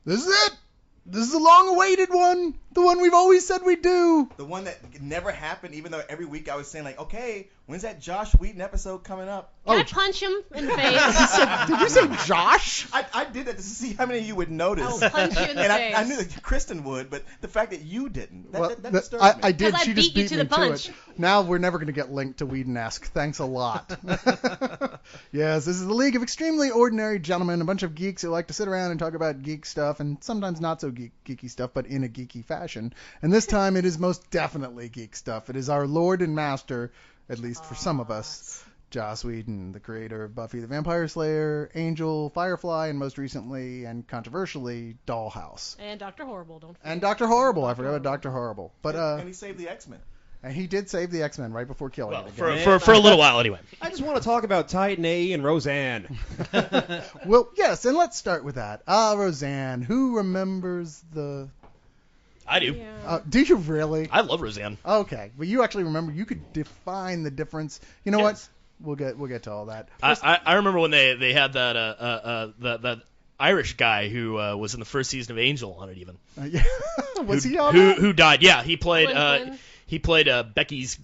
This is it. This is the long-awaited one. The one we've always said we'd do. The one that never happened, even though every week I was saying, like, okay, when's that Josh Whedon episode coming up? Can I punch him in the face? Did you say Josh? I did that to see how many of you would notice. I will punch you in the and face. I knew that Kristen would, but the fact that you didn't, that disturbs me. I did. 'Cause I She just beat you beat to me the punch. to it. Now we're never going to get linked to Whedon-esque. Thanks a lot. Yes, this is the League of Extremely Ordinary Gentlemen, a bunch of geeks who like to sit around and talk about geek stuff, and sometimes not so geeky stuff, but in a geeky fashion. And this time it is most definitely geek stuff. It is our Lord and Master, at least for some of us, Joss Whedon, the creator of Buffy the Vampire Slayer, Angel, Firefly, and most recently and controversially, Dollhouse. And Dr. Horrible, don't forget. And Dr. Horrible. I forgot about Dr. Horrible. But and he saved the X-Men. and he did save the X-Men right before killing Well, it again. for a little while anyway. I just want to talk about Titan A and Roseanne. Well, yes, and let's start with that. Roseanne. Who remembers the... I do. Yeah. do you really? I love Roseanne. Okay, but you actually remember. You could define the difference. You know Yes. what? We'll get to all that. I remember when they had that Irish guy who was in the first season of Angel on it even. Yeah. Was he on that? Who died? Yeah, he played Flynn. he played Becky's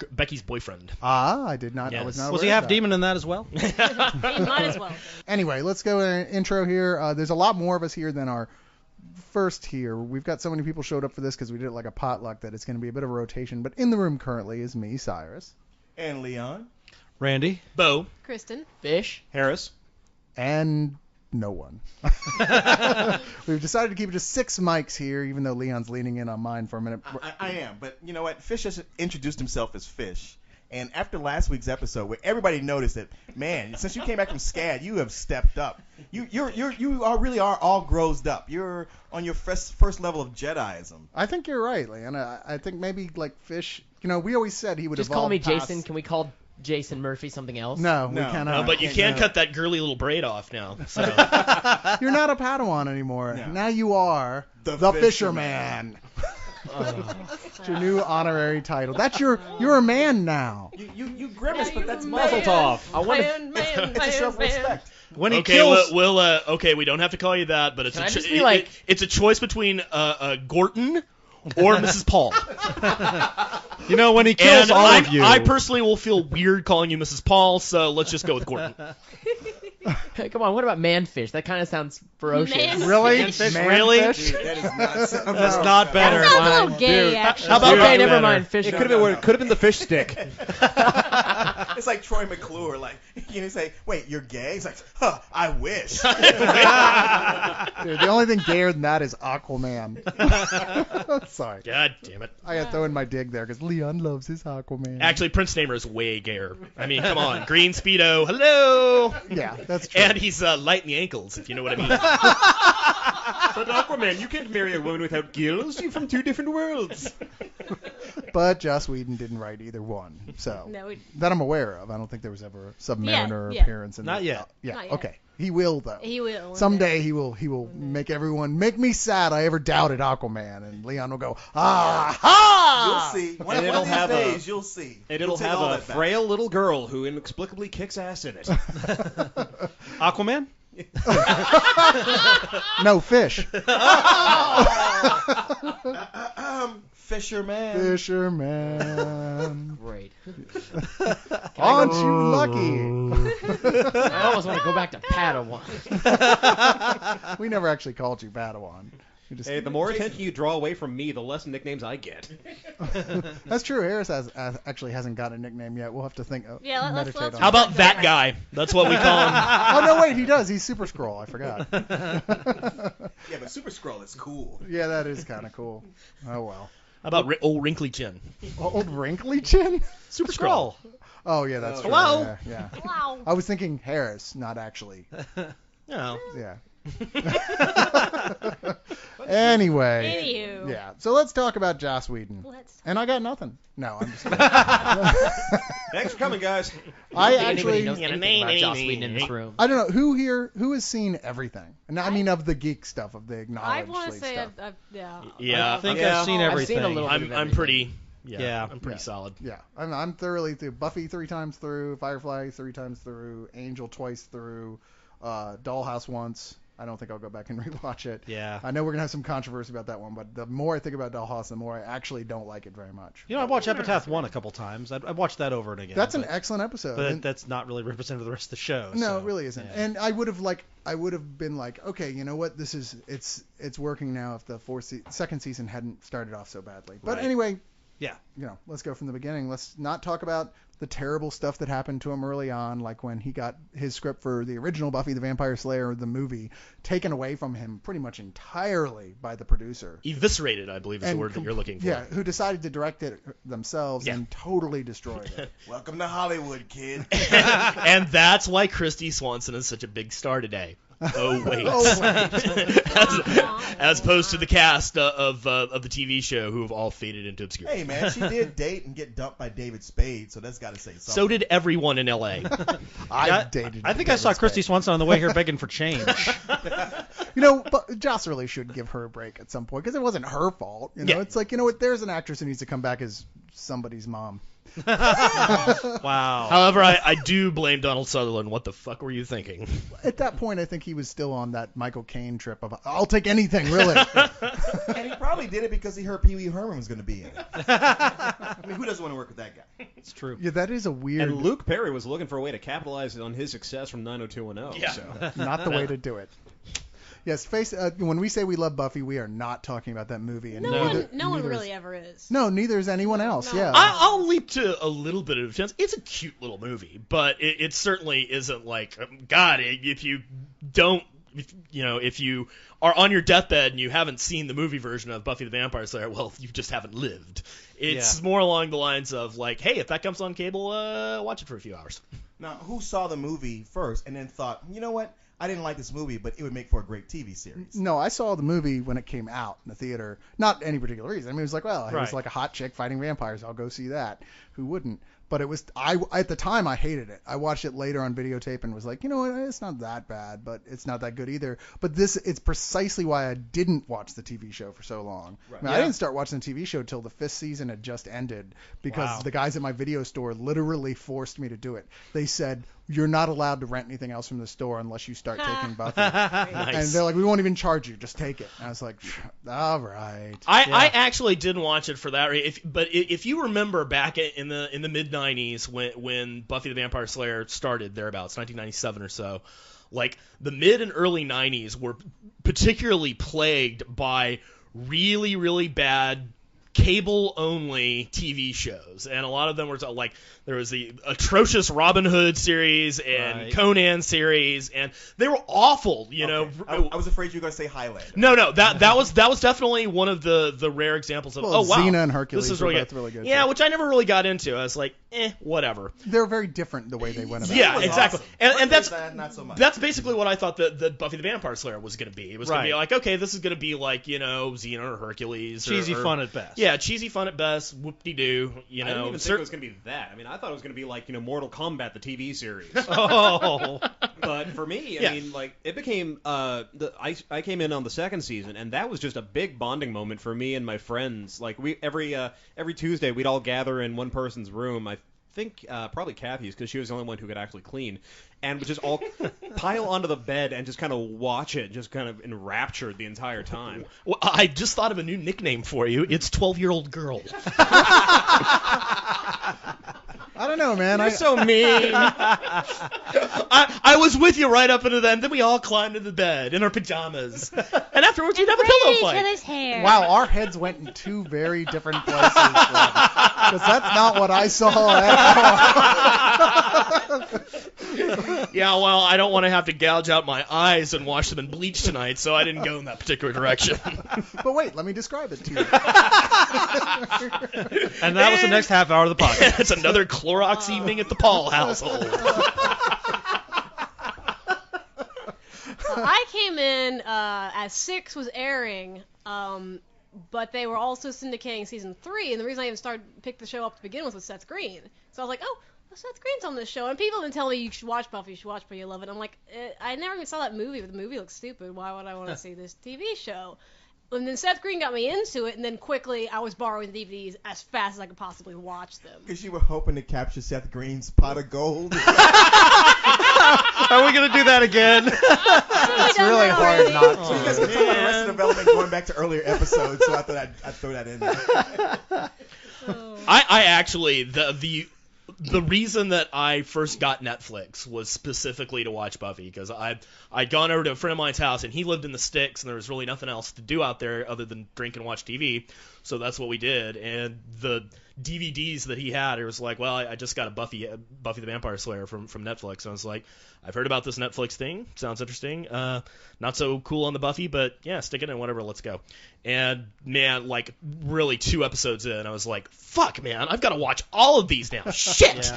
boyfriend. I did not. I was Yes. not. Was he aware of half that. demon in that as well? He might as well. Anyway, let's go in intro here. There's a lot more of us here than our first here. We've got so many people showed up for this because we did it like a potluck that it's going to be a bit of a rotation. But in the room currently is me, Cyrus, And Leon. Randy. Bo. Kristen. Fish. Harris. and no one. We've decided to keep it just 6 mics here, even though Leon's leaning in on mine for a minute. I am, but you know what? Fish has introduced himself as Fish. And after last week's episode, where everybody noticed that, man, since you came back from SCAD, you have stepped up. You really are all grossed up. You're on your first level of Jediism. I think you're right, Leon. I think maybe like Fish. You know, we always said he would Just evolve call me past- Jason. Can we call Jason Murphy something else? No, we No. cannot. No, but you Can't can cut that girly little braid off now. So You're not a Padawan anymore. No. Now you are The Fisherman. It's your new honorary title. You're a man now. You grimace, but that's Mazel man. tov. I want it's a show of respect. When he okay, kills... okay, we don't have to call you that, but it's Can a I just be like- it's a choice between Gorton or Mrs. Paul. You know, when he kills And all of you... I personally will feel weird calling you Mrs. Paul, so let's just go with Gorton. Hey, come on, what about manfish? That kind of sounds ferocious. Man- Really? Manfish? Man Really? fish? Dude, that is not. That's not better. That sounds a little gay, Dude, actually. how about Okay, that never better? mind. Fish. It could have been the fish stick. It's like Troy McClure, like you say, "Wait, you're gay?" He's like, "Huh, I wish." Dude, the only thing gayer than that is Aquaman. Sorry. God damn it. I got to throw in my dig there because Leon loves his Aquaman. Actually, Prince Namer is way gayer. I mean, come on. Green Speedo, hello! Yeah, that's true. And he's light in the ankles, if you know what I mean. But Aquaman, you can't marry a woman without gills. You're from two different worlds. But Joss Whedon didn't write either one, so No, that I'm aware of. I don't think there was ever a Submariner Yeah. appearance in Not the- yet. Yeah, Not yet. okay. He will though. he will. one Someday day. he will make everyone make me sad I ever doubted Aquaman, and Leon will go, ah You'll see. One And of it'll these have a- days, you'll see. And You'll it'll take have all a that back. frail little girl who inexplicably kicks ass in it. Aquaman? No fish. Fisherman. Fisherman. Great. Aren't you lucky? I almost want to go back to Padawan. We never actually called you Padawan. We just, Hey, the more attention you draw away from me, the less nicknames I get. That's true. Harris actually hasn't got a nickname yet. We'll have to think. Yeah, let's meditate on How it. about that guy? That's what we call him. Oh no, wait, he does. He's Super Scroll. I forgot. Yeah, but Super Skrull is cool. Yeah, that is kind of cool. Oh well. How about old wrinkly chin? Old wrinkly chin. Super Skrull. Oh yeah, that's true. Hello? Yeah. Wow. I was thinking Harris, not actually. No. Yeah. Anyway. Anywho. Yeah. So let's talk about Joss Whedon. Let's. And I got nothing. No, I'm just kidding. Thanks for coming, guys. I think anybody actually, knows anything about Joss Whedon in this room. I don't know who has seen everything. And I mean of the geek stuff, of the I acknowledged want to say, stuff. yeah. Yeah. I think Yeah. I've seen I've everything. seen a little bit of I'm everything. pretty. Yeah. I'm pretty Yeah. solid. Yeah, I'm thoroughly through. Buffy 3 times through, Firefly 3 times through, Angel twice through, Dollhouse once, I don't think I'll go back and rewatch it. Yeah. I know we're gonna have some controversy about that one, but the more I think about Dollhouse, the more I actually don't like it very much. You know, I watched Epitaph 1 a couple times. I watched that over and again. That's an but- excellent episode. But and- that's not really representative of the rest of the show. no, so, it really isn't. yeah. And I would have been like, okay, you know what? It's working now. If the second season hadn't started off so badly. But Right. anyway, Yeah. let's go from the beginning. Let's not talk about the terrible stuff that happened to him early on, like when he got his script for the original Buffy the Vampire Slayer, the movie, taken away from him pretty much entirely by the producer. Eviscerated, I believe, is the And word that you're looking for. Yeah, who decided to direct it themselves Yeah. and totally destroyed it. Welcome to Hollywood, kid. And that's why Christy Swanson is such a big star today. Oh wait. as opposed to the cast of the TV show who have all faded into obscurity. Hey, man, she did date and get dumped by David Spade, so that's got to say something. So did everyone in L.A. I dated. I think I saw Christy Swanson on the way here begging for change. But Joss really should give her a break at some point because it wasn't her fault. Yeah. It's like, what? There's an actress who needs to come back as somebody's mom. Wow. However, I do blame Donald Sutherland. What the fuck were you thinking? At that point, I think he was still on that Michael Caine trip of I'll take anything, really. And he probably did it because he heard Pee Wee Herman was going to be in it. I mean, who doesn't want to work with that guy? It's true. Yeah, that is a weird. And Luke Perry was looking for a way to capitalize on his success from 90210. Yeah. So. Not the way to do it. Yes, when we say we love Buffy, we are not talking about that movie. And No neither- one neither is- really ever is. No, neither is anyone else. No. Yeah. I'll leap to a little bit of a chance. It's a cute little movie, but it certainly isn't like God. If you don't, if you are on your deathbed and you haven't seen the movie version of Buffy the Vampire Slayer, well, you just haven't lived. It's more along the lines of like, hey, if that comes on cable, watch it for a few hours. Now, who saw the movie first and then thought, you know what? I didn't like this movie, but it would make for a great TV series. No, I saw the movie when it came out in the theater. Not any particular reason. I mean, it was like, well, it was Right. like a hot chick fighting vampires. I'll go see that. Who wouldn't? But it was at the time I hated it. I watched it later on videotape and was like, you know what? It's not that bad, but it's not that good either. But it's precisely why I didn't watch the TV show for so long. I mean, I didn't start watching the TV show till the 5th season had just ended because the guys at my video store literally forced me to do it. They said, you're not allowed to rent anything else from the store unless you start taking Buffy. Nice. And they're like, we won't even charge you. Just take it. And I was like, all right. I actually didn't watch it for that. But if you remember back in the mid '90s when Buffy the Vampire Slayer started, thereabouts 1997 or so, like the mid and early '90s were particularly plagued by really, really bad cable-only TV shows, and a lot of them were like there was the atrocious Robin Hood series and Right. Conan series, and they were awful. You know, I was afraid you were going to say Highlander. no, that was definitely one of the rare examples of Well, wow, Xena and Hercules this is were really both good. really good, Yeah, too. which I never really got into. I was like, whatever. They're very different the way they went about Yeah, it. was exactly. awesome. And that's Hercules, not so much. that's basically what I thought that Buffy the Vampire Slayer was going to be. It was going to be Right. like, okay, this is going to be like Xena or Hercules, Cheesy or, fun at best. Yeah, cheesy fun at best. Whoop-de-doo. I didn't even think it was going to be that. I mean, I thought it was going to be like, Mortal Kombat, the TV series. Oh. But for me, Yeah. I mean, like, it became, I came in on the second season, and that was just a big bonding moment for me and my friends. Like, every Tuesday, we'd all gather in one person's room. I think probably Kathy's, because she was the only one who could actually clean, and would just all pile onto the bed and just kind of watch it, just kind of enraptured the entire time. Well, I just thought of a new nickname for you. It's 12-year-old girl. I don't know, man. You're so mean. I was with you right up into the end. Then we all climbed into bed in our pajamas, and afterwards we'd have a pillow Braid each fight. other's hair. Wow, our heads went in two very different places. Because that's not what I saw at all. Yeah, well, I don't want to have to gouge out my eyes and wash them in bleach tonight, so I didn't go in that particular direction. But wait, let me describe it to you. And that was the next half hour of the podcast. It's another Clorox evening at the Paul household. I came in as 6 was airing, but they were also syndicating season 3, and the reason I even picked the show up to begin with was Seth Green. So I was like, oh, well, Seth Green's on this show, and people have been telling me you should watch Buffy, you should watch Buffy, you love it. I'm like, I never even saw that movie, but the movie looks stupid. Why would I want to see this TV show? And then Seth Green got me into it, and then quickly I was borrowing the DVDs as fast as I could possibly watch them. Because you were hoping to capture Seth Green's pot of gold. Are we gonna do that again? It's really hard not So you guys can talk about Arrested Development going back to earlier episodes, so I thought I'd throw that in there. I actually the reason that I first got Netflix was specifically to watch Buffy, because I'd gone over to a friend of mine's house and he lived in the sticks and there was really nothing else to do out there other than drink and watch TV, so that's what we did. And the DVDs that he had, it was like, well, I just got a Buffy the Vampire Slayer from Netflix, and I was like, I've heard about this Netflix thing, sounds interesting, not so cool on the Buffy, but yeah, stick it in, whatever, let's go. And man, like really 2 episodes in, I was like, fuck man, I've got to watch all of these now, shit.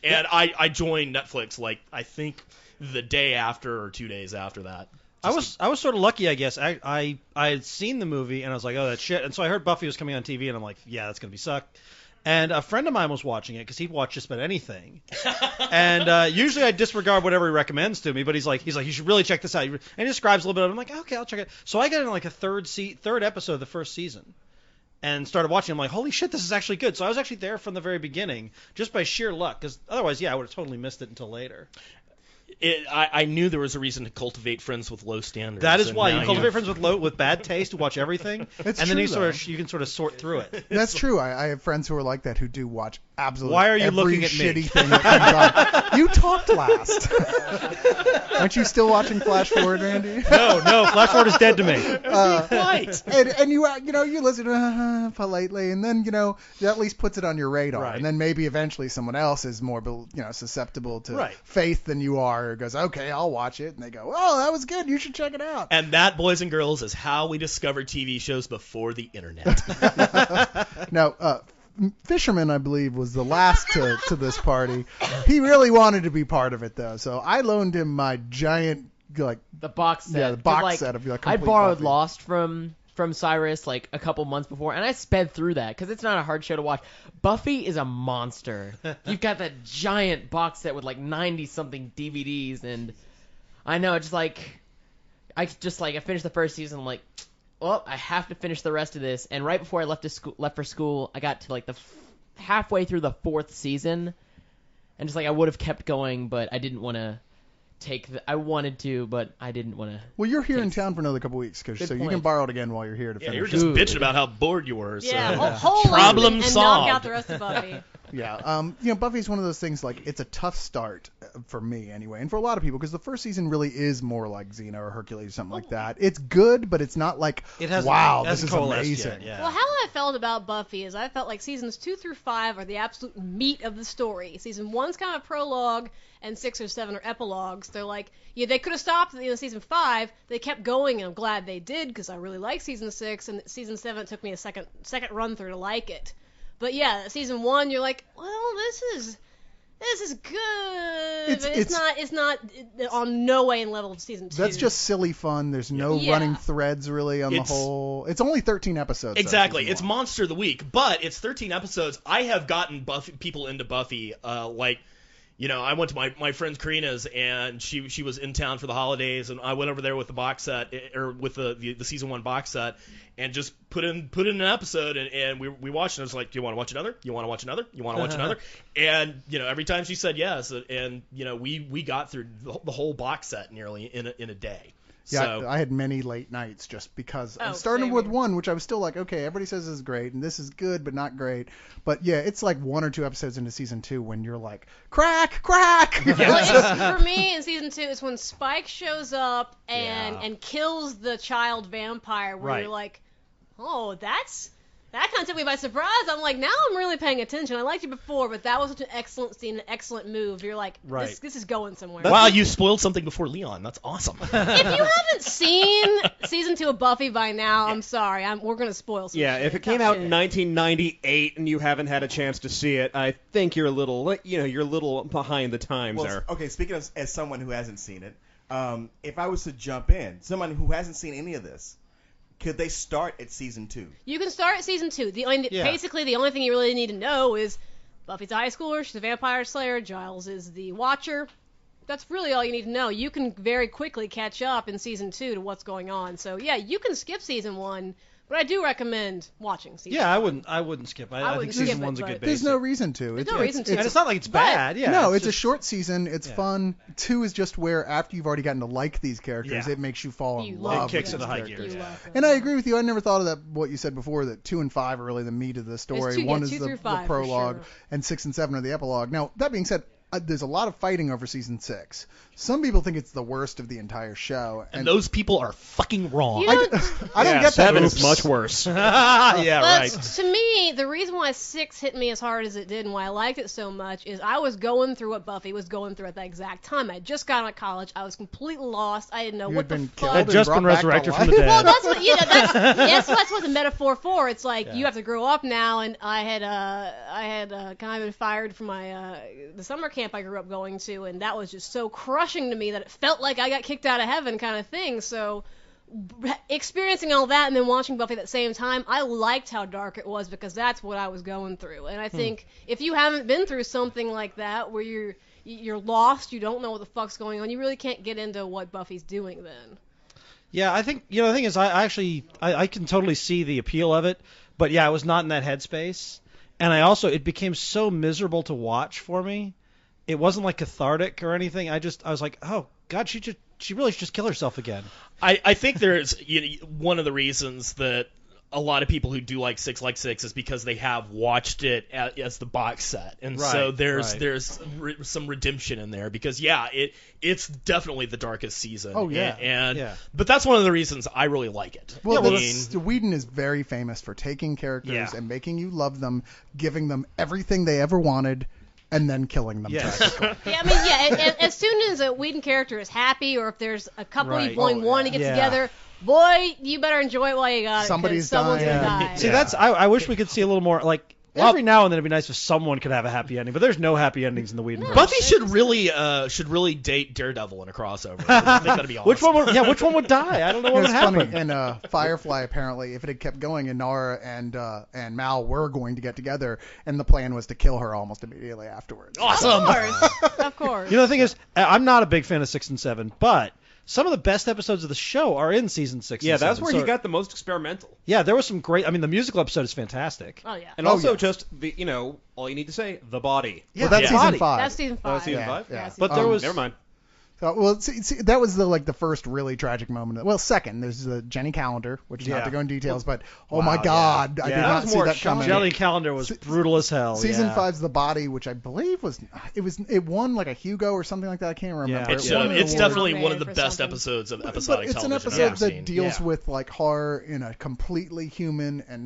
And I joined Netflix like I think the day after or 2 days after that. I was sort of lucky, I guess. I had seen the movie and I was like, oh, that's shit. And so I heard Buffy was coming on TV and I'm like, yeah, that's gonna be suck. And a friend of mine was watching it because he'd watch just about anything. And usually I disregard whatever he recommends to me, but he's like, you should really check this out. And he describes a little bit of it. I'm like, okay, I'll check it. So I got in like a third episode of the first season and started watching. I'm like, holy shit, this is actually good. So I was actually there from the very beginning just by sheer luck, because otherwise, yeah, I would have totally missed it until later. I knew there was a reason to cultivate friends with low standards. That is why you cultivate friends with bad taste who watch everything, It's and then true, you can sort of sort through it. That's true. I have friends who are like that, who do watch absolutely Why are you every looking at me? shitty thing that comes on. You talked last. Aren't you still watching Flash Forward, Randy? No, Flash Forward is dead to me. Right. And you listen politely, and then that at least puts it on your radar, Right. and then maybe eventually someone else is more susceptible to Right. faith than you are, or goes, okay, I'll watch it, and they go, oh, that was good, you should check it out. And that, boys and girls, is how we discovered TV shows before the internet. Now, Fisherman, I believe, was the last to this party. He really wanted to be part of it, though, so I loaned him my giant, The box set. yeah, the box 'Cause, set of I complete borrowed Buffy. Lost from Cyrus like a couple months before, and I sped through that because it's not a hard show to watch. Buffy is a monster. You've got that giant box set with like 90-something DVDs, and I know, I finished the first season, I'm like, well, I have to finish the rest of this. And right before I left for school, I got to like halfway through the 4th season, and just like I would have kept going, but I didn't want to I wanted to, but I didn't want to. Well, you're here in town for another couple weeks, so you can point. borrow it again while you're here to Yeah, finish. you were just Good. bitching about how bored you were. So. Yeah, hold Problem and solved. knock out the rest of Buffy. Yeah, Buffy's one of those things, like, it's a tough start for me anyway, and for a lot of people, because the first season really is more like Xena or Hercules or something like that. It's good, but it's not like, wow, this is amazing. Yet, yeah. Well, how I felt about Buffy is I felt like seasons 2 through 5 are the absolute meat of the story. Season 1's kind of prologue, and 6 or 7 are epilogues. They're like, yeah, they could have stopped at the end of season 5. They kept going, and I'm glad they did, because I really like season 6, and season 7 took me a second run through to like it. But yeah, season 1, you're like, well, this is good, but it's not on no way in level of season 2. That's just silly fun. There's no Yeah. running threads really on the whole. It's only 13 episodes. though, Exactly. season It's one. Monster of the Week, but it's 13 episodes. I have gotten people into Buffy, I went to my friend Karina's, and she was in town for the holidays, and I went over there with the box set, or with the season 1 box set, and just put in an episode, and we watched it. I was like, do you want to watch another? You want to watch another? You want to watch another? And every time she said yes, and we got through the whole box set nearly in a day. Yeah, So, I had many late nights just because I Oh, started same with here. one, which I was still like, okay, everybody says this is great, and this is good, but not great. But yeah, it's like 1 or 2 episodes into season 2 when you're like, crack! Well, for me in season 2, it's when Spike shows up and kills the child vampire, where Right. you're like, oh, that kind of took me by surprise. I'm like, now I'm really paying attention. I liked you before, but that was such an excellent scene, an excellent move. You're like, Right. this is going somewhere. wow, you spoiled something before Leon. That's awesome. If you haven't seen season 2 of Buffy by now, I'm sorry. We're going to spoil some Yeah, shit. if it came Tough out shit. in 1998 and you haven't had a chance to see it, I think you're a little behind the times there. Okay, speaking of as someone who hasn't seen it, if I was to jump in, someone who hasn't seen any of this, could they start at season 2? You can start at season 2. Yeah. Basically, the only thing you really need to know is Buffy's a high schooler. She's a vampire slayer. Giles is the Watcher. that's really all you need to know. You can very quickly catch up in season 2 to what's going on. So yeah, you can skip season 1, but I do recommend watching season. Yeah, 1. I wouldn't skip. I wouldn't think season skip it, 1's a good but- basic. There's no reason to. There's no reason to. And it's not like it's But- bad. Yeah. No, it's a just- short season. It's Yeah. fun. 2 is just where after you've already gotten to like these characters, Yeah. it makes you fall You in love love. It kicks with into these high gear. characters. You love them. And I agree with you. I never thought of that. What you said before, that 2 and 5 are really the meat of the story. It's 2 One yeah, is 2 the through 5 for prologue, sure. and 6 and 7 are the epilogue. Now that being said, there's a lot of fighting over season 6. Some people think it's the worst of the entire show, And those people are fucking wrong. You know, I don't Yeah, get that. 7 is Oops. much worse. Yeah, But right. to me, the reason why 6 hit me as hard as it did and why I liked it so much is I was going through what Buffy was going through at that exact time. I had just got out of college. I was completely lost. I didn't know You what had the been fuck. killed Had and just brought been back to resurrected from life. the dead. Well, that's what that's what the metaphor for. It's like you have to grow up now, and I had kind of been fired from my the summer camp I grew up going to, and that was just so crushing to me that it felt like I got kicked out of heaven, kind of thing. So experiencing all that and then watching Buffy at the same time, I liked how dark it was because that's what I was going through. And I think if you haven't been through something like that where you're lost, you don't know what the fuck's going on, you really can't get into what Buffy's doing then. Yeah, I think the thing is, I can totally see the appeal of it, but yeah, I was not in that headspace, and it became so miserable to watch for me. It wasn't like cathartic or anything. I was like, oh God, she really should just kill herself again. I think there's one of the reasons that a lot of people who do like Six is because they have watched it as the box set, and so Right, there's some redemption in there because it's definitely the darkest season. Oh, yeah. and but that's one of the reasons I really like it. Well, I that's- Whedon is very famous for taking characters Yeah. and making you love them, giving them everything they ever wanted, and then killing them. Yes. tragically. Yeah, I mean, yeah, as soon as a Whedon character is happy or if there's a couple Right. you only want to get Yeah. together, boy, you better enjoy it while you got it. 'cause Somebody's someone's dying. gonna die. See, that's I wish we could see a little more like. Every now and then it'd be nice if someone could have a happy ending, but there's no happy endings in the Whedon. Buffy should really date Daredevil in a crossover. I think that'd be awesome. Which one would die? I don't know what would It's happen. funny. In Firefly, apparently, if it had kept going, Inara and Mal were going to get together, and the plan was to kill her almost immediately afterwards. Awesome. Of course. You know, the thing is, I'm not a big fan of 6 and 7, but some of the best episodes of the show are in season 6 Yeah, and 7. that's where he got the most experimental. Yeah, there was some great. I mean, the musical episode is fantastic. Oh, yeah. And Oh, also yeah. just the, all you need to say, the body. Yeah, Well, that's Yeah. season Body. 5. That's season 5. season Yeah, 5? yeah. season But there five. was Never mind. Well, see, that was the first really tragic moment. Well, second, there's the Jenny Calendar, which is not Yeah. to go in details, but oh Wow, my yeah. God, I Yeah. did That not was see more that shocking. coming. Jelly Calendar was brutal as hell. Season yeah. 5's The Body, which I believe it won like a Hugo or something like that. I can't remember. Yeah. It's It won an it's award. definitely one of the For best something. episodes of But episodic it's an television episode I've ever that seen. deals Yeah. with like horror in a completely human and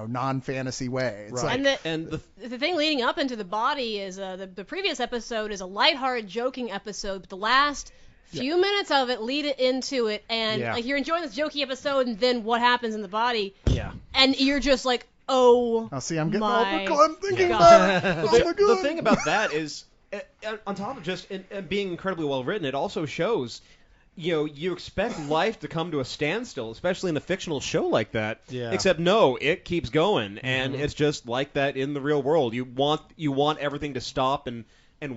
non-fantasy way. It's Right. like And And the thing leading up into the body is the previous episode is a lighthearted, joking episode, but the last few minutes of it lead it into it, and Yeah. like you're enjoying this jokey episode, and then what happens in the body, Yeah. and you're just like, oh, I'll see. I'm getting my all I'm thinking God. about it. Oh my the God. thing about that is, on top of just being incredibly well written, it also shows, you expect life to come to a standstill, especially in a fictional show like that. Yeah. Except no, it keeps going, and it's just like that in the real world. You want everything to stop and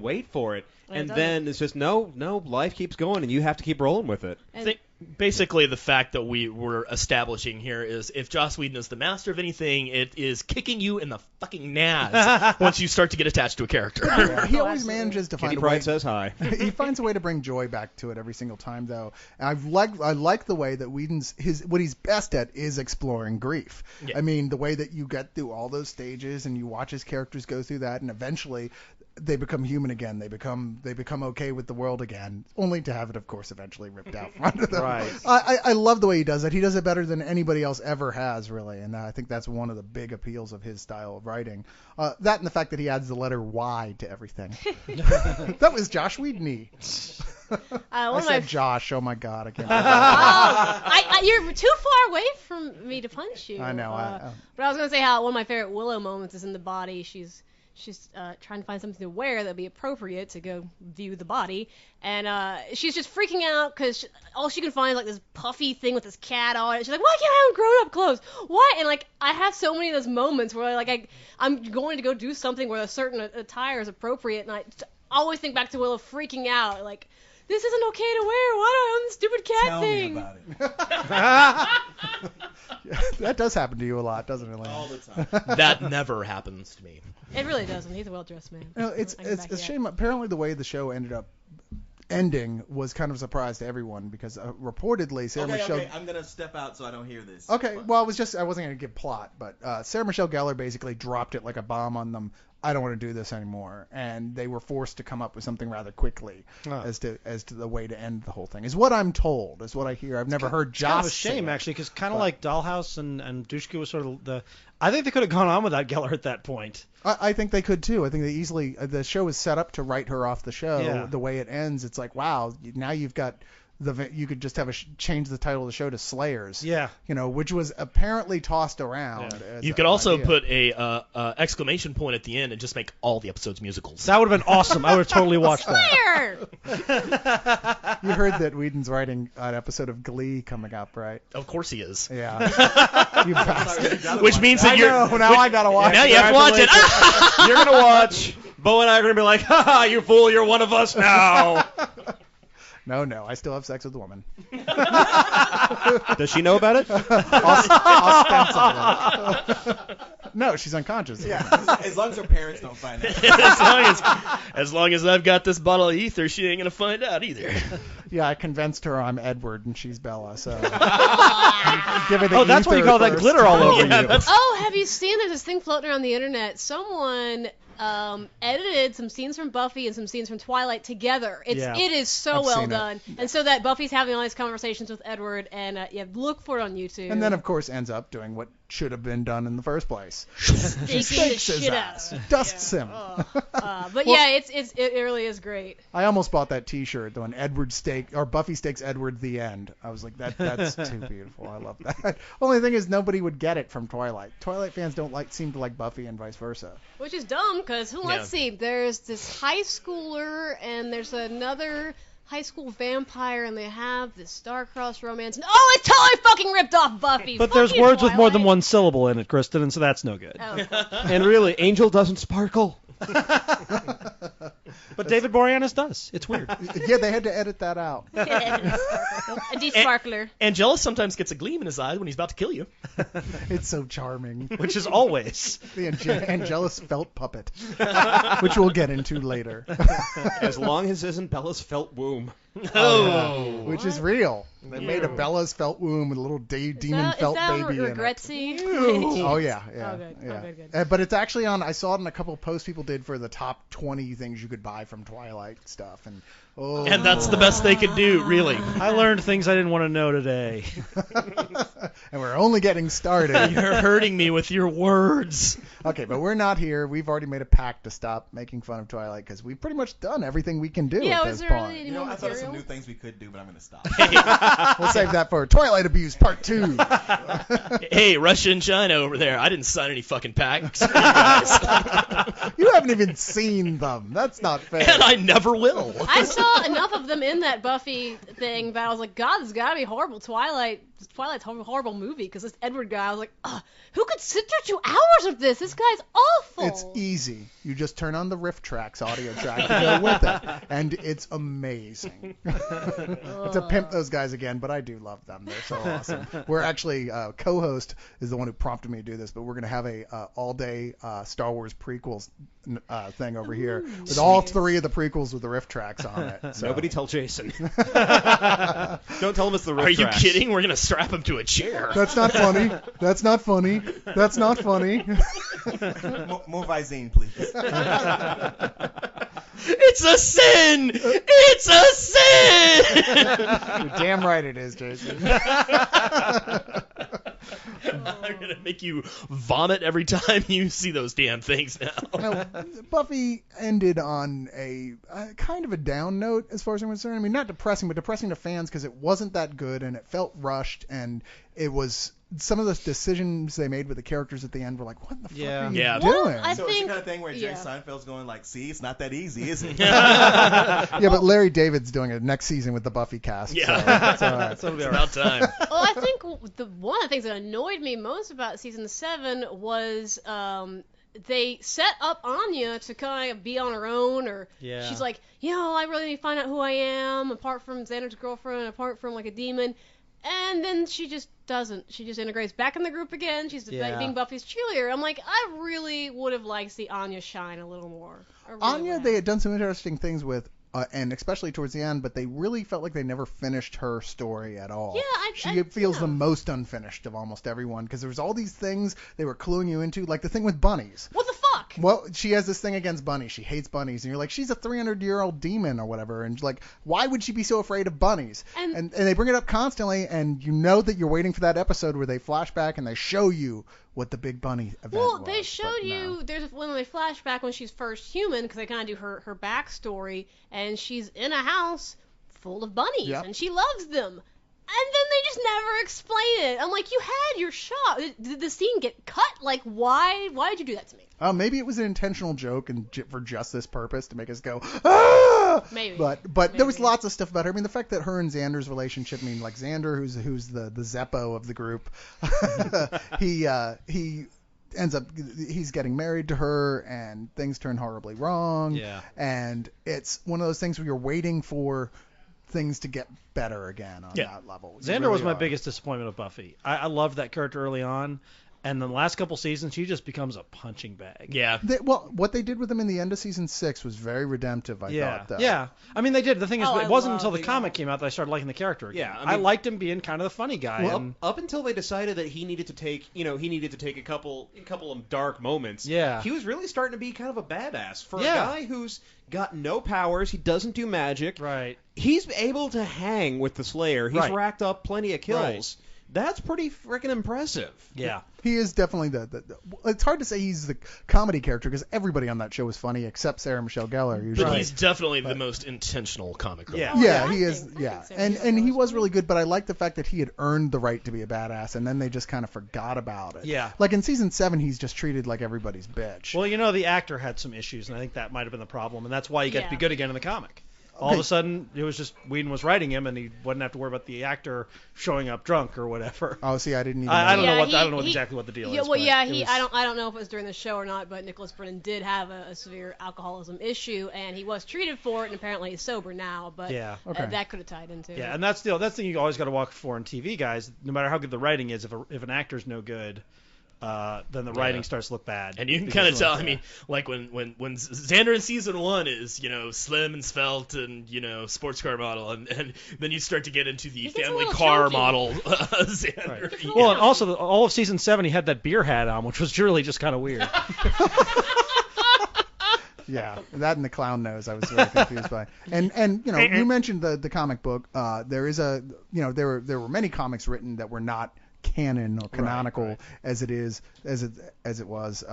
wait for it, and it then it's just no, life keeps going, and you have to keep rolling with it. And- Basically, the fact that we were establishing here is if Joss Whedon is the master of anything, it is kicking you in the fucking nads once you start to get attached to a character. He always absolutely. manages to Kitty find a way. Pryde says hi. He finds a way to bring joy back to it every single time, though. And I like the way that Whedon's what he's best at is exploring grief. Yeah. I mean, the way that you get through all those stages and you watch his characters go through that, and eventually they become human again. They become okay with the world again, only to have it, of course, eventually ripped out from under them. Right. I love the way he does it. He does it better than anybody else ever has, really, and I think that's one of the big appeals of his style of writing. That and the fact that he adds the letter Y to everything. That was Josh Whedon-y. one I of my said Josh. Oh my God, I can't. Oh, you're too far away from me to punch you. I know. But I was gonna say how one of my favorite Willow moments is in the body. She's trying to find something to wear that'd be appropriate to go view the body, and she's just freaking out because all she can find is like this puffy thing with this cat on it. She's like, "Why can't I have grown-up clothes? Why?" And like I have so many of those moments where like I'm going to go do something where a certain attire is appropriate, and always think back to Willow freaking out, like, this isn't okay to wear. Why do I own the stupid cat Tell thing? me about it. That does happen to you a lot, doesn't it, Lane? All the time. That never happens to me. It really doesn't. He's a well-dressed man. You know, it's I can back a you shame. Apparently, the way the show ended up ending was kind of a surprise to everyone because reportedly Sarah Michelle. Okay, I'm gonna step out so I don't hear this. Okay, well, I wasn't going to give plot, but Sarah Michelle Gellar basically dropped it like a bomb on them. I don't want to do this anymore, and they were forced to come up with something rather quickly as to the way to end the whole thing. Is what I'm told. Is what I hear. I've never heard Joss. Kind of a shame actually, because kind of like Dollhouse and Dushku was sort of the. I think they could have gone on without Gellar at that point. I think they could too. I think they easily. The show is set up to write her off the show. Yeah. The way it ends, it's like, wow, now you've got. You could just have change the title of the show to Slayers. Yeah. You know, which was apparently tossed around. Yeah. As You an could also idea. put a exclamation point at the end and just make all the episodes musicals. That would have been awesome. I would have totally watched that. Slayer! You heard that Whedon's writing an episode of Glee coming up, right? Of course he is. Yeah. You bastard. Which means that you're. I gotta watch Now it. you have to watch it. You're gonna watch. Bo and I are gonna be like, "Ha, you fool! You're one of us now." No, I still have sex with a woman. Does she know about it? Ostensibly. No, she's unconscious. Yeah, as long as her parents don't find out. as long as I've got this bottle of ether, she ain't gonna find out either. Yeah, I convinced her I'm Edward and she's Bella, so. Give her the Oh, that's what you ether call that first. glitter all over Yeah, you. that's- Oh, have you seen there's this thing floating around the internet? Someone edited some scenes from Buffy and some scenes from Twilight together. It is so I've well seen it. done. And so that Buffy's having all these conversations with Edward, and look for it on YouTube. And then, of course, ends up doing what should have been done in the first place. Stinking the Stakes his shit ass. out. Dusts him. But Well- yeah, it really is great. I almost bought that T-shirt, the one Buffy stakes Edward the end. I was like, that's too beautiful. I love that. Only thing is, nobody would get it from Twilight. Twilight fans don't seem to like Buffy and vice versa. Which is dumb, because let's see, there's this high schooler, and there's another high school vampire, and they have this star-crossed romance. And, oh, it's totally fucking ripped off Buffy. But Fuck there's you, words with more than Twilight. one syllable in it, Kristen, and so that's no good. Oh, And really, Angel doesn't sparkle. But David Boreanaz does. It's weird. Yeah, they had to edit that out. a de-sparkler. Angelus sometimes gets a gleam in his eye when he's about to kill you. It's so charming. Which is always. The Angelus felt puppet, which we'll get into later. As long as it isn't Bella's felt womb. Oh. Which is real. They made a Bella's felt womb with a little demon felt is that baby in it. regretsy? Oh yeah. Oh, good. Oh, Yeah. good. But it's actually on. I saw it in a couple of posts people did for the top 20 things you could buy from Twilight stuff, and And that's the best they could do, really. I learned things I didn't want to know today. and we're only getting started. You're hurting me with your words. Okay, but we're not here. We've already made a pact to stop making fun of Twilight because we've pretty much done everything we can do Yeah, at was this there point. really any You know, more I thought of some material? new things we could do, but I'm gonna stop. We'll save that for Twilight Abuse Part 2. Hey, Russia and China over there. I didn't sign any fucking pacts for you guys. You haven't even seen them. That's not fair. And I never will. I saw enough of them in that Buffy thing that I was like, God, this has got to be horrible. Twilight's a horrible movie because this Edward guy, I was like, who could sit through 2 hours of this? This guy's awful. It's easy. You just turn on the Riff Tracks audio track to go with it, and it's amazing. To pimp those guys again, but I do love them. They're so awesome. We're actually co-host is the one who prompted me to do this, but we're gonna have a all-day Star Wars prequels thing over here with all 3 of the prequels with the Riff Tracks on it. So. Nobody tell Jason. Don't tell him it's the riff Are you tracks. kidding? We're going to strap him to a chair. That's not funny. That's not funny. That's not funny. More Visine, please. It's a sin! It's a sin! You're damn right it is, Jason. I'm going to make you vomit every time you see those damn things now. Now, Buffy ended on a kind of a down note as far as I'm concerned. I mean, not depressing, but depressing to fans because it wasn't that good and it felt rushed and it was some of the decisions they made with the characters at the end were like, what the fuck are you Yeah. doing? Well, I So it's the think, kind of thing where Jerry yeah. Seinfeld's going like, see, it's not that easy, is it? Yeah, but Larry David's doing it next season with the Buffy cast. Yeah. So, it's all right. It's about time. Well, I think one of the things that annoyed me most about season 7 was they set up Anya to kind of be on her own, or Yeah. she's like, I really need to find out who I am, apart from Xander's girlfriend, apart from like a demon. And then she just doesn't. She just integrates back in the group again. She's being Buffy's cheerleader. I'm like, I really would have liked to see Anya shine a little more. Anya, they had done some interesting things with, and especially towards the end, but they really felt like they never finished her story at all. Yeah, she feels the most unfinished of almost everyone, because there was all these things they were cluing you into, like the thing with bunnies. What the fuck? Well, she has this thing against bunnies. She hates bunnies, and you're like, she's a 300-year-old demon or whatever, and like, why would she be so afraid of bunnies? And they bring it up constantly, and you know that you're waiting for that episode where they flash back and they show you what the big bunny event was. Well, they showed you, when they flash back when she's first human, because they kind of do her backstory, and she's in a house full of bunnies, and she loves them. And then they just never explain it. I'm like, you had your shot. Did the scene get cut? Like, why did you do that to me? Maybe it was an intentional joke and for just this purpose to make us go, ah! Maybe. But there was lots of stuff about her. I mean, the fact that her and Xander's relationship, like Xander, who's the Zeppo of the group, he ends up, he's getting married to her, and things turn horribly wrong. Yeah. And it's one of those things where you're waiting for things to get better again on that level. Xander was my biggest disappointment of Buffy. I loved that character early on, and then the last couple seasons, he just becomes a punching bag. Yeah. What they did with him in the end of season 6 was very redemptive, I thought. Though. Yeah. I mean, they did. The thing is, it wasn't until the the comic came out that I started liking the character again. Yeah, I liked him being kind of the funny guy. Well, up until they decided that he needed to take a couple of dark moments. Yeah. He was really starting to be kind of a badass for a guy who's got no powers. He doesn't do magic. Right. He's able to hang with the Slayer. He's Right. racked up plenty of kills. Right. That's pretty freaking impressive. Yeah. He is definitely the it's hard to say he's the comedy character because everybody on that show was funny except Sarah Michelle Gellar usually. But he's definitely the most intentional comic relief. Yeah, he is. Yeah, and he was really good. But I like the fact that he had earned the right to be a badass, and then they just kind of forgot about it. Yeah. Like in season 7, he's just treated like everybody's bitch. Well, the actor had some issues, and I think that might have been the problem, and that's why he got to be good again in the comic. All of a sudden, it was just Whedon was writing him, and he wouldn't have to worry about the actor showing up drunk or whatever. Oh, see, I didn't even. I don't know exactly what the deal is. Well, I don't know if it was during the show or not, but Nicholas Brennan did have a severe alcoholism issue, and he was treated for it, and apparently he's sober now. But that could have tied into it. Yeah, and that's the thing you always got to watch for in TV, guys. No matter how good the writing is, if an actor's no good, then the writing starts to look bad. And you can kind of tell. I mean, like when Xander in season 1 is slim and svelte and sports car model, and then you start to get into the family car chunky model Xander. Right. Well, and also all of season 7 he had that beer hat on, which was really just kind of weird. Yeah, that and the clown nose I was very confused by. And you mentioned the comic book. There is there were many comics written that were not canon or canonical as it was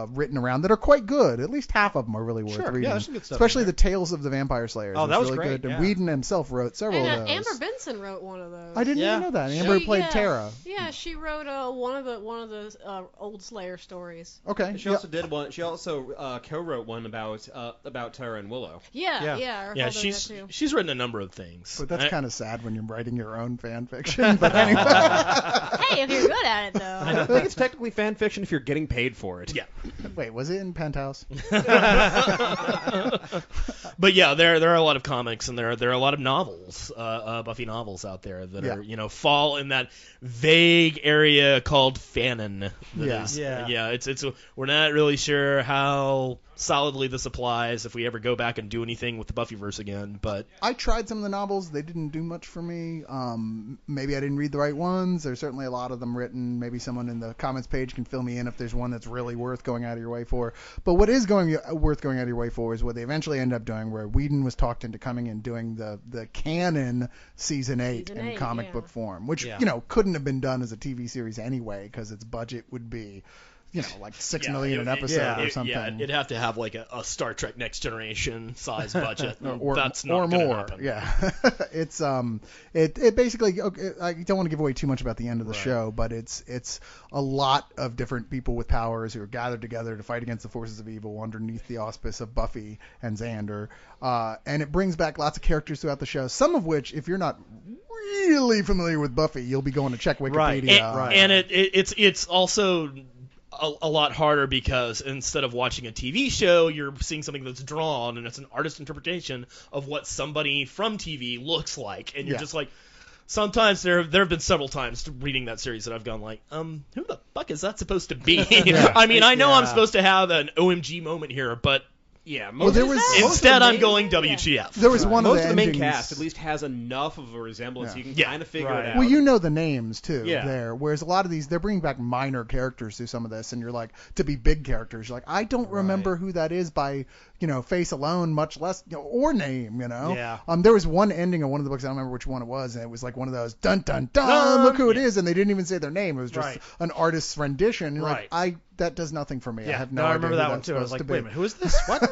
written around that are quite good. At least half of them are really worth reading. Yeah, there's some good stuff especially the Tales of the Vampire Slayers. Oh, that was really great. good. Yeah. And Whedon himself wrote several of those. Amber Benson wrote one of those. I didn't even know that. Amber played Tara. Yeah, she wrote one of the old Slayer stories. Okay. She also did one. She also co-wrote one about Tara and Willow. Yeah. She's written a number of things. But that's kind of sad when you're writing your own fan fiction. But anyway. Hey, if you're good at it, though. I think it's technically fan fiction if you're getting paid for it. Yeah. Wait, was it in Penthouse? But yeah, there are a lot of comics and there are a lot of novels, Buffy novels out there that are fall in that vague area called fanon. It's we're not really sure how solidly this applies if we ever go back and do anything with the Buffyverse again. But I tried some of the novels; they didn't do much for me. Maybe I didn't read the right ones. There's certainly a lot of them written. Maybe someone in the comments page can fill me in if there's one that's really worth going out of your way for. But what is worth going out of your way for is what they eventually end up doing, where Whedon was talked into coming and doing the canon season 8 in comic book form, which couldn't have been done as a TV series anyway because its budget would be like $6 million an episode or something. Yeah, it'd have to have like a Star Trek Next Generation size budget. That's or not going to more. happen. Yeah, it's it basically. I don't want to give away too much about the end of the show, but it's a lot of different people with powers who are gathered together to fight against the forces of evil underneath the auspice of Buffy and Xander, and it brings back lots of characters throughout the show. Some of which, if you're not really familiar with Buffy, you'll be going to check Wikipedia. And it's also a lot harder because instead of watching a TV show, you're seeing something that's drawn, and it's an artist interpretation of what somebody from TV looks like, and you're just like. Sometimes there have been several times reading that series that I've gone like, who the fuck is that supposed to be? I mean, I know I'm supposed to have an OMG moment here, but Yeah, Well, there was instead I'm going WTF. there was one most of of the main endings- cast at least has enough of a resemblance you can Yeah. kind of figure Right. it out. Well, you know the names too Yeah. there. Whereas a lot of these, they're bringing back minor characters through some of this, and you're like, to be big characters, you're like, I don't remember who that is by, face alone, much less, or name, Yeah. There was one ending of one of the books, I don't remember which one it was, and it was like one of those, dun dun dun, look who it is, and they didn't even say their name. It was just Right. an artist's rendition. And you're Right. like, that does nothing for me. I have no I idea remember who that one that's too. I was supposed like, to wait a be. minute, who is this? What?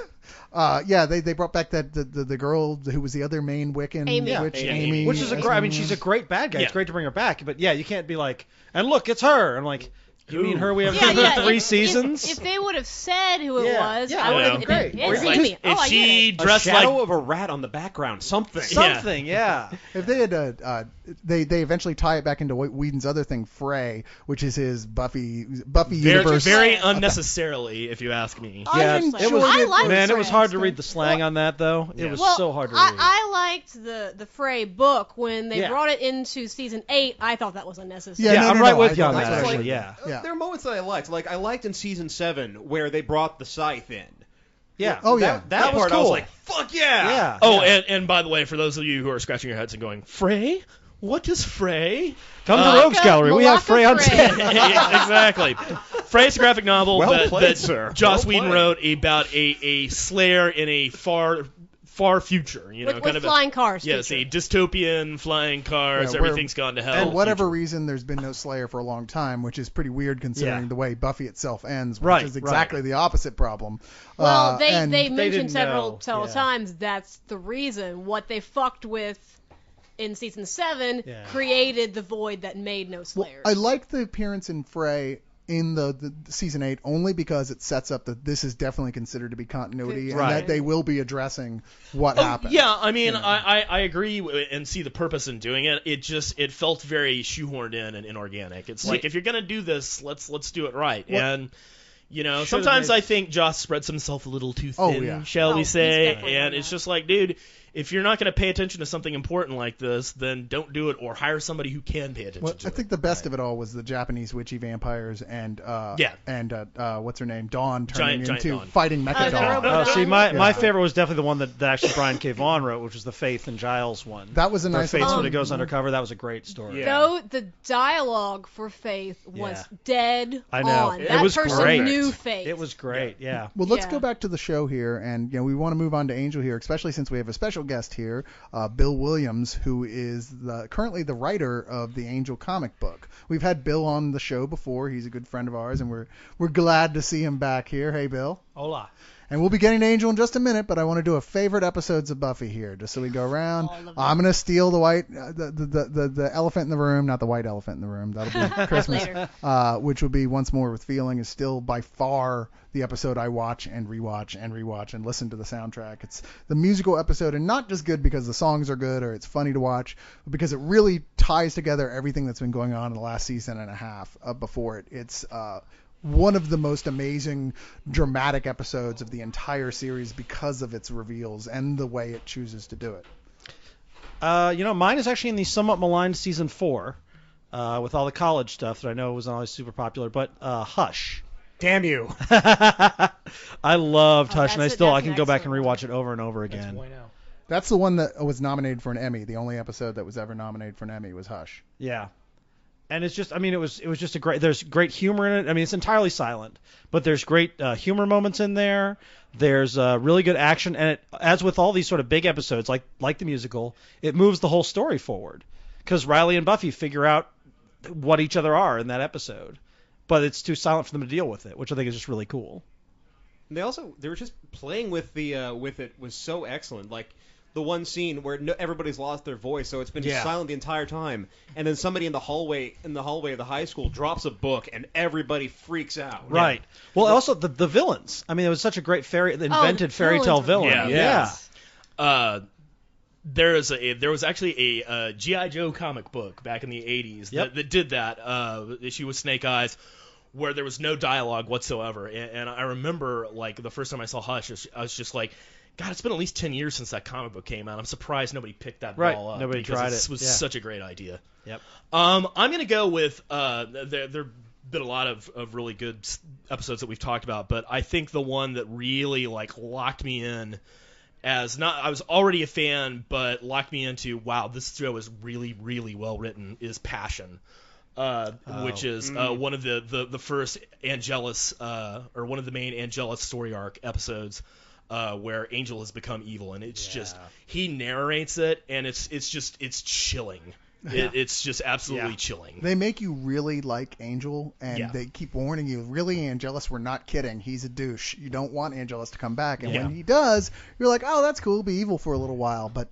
Yeah, they brought back the girl who was the other main Wiccan Amy. witch, Amy. Amy. Which is a great. I mean, she's a great bad guy. Yeah. It's great to bring her back, but yeah, you can't be like, and look, it's her. I'm like, you mean her? We have Yeah. three if- seasons. If they would have said who it Yeah. was, Yeah, I would yeah. have Great. been. It's Or Amy. if Oh, I she get it. a dressed shadow like of a rat on the background, something. Something, yeah. If they had, they eventually tie it back into Whedon's other thing, Frey, which is his Buffy very, universe. very unnecessarily, if you ask me. Yeah, enjoyed it was. I liked Man, it was Frey hard to stuff. read the slang on that though. It was Well, so hard to read. I liked the Frey book when they Yeah. brought it into season 8. I thought that was unnecessary. Yeah, yeah, no, I'm no, right no, with I you on thought that. that's Actually, right. yeah. Yeah. There are moments that I liked. Like I liked in season 7 where they brought the scythe in. Yeah. Oh, yeah. That was part I was cool. like, fuck yeah. Yeah. Oh, yeah. and by the way, for those of you who are scratching your heads and going, Frey? What is Frey? Come to Malaka- Rogues Gallery. We have Malaka Frey on Frey. tap. Exactly. Frey's a graphic novel Well that, played, that sir. Joss Well Whedon played. wrote about a Slayer in a far future. With flying cars. Yes, future. a dystopian flying cars. Yeah, where- Everything's gone to hell. For whatever future. reason, there's been no Slayer for a long time, which is pretty weird considering Yeah. the way Buffy itself ends, which Right, is exactly the opposite problem. Well, they and mentioned didn't several know, yeah. times that's the reason. What they fucked with in season 7 Yeah. created the void that made no Well, Slayers. I like the appearance in Frey in the season 8 only because it sets up that this is definitely considered to be continuity and Right. that they will be addressing what Oh, happened. yeah, I mean, I agree and see the purpose in doing it. It felt very shoehorned in and inorganic. It's like if you're gonna do this, let's do it right. And Should've sometimes made- I think Joss spreads himself a little too Oh, thin, yeah. shall Oh, we he's say? definitely And done it's that. just like, dude, if you're not gonna pay attention to something important like this, then don't do it, or hire somebody who can pay attention Well, to I it. think the best of it all was the Japanese witchy vampires and what's her name, Dawn turning Giant into Dawn. fighting the Mecha robot Dawn. Oh, see, my Yeah. favorite was definitely the one that actually Brian K. Vaughan wrote, which was the Faith and Giles one. That was a Where nice Faith little- sort of goes undercover. That was a great story. Yeah. Though the dialogue for Faith was Yeah. dead I know. on. It That was person great. knew Faith. It was great. Yeah. Well, let's Yeah. go back to the show here, and we want to move on to Angel here, especially since we have a special guest here, Bill Williams, who is currently the writer of the Angel comic book. We've had Bill on the show before; he's a good friend of ours, and we're glad to see him back here. Hey, Bill. Hola. And we'll be getting to Angel in just a minute, but I want to do a favorite episodes of Buffy here, just so we go around. All of them. I'm gonna steal the white, the elephant in the room, not the white elephant in the room. That'll be Christmas. Later. Which would be Once More with Feeling is still by far the episode I watch and rewatch and rewatch and listen to the soundtrack. It's the musical episode, and not just good because the songs are good or it's funny to watch, but because it really ties together everything that's been going on in the last season and a half before it. It's one of the most amazing dramatic episodes of the entire series because of its reveals and the way it chooses to do it. Mine is actually in the somewhat maligned season 4, with all the college stuff that I know wasn't always super popular, but Hush. Damn you. I loved Oh, Hush, and that's I an can go back and excellent one. rewatch it over and over again. That's the one that was nominated for an Emmy. The only episode that was ever nominated for an Emmy was Hush. Yeah. And it's just, I mean, it was just there's great humor in it. I mean, it's entirely silent, but there's great humor moments in there. There's really good action, and it, as with all these sort of big episodes, like the musical, it moves the whole story forward because Riley and Buffy figure out what each other are in that episode, but it's too silent for them to deal with it, which I think is just really cool. And they were just playing with with it was so excellent. Like the one scene where everybody's lost their voice, so it's been just Yeah. silent the entire time, and then somebody in the hallway of the high school drops a book, and everybody freaks out. Right. Well, also the villains. I mean, it was such a great invented the fairy tale villains were villain. Yeah. There was actually a G.I. Joe comic book back in the 80s Yep. that did that issue with Snake Eyes, where there was no dialogue whatsoever. And I remember, like, the first time I saw Hush, I was just like, God, it's been at least 10 years since that comic book came out. I'm surprised nobody picked that ball up. Nobody because tried it. it. was Yeah. such a great idea. Yep. I'm going to go with there been a lot of really good episodes that we've talked about, but I think the one that really like locked me in I was already a fan, but locked me into, wow, this show is really, really well written, is Passion. Which is one of the first Angelus or one of the main Angelus story arc episodes where Angel has become evil, and it's just he narrates it, and it's chilling. It's just absolutely chilling. They make you really like Angel, and Yeah. they keep warning you, really, Angelus, we're not kidding. He's a douche. You don't want Angelus to come back. And Yeah. when he does, you're like, oh, that's cool. Be evil for a little while. But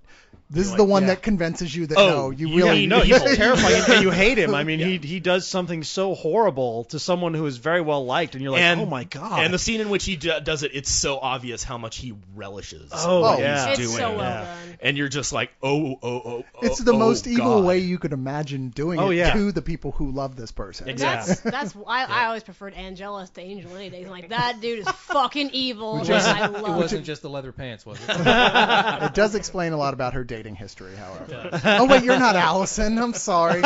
this is You're the like, one yeah. that convinces you that, Oh, no, you you really... mean No, he's evil. terrifying, and you hate him. I mean, Yeah. he does something so horrible to someone who is very well liked, and you're like, oh my god. And the scene in which he does it, it's so obvious how much he relishes. Oh, what yeah. he's It's doing. so well Yeah. done. And you're just like, oh, It's the most evil God. way you could imagine doing Oh, it yeah. to the people who love this person. Exactly. That's I always preferred Angelus to Angel any day. I'm like, that dude is fucking evil. Which and is- I It love wasn't just the leather pants, was it? It does explain a lot about her dating history, however. Oh, wait, you're not Allison. I'm sorry.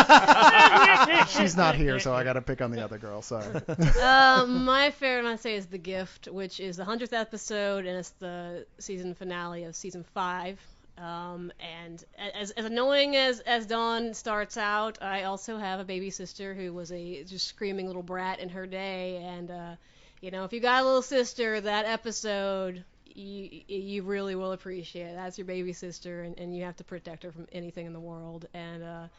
She's not here, so I got to pick on the other girl. Sorry. My favorite, I'd say, is The Gift, which is the 100th episode, and it's the season finale of season 5. And as annoying as Dawn starts out, I also have a baby sister who was a just screaming little brat in her day. And, if you got a little sister, that episode, you really will appreciate it. That's your baby sister, and you have to protect her from anything in the world. And,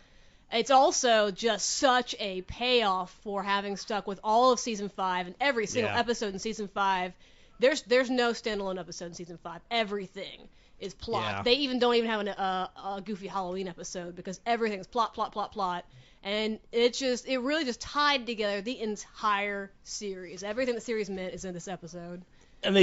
it's also just such a payoff for having stuck with all of season 5 and every single episode in season 5. There's no standalone episode in season 5. Everything is plot. Yeah. They don't even have a goofy Halloween episode because everything is plot, and it really just tied together the entire series. Everything the series meant is in this episode. And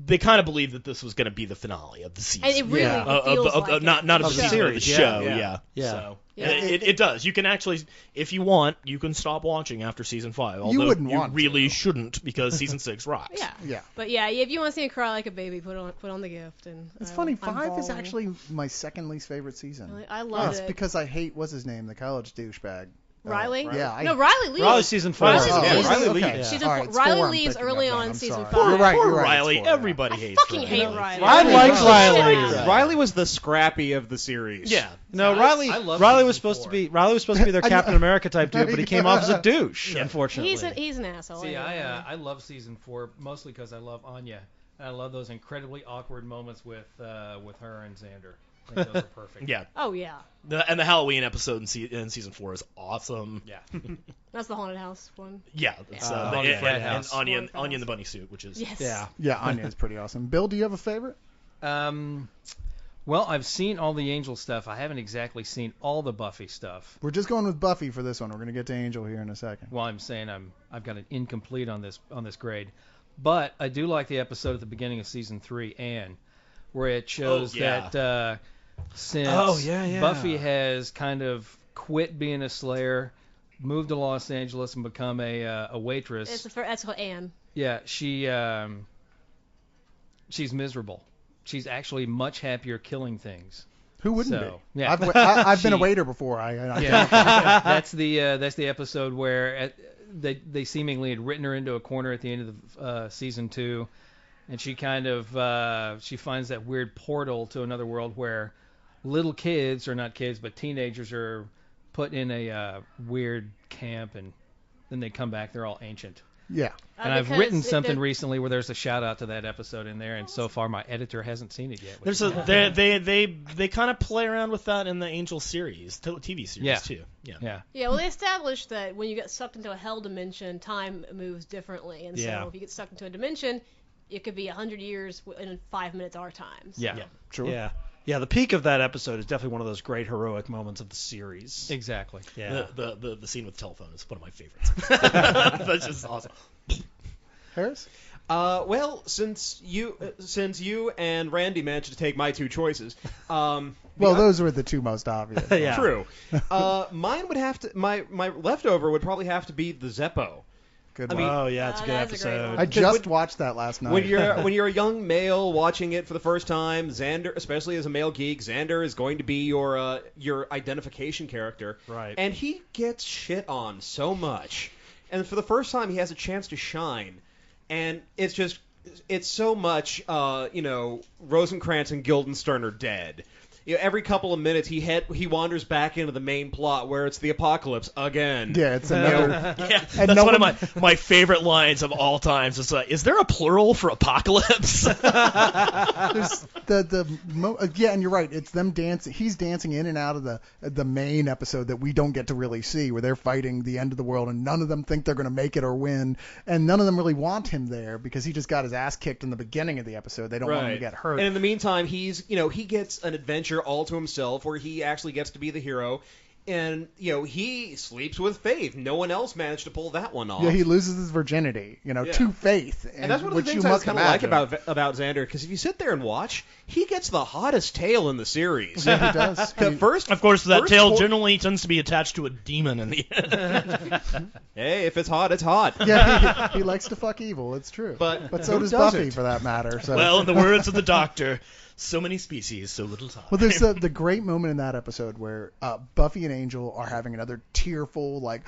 they kind of believed that this was going to be the finale of the season. And it really feels like not it. of the Of the season, series, the yeah, show. yeah. Yeah. So Yeah. it does. You can actually, if you want, you can stop watching after season 5. Although wouldn't want to. really shouldn't, because season 6 rocks. Yeah. Yeah. But yeah, if you want to see me cry like a baby, put on The Gift. And It's I'm funny. 5 is bawling. actually my second least favorite season. I love It's it. because I hate, what's his name, the college douchebag. Riley? Yeah. No, Riley leaves. Riley's season 4. Riley's Oh, season is four. it? Riley Okay. leaves. Season All four. right, it's Riley 4 I'm leaves thinking early of then. on I'm season sorry. 5. You're right. Poor You're right. Riley. It's 4, yeah. Everybody I hates fucking hate Riley. Riley. I like Shit Riley. out of him. Riley was the Scrappy of the series. Yeah. No, I Riley love Riley was season supposed 4. to be their Captain America type dude, but he came off as a douche, Yeah. unfortunately. He's an asshole. See, anyway. I love season 4 mostly because I love Anya. And I love those incredibly awkward moments with her and Xander. I think those are perfect. Yeah. Oh yeah, And the Halloween episode in season 4 is awesome. Yeah. that's the haunted house one. Yeah. It's, Haunted and, Frat and House. Anya Haunted in the House. bunny suit, which is Yes. Yeah. Yeah, Anya is pretty awesome. Bill, do you have a favorite? Well, I've seen all the Angel stuff. I haven't exactly seen all the Buffy stuff. We're just going with Buffy for this one. We're going to get to Angel here in a second. Well, I'm saying I've got an incomplete on this grade, but I do like the episode at the beginning of season 3, Anne, where it shows Oh, yeah. that since Buffy has kind of quit being a Slayer, moved to Los Angeles and become a waitress. That's what Anne. Yeah, she's miserable. She's actually much happier killing things. Who wouldn't So, be? yeah. I've been a She- waiter before. I Yeah, that's the episode where they seemingly had written her into a corner at the end of season 2, and she kind of she finds that weird portal to another world where little kids, or not kids but teenagers, are put in a weird camp, and then they come back. They're all ancient. Yeah. And I've Because written it- something it- recently where there's a shout out to that episode in there, and so far my editor hasn't seen it yet. which There's is a they kind of play around with that in the Angel series, TV series Yeah. too. Yeah. yeah. Yeah, well, they established that when you get sucked into a hell dimension, time moves differently, and Yeah. so if you get sucked into a dimension, it could be 100 years in 5 minutes our time. So. Yeah. Yeah. Sure. Yeah. Yeah, the peak of that episode is definitely one of those great heroic moments of the series. Exactly. Yeah. The scene with the telephone is one of my favorites. That's just awesome. Harris? Well, since you and Randy managed to take my two choices, Well, those were the two most obvious. Yeah. true. Mine would have to my leftover would probably have to be the Zeppo. Good I one. mean, Oh yeah, it's a good that's a great episode. one. I just watched that last night. When you're a young male watching it for the first time, Xander, especially as a male geek, Xander is going to be your identification character. Right. And he gets shit on so much. And for the first time, he has a chance to shine. And it's so much, Rosencrantz and Guildenstern are dead. Every couple of minutes, he wanders back into the main plot where it's the apocalypse again. Yeah, it's another. Yeah, And that's no one one- of my favorite lines of all times. It's like, is there a plural for apocalypse? There's and you're right. It's them dancing. He's dancing in and out of the main episode that we don't get to really see, where they're fighting the end of the world, and none of them think they're going to make it or win, and none of them really want him there because he just got his ass kicked in the beginning of the episode. They don't want him to get hurt. And in the meantime, he gets an adventure all to himself where he actually gets to be the hero. And, he sleeps with Faith. No one else managed to pull that one off. Yeah, he loses his virginity, to Faith. And that's one of the which things you I must kind of like imagine. about Xander, because if you sit there and watch, he gets the hottest tail in the series. Yeah, he does. The first, Of course, that first tail four- generally tends to be attached to a demon in the end. Hey, if it's hot, it's hot. Yeah, he likes to fuck evil. It's true. But so who does doesn't? Buffy, for that matter. So. Well, in the words of the Doctor, so many species, so little time. Well, there's the great moment in that episode where Buffy and Angel are having another tearful, like,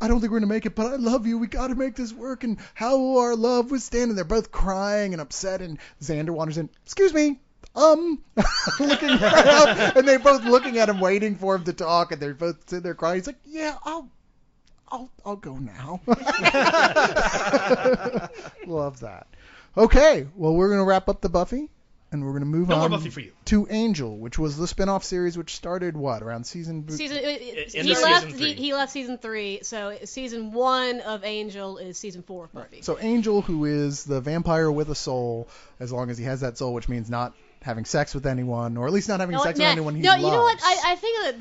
I don't think we're going to make it, but I love you. We got to make this work. And how will our love withstand? And they're both crying and upset. And Xander wanders in, excuse me, looking right up. And they're both looking at him, waiting for him to talk. And they're both sitting there crying. He's like, yeah, I'll go now. Love that. Okay, well, we're going to wrap up the Buffy. And we're going to move No more on Buffy for you. to Angel, which was the spin-off series which started, around season... He season 3. He left season 3, so season 1 of Angel is season 4 of Buffy. So Angel, who is the vampire with a soul, as long as he has that soul, which means not having sex with anyone, or at least not having sex with anyone he loves. You know what? I think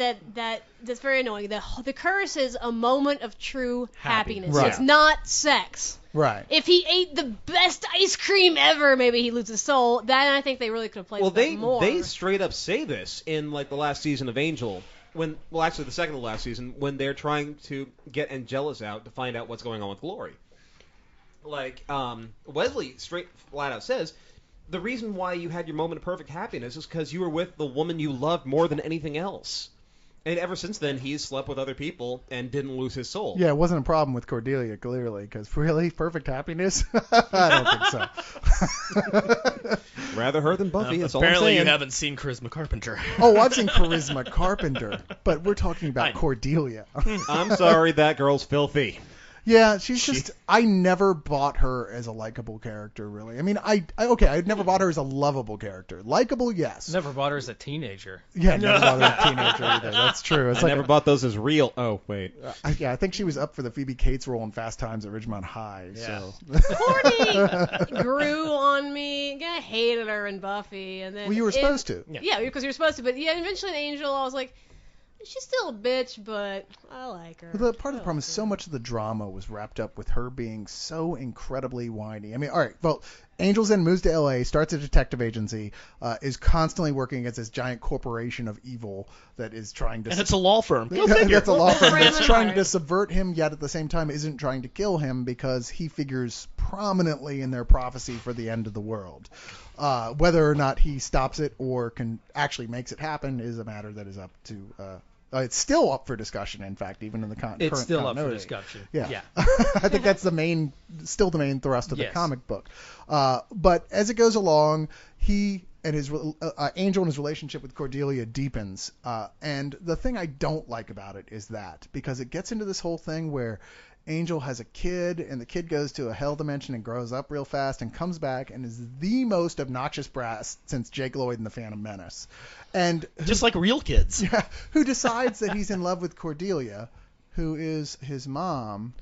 that's very annoying. The curse is a moment of true happiness. Right. It's not sex. Right. If he ate the best ice cream ever, maybe he loses his soul. Then I think they really could have played with that more. They straight up say this in the last season of Angel, actually the second to last season, when they're trying to get Angelus out to find out what's going on with Glory. Wesley straight flat out says, the reason why you had your moment of perfect happiness is because you were with the woman you loved more than anything else. And ever since then, he's slept with other people and didn't lose his soul. Yeah, it wasn't a problem with Cordelia, clearly, because really, perfect happiness? I don't think so. Rather her than Buffy, that's all I'm Apparently, saying. you haven't seen Charisma Carpenter. Oh, I've seen Charisma Carpenter, but we're talking about Cordelia. I'm sorry, that girl's filthy. Yeah, she's just... I never bought her as a likable character, really. I mean, I never bought her as a lovable character. Likable, yes. Never bought her as a teenager. Yeah, never bought her as a teenager either. That's true. It's I never bought those as real. Oh, wait. I think she was up for the Phoebe Cates role in Fast Times at Ridgemont High. Yeah. So. Courtney grew on me. I hated her in Buffy, and then Well, you were supposed to. Yeah, because you were supposed to. But yeah, eventually in Angel, I was like, she's still a bitch, but I like her. Well, part of the problem is so much of the drama was wrapped up with her being so incredibly whiny. I mean, all right, well, Angels then moves to L.A., starts a detective agency, is constantly working against this giant corporation of evil that is trying to... And it's a law firm. Go Yeah, figure. that's a law firm that's Brandon trying Hart. to subvert him, yet at the same time isn't trying to kill him because he figures prominently in their prophecy for the end of the world. Whether or not he stops it or can actually makes it happen is a matter that is up to... it's still up for discussion, in fact, even in the current It's still up for continuity. discussion. Yeah. I think that's still the main thrust of the Yes. comic book. But as it goes along, he and his Angel and his relationship with Cordelia deepens. And the thing I don't like about it is that, because it gets into this whole thing where Angel has a kid, and the kid goes to a hell dimension and grows up real fast and comes back and is the most obnoxious brat since Jake Lloyd in The Phantom Menace. And Just like real kids. who decides that he's in love with Cordelia, who is his mom.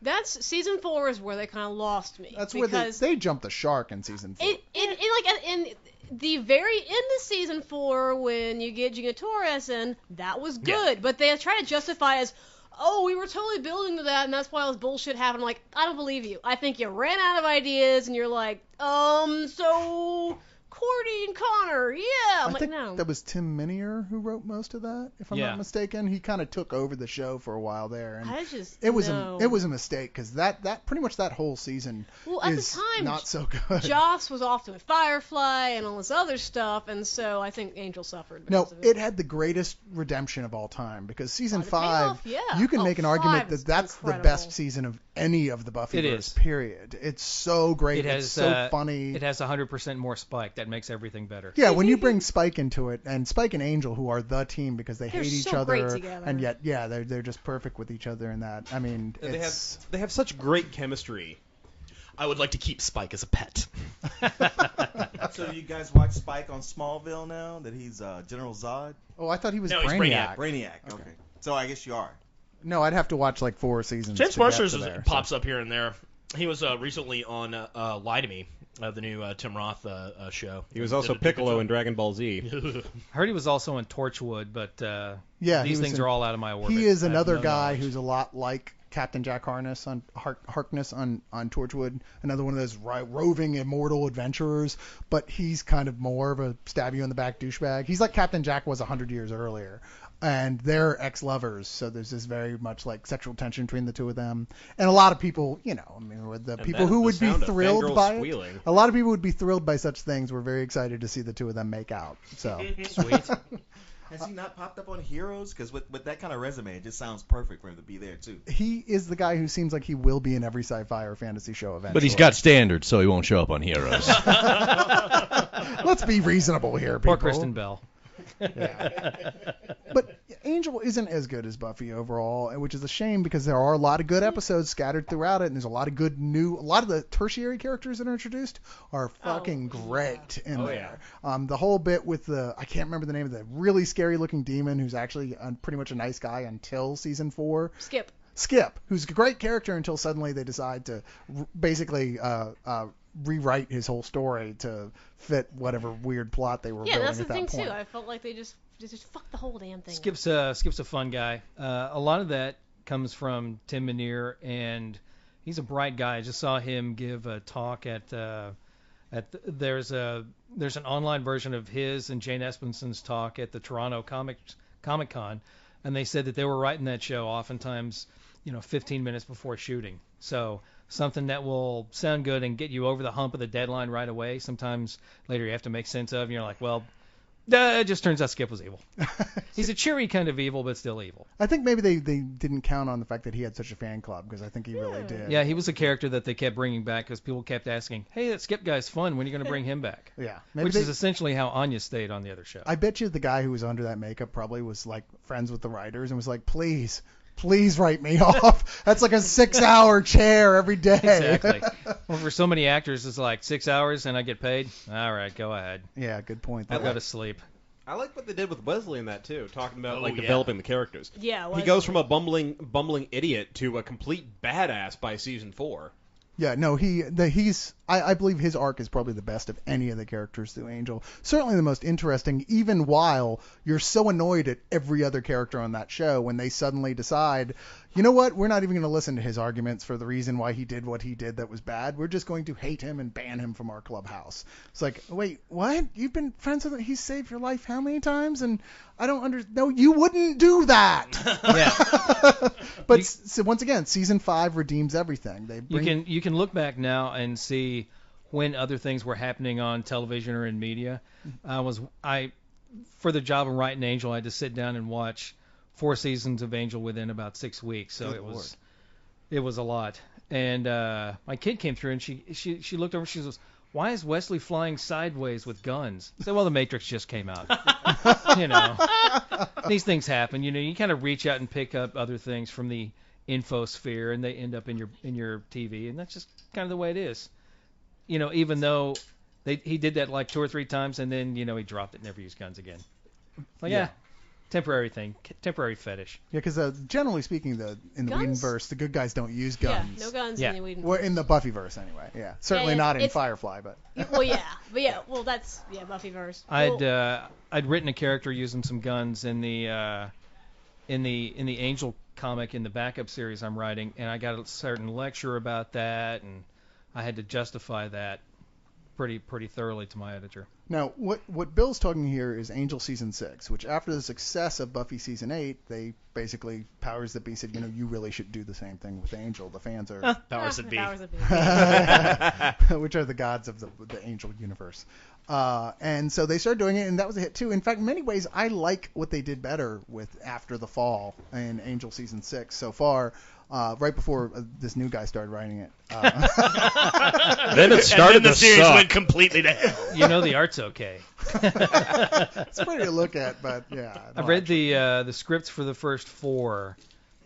That's season 4 is where they kind of lost me. That's where because they jumped the shark in season 4. in the very end of season 4 when you get Gina Torres in, that was good, but they try to justify as, oh, we were totally building to that, and that's why all this bullshit happened. I'm like, I don't believe you. I think you ran out of ideas, and you're like, so Cordy and Connor, yeah. I'm I like, think no. that was Tim Minier who wrote most of that, if I'm Yeah. not mistaken. He kind of took over the show for a while there, and I just it was no. a mistake because that pretty much that whole season Well, at the is time, not so good. Joss was off to Firefly and all this other stuff, and so I think Angel suffered No, because of it had the greatest redemption of all time because season Oh, the 5, payoff? Yeah. you can Oh, make an 5 argument is that that's the incredible. best season of any of the Buffyverse. It is. Period. It's so great. It has it's so funny. It has 100% more Spike. That makes everything better. Yeah, when you bring Spike into it, and Spike and Angel, who are the team because they They're hate each so great other, together. and yet, yeah, they're just perfect with each other in that. I mean, it's They have such great chemistry. I would like to keep Spike as a pet. So you guys watch Spike on Smallville now that he's General Zod? oh, I thought he was No, he's Brainiac. Brainiac. Okay. So I guess you are. No, I'd have to watch like 4 seasons. James to get Marsters to there, pops up here and there. He was recently on Lie to Me, the new Tim Roth show. He was also Piccolo in Dragon Ball Z. I heard he was also in Torchwood, but Yeah, he these was things in- are all out of my orbit. He is I have another no guy knowledge. who's a lot like Captain Jack Harkness on Torchwood, another one of those roving immortal adventurers, but he's kind of more of a stab you in the back douchebag. He's like Captain Jack was 100 years earlier, and they're ex-lovers, so there's this very much like sexual tension between the two of them. And a lot of people, you know, I mean, with the people who would be thrilled by squealing. it, a lot of people would be thrilled by such things. We're very excited to see the two of them make out. So Sweet. Has he not popped up on Heroes? Because with that kind of resume, it just sounds perfect for him to be there too. he is the guy who seems like he will be in every sci-fi or fantasy show eventually. But he's got standards, so he won't show up on Heroes. Let's be reasonable here, people. Poor Kristen Bell. Yeah. But Angel isn't as good as Buffy overall, which is a shame because there are a lot of good episodes scattered throughout it, and there's a lot of good a lot of the tertiary characters that are introduced are fucking great in there. The whole bit with I can't remember the name of the really scary looking demon who's actually pretty much a nice guy until season 4. Skip, who's a great character until suddenly they decide to basically rewrite his whole story to fit whatever weird plot they were Yeah, building that's the at that thing point. too. I felt like they just fucked the whole damn thing. Skip's a fun guy. A lot of that comes from Tim Minear, and he's a bright guy. I just saw him give a talk there's an online version of his and Jane Espenson's talk at the Toronto Comic Con, and they said that they were writing that show oftentimes, 15 minutes before shooting. So something that will sound good and get you over the hump of the deadline right away. Sometimes later you have to make sense of, and you're like, well, it just turns out Skip was evil. He's a cheery kind of evil, but still evil. I think maybe they didn't count on the fact that he had such a fan club, because I think he really did. Yeah, he was a character that they kept bringing back because people kept asking, hey, that Skip guy's fun. When are you going to bring him back? Yeah. Which is essentially how Anya stayed on the other show. I bet you the guy who was under that makeup probably was like friends with the writers and was like, please write me off. That's like a 6-hour chair every day. Exactly. Well, for so many actors, it's like 6 hours and I get paid. All right, go ahead. Yeah, good point. I'll go to sleep. I like what they did with Wesley in that too, talking about yeah. developing the characters. Yeah, He Wesley. goes from a bumbling idiot to a complete badass by season 4. Yeah, no, I believe his arc is probably the best of any of the characters through Angel. Certainly the most interesting, even while you're so annoyed at every other character on that show when they suddenly decide, you know what, we're not even going to listen to his arguments for the reason why he did what he did that was bad. We're just going to hate him and ban him from our clubhouse. It's like, wait, what? You've been friends with him? He saved your life how many times? And I don't understand. No, you wouldn't do that. Yeah. But so once again, season 5 redeems everything. They bring, You can look back now and see when other things were happening on television or in media. For the job of writing Angel, I had to sit down and watch 4 seasons of Angel within about 6 weeks. So it was a lot. And my kid came through and she looked over. She goes, "Why is Wesley flying sideways with guns?" I said, "Well, The Matrix just came out." These things happen. You kind of reach out and pick up other things from the infosphere, and they end up in your TV, and that's just kind of the way it is. Even though he did that like 2 or 3 times, and then he dropped it, never used guns again. Yeah. Temporary thing, temporary fetish. Yeah, because generally speaking, in the Guns? Whedonverse, the good guys don't use guns. Yeah, no guns Yeah. in the Whedon. Well, in the Buffyverse, anyway. Yeah, certainly yeah, not in it's- Firefly, but Well, yeah, but yeah, well, that's Buffyverse. I'd written a character using some guns in the in the Angel comic in the backup series I'm writing, and I got a certain lecture about that, and I had to justify that pretty thoroughly to my editor. Now, what Bill's talking here is Angel season 6, which after the success of Buffy season 8, they basically powers that be said, you really should do the same thing with Angel. The fans are Powers that be. which are the gods of the Angel universe. And so they started doing it, and that was a hit too. In fact, in many ways, I like what they did better with After the Fall in Angel season 6 so far. Right before this new guy started writing it. Then it started and then the to series suck. went completely to hell. The art's okay. It's pretty to look at, but yeah. I've read the scripts for the first 4,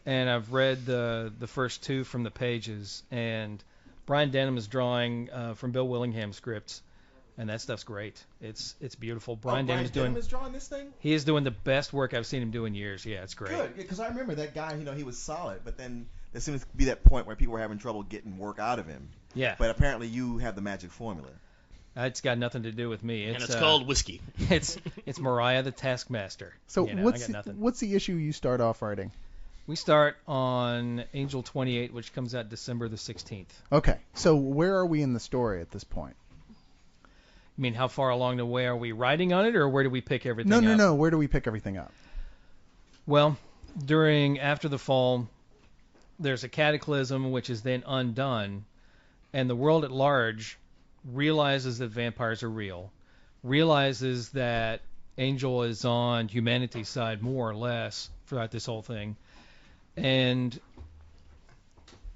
and I've read the first 2 from the pages, and Brian Denham is drawing from Bill Willingham scripts, and that stuff's great. It's beautiful. Brian Denham is drawing this thing? He is doing the best work I've seen him do in years. Yeah, it's great. Good, because I remember that guy, he was solid, but then there seems to be that point where people were having trouble getting work out of him. Yeah. But apparently you have the magic formula. It's got nothing to do with me. And it's called whiskey. It's Mariah the Taskmaster. So I got nothing. what's the issue you start off writing? We start on Angel 28, which comes out December the 16th. Okay, so where are we in the story at this point? You mean how far along the way are we writing on it, or where do we pick everything up? No. Where do we pick everything up? Well, After the Fall, there's a cataclysm which is then undone, and the world at large realizes that vampires are real, realizes that Angel is on humanity's side more or less throughout this whole thing, and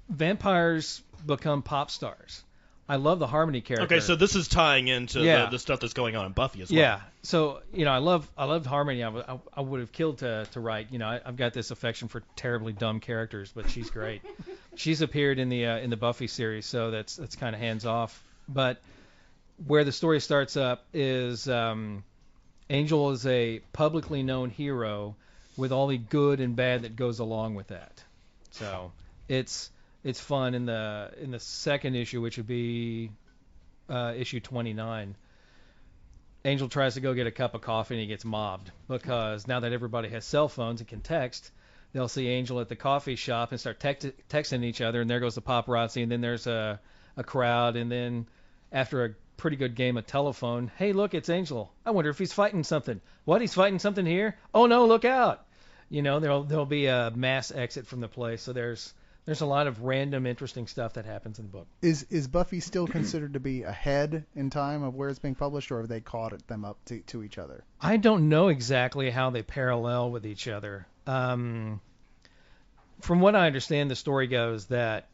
vampires become pop stars. I love the Harmony character. Okay, so this is tying into the stuff that's going on in Buffy as well. Yeah. So I loved Harmony. I would have killed to write. I've got this affection for terribly dumb characters, but she's great. She's appeared in the Buffy series, so that's kind of hands off. But where the story starts up is Angel is a publicly known hero with all the good and bad that goes along with that. So it's fun. In the second issue, which would be issue 29, Angel tries to go get a cup of coffee and he gets mobbed because now that everybody has cell phones and can text, they'll see Angel at the coffee shop and start texting each other, and there goes the paparazzi, and then there's a crowd, and then after a pretty good game of telephone, hey, look, it's Angel. I wonder if he's fighting something. What? He's fighting something here? Oh no, look out! There'll be a mass exit from the place. So there's a lot of random, interesting stuff that happens in the book. Is Buffy still considered to be ahead in time of where it's being published, or have they caught them up to each other? I don't know exactly how they parallel with each other. From what I understand, the story goes that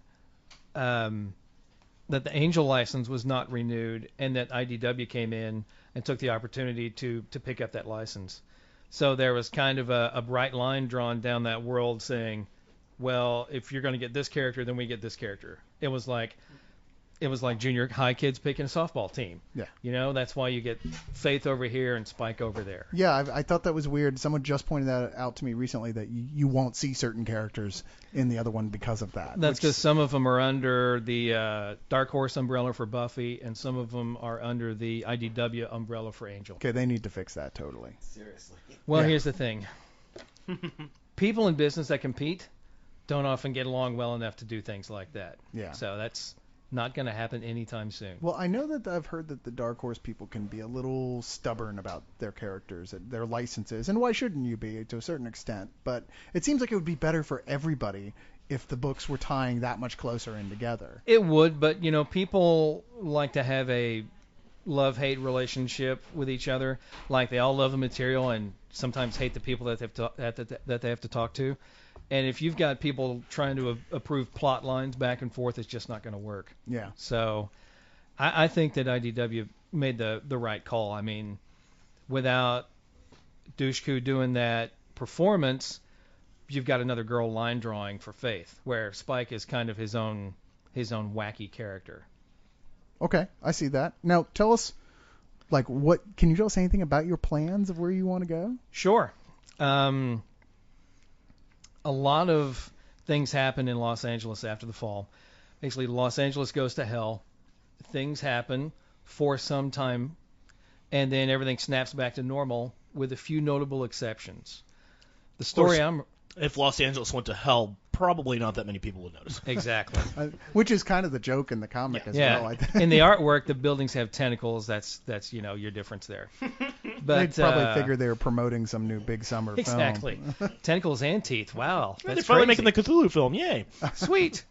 that the Angel license was not renewed, and that IDW came in and took the opportunity to pick up that license. So there was kind of a bright line drawn down that world saying, well, if you're going to get this character, then we get this character. It was like junior high kids picking a softball team. Yeah. That's why you get Faith over here and Spike over there. Yeah, I thought that was weird. Someone just pointed that out to me recently, that you won't see certain characters in the other one because of that. That's because some of them are under the Dark Horse umbrella for Buffy, and some of them are under the IDW umbrella for Angel. Okay, they need to fix that totally. Seriously. Well, Yeah. Here's the thing. People in business that compete don't often get along well enough to do things like that. Yeah. So that's not going to happen anytime soon. Well, I know that I've heard that the Dark Horse people can be a little stubborn about their characters and their licenses, and why shouldn't you be to a certain extent? But it seems like it would be better for everybody if the books were tying that much closer in together. It would, but people like to have a love-hate relationship with each other. Like they all love the material and sometimes hate the people that they have to talk to. And if you've got people trying to approve plot lines back and forth, it's just not going to work. Yeah. So I think that IDW made the right call. I mean, without Dushku doing that performance, you've got another girl line drawing for Faith, where Spike is kind of his own wacky character. Okay, I see that. Now, tell us, can you tell us anything about your plans of where you want to go? Sure. A lot of things happen in Los Angeles after the fall. Basically, Los Angeles goes to hell. Things happen for some time, and then everything snaps back to normal with a few notable exceptions. The story If Los Angeles went to hell, probably not that many people would notice. Exactly. Which is kind of the joke in the comic as well. I think. In the artwork, the buildings have tentacles. That's your difference there. But They'd probably figure they were promoting some new Big Summer exactly. Tentacles and teeth. Wow. They're That's finally crazy. making the Cthulhu film. Yay. Sweet.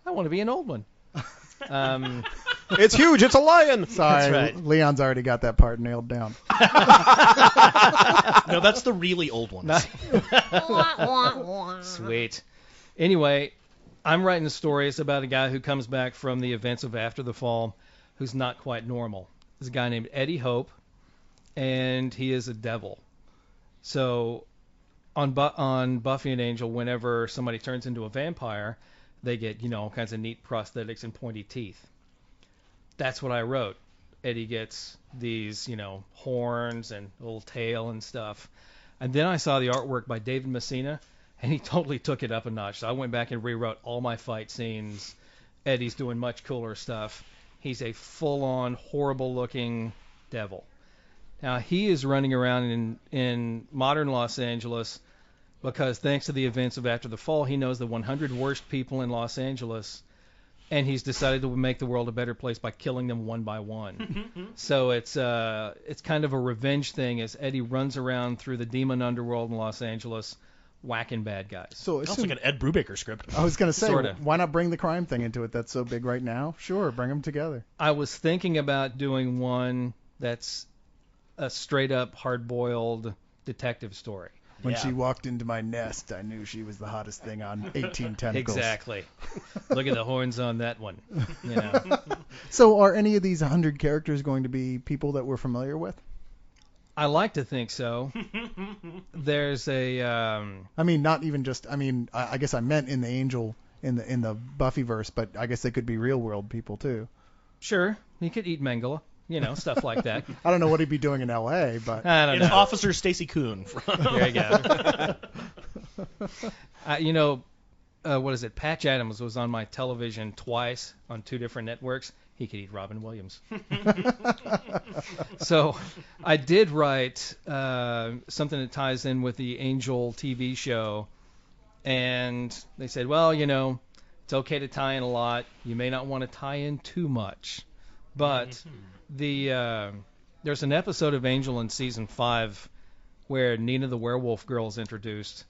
I want to be an old one. It's huge. It's a lion. Sorry, That's right. Leon's already got that part nailed down. No, that's the really old ones. Sweet. Anyway, I'm writing stories about a guy who comes back from the events of After the Fall who's not quite normal. There's a guy named Eddie Hope, and he is a devil. So on Buffy and Angel, whenever somebody turns into a vampire, they get, all kinds of neat prosthetics and pointy teeth. That's what I wrote. Eddie gets these, horns and a little tail and stuff. And then I saw the artwork by David Messina, and he totally took it up a notch. So I went back and rewrote all my fight scenes. Eddie's doing much cooler stuff. He's a full-on, horrible-looking devil. Now, he is running around in modern Los Angeles because thanks to the events of After the Fall, he knows the 100 worst people in Los Angeles, and he's decided to make the world a better place by killing them one by one. So it's kind of a revenge thing as Eddie runs around through the demon underworld in Los Angeles whacking bad guys. So Sounds like an Ed Brubaker script. I was going to say, Sorta. why not bring the crime thing into it? That's so big right now. Sure, bring them together. I was thinking about doing one that's a straight-up, hard-boiled detective story. When she walked into my nest, I knew she was the hottest thing on 18 Tentacles. Exactly. Look at the horns on that one. So are any of these 100 characters going to be people that we're familiar with? I like to think so. There's a I mean, not even just. I mean, I guess I meant in the Angel, in the Buffyverse, but I guess they could be real world people too. sure, he could eat Mengele, stuff like that. I don't know what he'd be doing in L.A., but I don't It's know. Officer Stacy Kuhn. There you go. What is it? Patch Adams was on my television twice on 2 different networks. He could eat Robin Williams. So I did write something that ties in with the Angel TV show, and they said, well, it's okay to tie in a lot. You may not want to tie in too much. But there's an episode of Angel in season 5 where Nina the Werewolf Girl is introduced.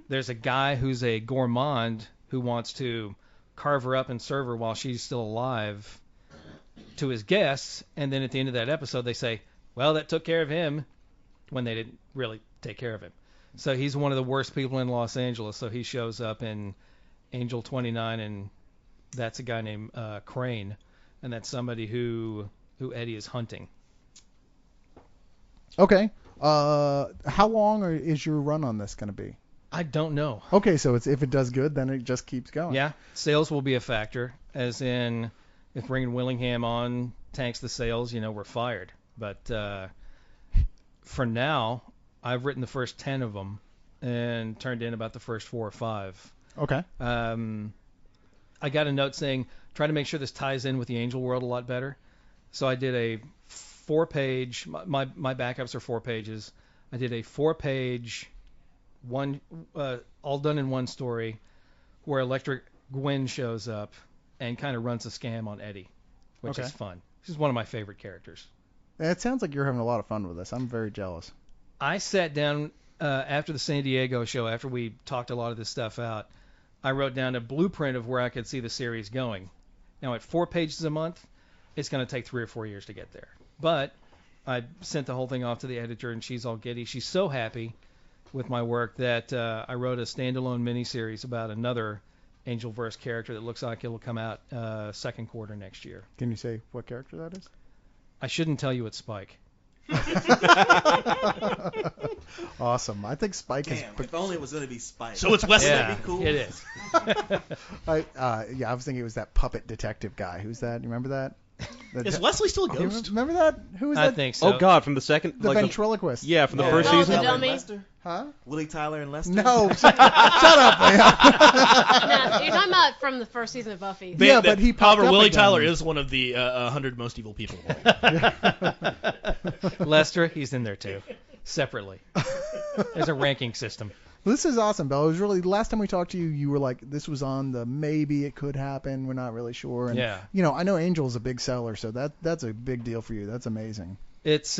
There's a guy who's a gourmand who wants to carve her up and serve her while she's still alive to his guests, and then at the end of that episode they say, well, that took care of him, when they didn't really take care of him. So he's one of the worst people in Los Angeles, so he shows up in Angel 29, and that's a guy named Crane, and that's somebody who Eddie is hunting. okay. How long is your run on this going to be? I don't know. Okay, so if it does good, then it just keeps going. Yeah, sales will be a factor, as in if bringing Willingham on tanks the sales, we're fired. But for now, I've written the first 10 of them and turned in about the first 4 or 5. Okay. I got a note saying, try to make sure this ties in with the Angel world a lot better. So I did a 4-page, my backups are 4 pages. I did a 4-page, one all done in one story, where Electric Gwen shows up and kind of runs a scam on Eddie, which is fun. She's one of my favorite characters. It sounds like you're having a lot of fun with this. I'm very jealous. I sat down after the San Diego show, after we talked a lot of this stuff out, I wrote down a blueprint of where I could see the series going. Now, at 4 pages a month, it's going to take 3 or 4 years to get there. But I sent the whole thing off to the editor, and she's all giddy. She's so happy with my work that I wrote a standalone miniseries about another Angelverse character that looks like it'll come out second quarter next year. Can you say what character that is? I shouldn't tell you it's Spike. Awesome. I think Spike is. Damn, if only it was going to be Spike. So it's Wesley. Yeah, That'd be cool. it is. I was thinking it was that puppet detective guy. Who's that? You remember that? Is Wesley still a You ghost? remember that? Who was I that? think so. Oh God, from the second, The ventriloquist. yeah, from the Oh, first Oh, season. the dummy. Lester? Huh? Willie Tyler and Lester? No. Shut up, man. No, you're talking about from the first season of Buffy. Yeah, but he popped However, up Willie again. Tyler is one of the 100 most evil people. Lester, he's in there too, separately. There's a ranking system. Well, this is awesome, Bella. It was really, last time we talked to you, you were like, this was on the maybe it could happen. We're not really sure. And, Yeah. I know Angel's a big seller, so that's a big deal for you. That's amazing. It's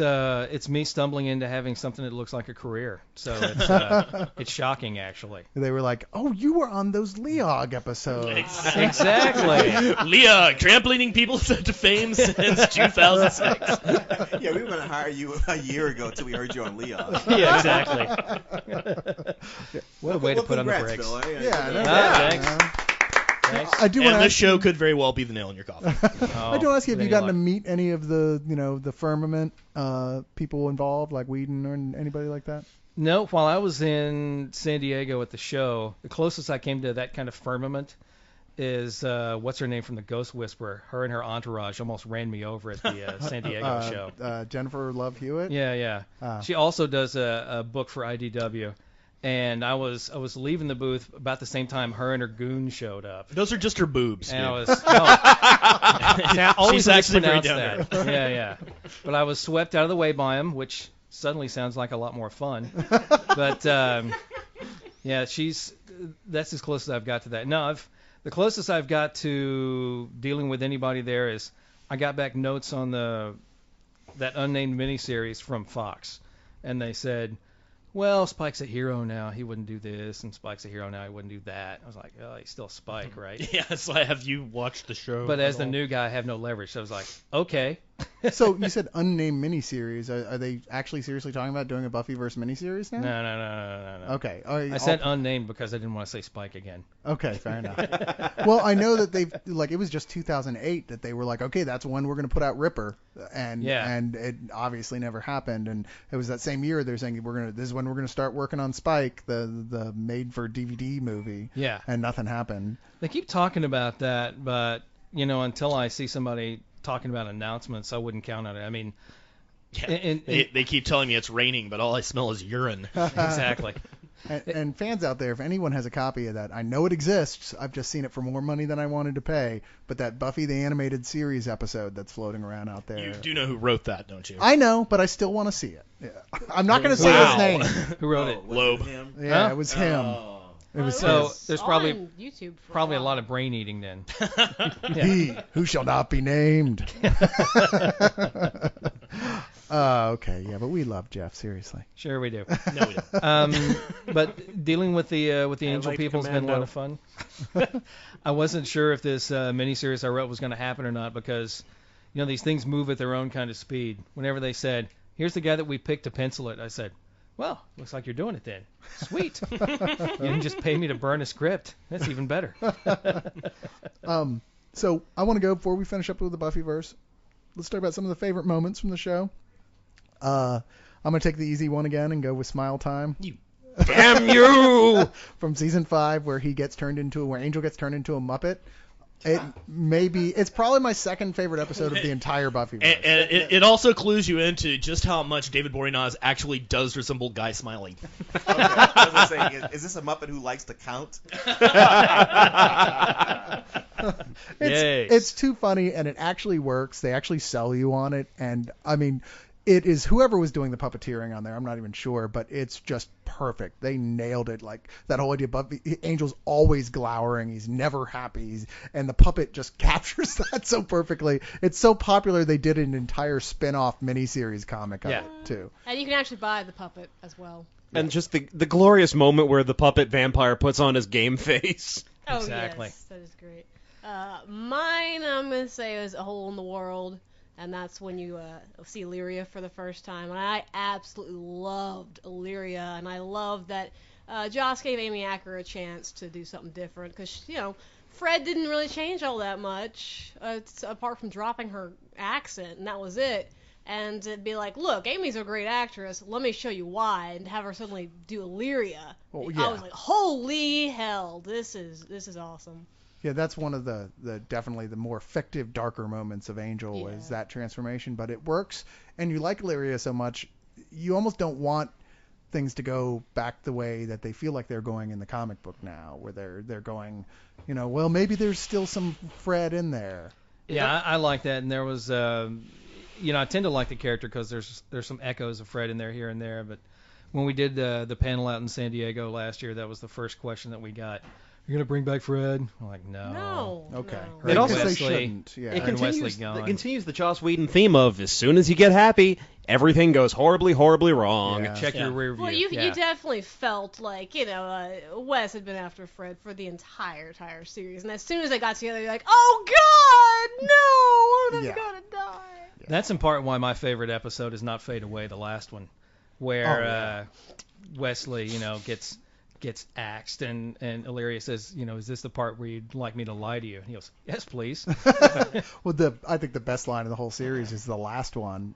me stumbling into having something that looks like a career. So it's shocking, actually. They were like, oh, you were on those Leog episodes. Exactly. Leah, trampolining people to fame since 2006. Yeah, we were going to hire you a year ago until we heard you on Leon. Yeah, exactly. What a way to put on the congrats, brakes. Bill. Thanks. I do want And to this show could very well be the nail in your coffin. I do want to ask you, have you any gotten luck. to meet any of the, the Firmament people involved, like Whedon or anybody like that? No, while I was in San Diego at the show, the closest I came to that kind of firmament is what's her name from the Ghost Whisperer. Her and her entourage almost ran me over at the San Diego show. Jennifer Love Hewitt? Yeah. She also does a book for IDW. And I was leaving the booth about the same time her and her goon showed up. Those are just her boobs. And Dude. I was She's actually very mispronounced down that. Yeah. But I was swept out of the way by him, which suddenly sounds like a lot more fun. But yeah, that's as close as I've got to that. No, the closest I've got to dealing with anybody there is I got back notes on that unnamed miniseries from Fox, and they said, well, Spike's a hero now. He wouldn't do this, and Spike's a hero now. He wouldn't do that. I was like, oh, he's still Spike, right? Yeah, it's like, have you watched the show? But as the new guy, I have no leverage. So I was like, okay. So you said unnamed miniseries. Are they actually seriously talking about doing a Buffyverse miniseries now? No. Okay. I said unnamed because I didn't want to say Spike again. Okay, fair enough. Well, I know that they've it was just 2008 that they were like, okay, that's when we're going to put out Ripper, and it obviously never happened. And it was that same year they're saying this is when we're going to start working on Spike, the made for DVD movie. Yeah. And nothing happened. They keep talking about that, but until I see somebody talking about announcements, I wouldn't count on it. I mean, they keep telling me it's raining, but all I smell is urine. Exactly. And fans out there, if anyone has a copy of that, I know it exists. I've just seen it for more money than I wanted to pay. But that Buffy the Animated Series episode that's floating around out there. You do know who wrote that, don't you? I know, but I still want to see it. Yeah. I'm not going to say his name. Who wrote it? Loeb. Yeah, it was him. It was So his. there's all probably on YouTube for a while. lot of brain eating then. He who shall not be named. Okay, yeah, but we love Jeff, seriously. Sure we do. No, we don't. But dealing with the Angel like people has been a lot of fun. I wasn't sure if this miniseries I wrote was going to happen or not because, these things move at their own kind of speed. Whenever they said, here's the guy that we picked to pencil it, I said, well, looks like you're doing it then. Sweet. You didn't just pay me to burn a script. That's even better. So I want to go, before we finish up with the Buffyverse, let's talk about some of the favorite moments from the show. I'm going to take the easy one again and go with Smile Time. Damn you! From season 5 where Angel gets turned into a Muppet. It's probably my second favorite episode of the entire Buffyverse. And it also clues you into just how much David Boreanaz actually does resemble Guy Smiley. Okay, I was gonna say, is this a Muppet who likes to count? It's too funny, and it actually works. They actually sell you on it, and I mean, it is whoever was doing the puppeteering on there. I'm not even sure, but it's just perfect. They nailed it. Like that whole idea. Buffy, Angel's always glowering. He's never happy. And the puppet just captures that so perfectly. It's so popular. They did an entire spin-off miniseries comic of it too. And you can actually buy the puppet as well. And just the glorious moment where the puppet vampire puts on his game face. Oh, Exactly. yes. That is great. Mine, I'm going to say, is A Hole in the World. And that's when you see Illyria for the first time. And I absolutely loved Illyria. And I love that Joss gave Amy Acker a chance to do something different. Because, Fred didn't really change all that much, apart from dropping her accent. And that was it. And it'd be like, look, Amy's a great actress. Let me show you why. And have her suddenly do Illyria. Oh, yeah. I was like, holy hell, this is awesome. Yeah, that's one of the definitely the more effective, darker moments of Angel is that transformation. But it works, and you like Illyria so much, you almost don't want things to go back the way that they feel like they're going in the comic book now, where they're going, well, maybe there's still some Fred in there. Yeah, I like that, and there was, I tend to like the character because there's some echoes of Fred in there here and there, but when we did the panel out in San Diego last year, that was the first question that we got. You're gonna bring back Fred? I'm like, no. Okay. No. Right, It also- 'cause they Wesley- shouldn't. Yeah. It And Wesley continues, gone. it continues the Joss Whedon theme of as soon as you get happy, everything goes horribly, horribly wrong. Yeah. Check your rear view. Well, you Yeah. definitely felt like, Wes had been after Fred for the entire series, and as soon as they got together, you're like, oh God, no, one of them's Yeah. gonna die. That's in part why my favorite episode is not Fade Away, the last one, where Wesley, gets axed, and Illyria says, is this the part where you'd like me to lie to you? And he goes, yes, please. Well, I think the best line of the whole series is the last one,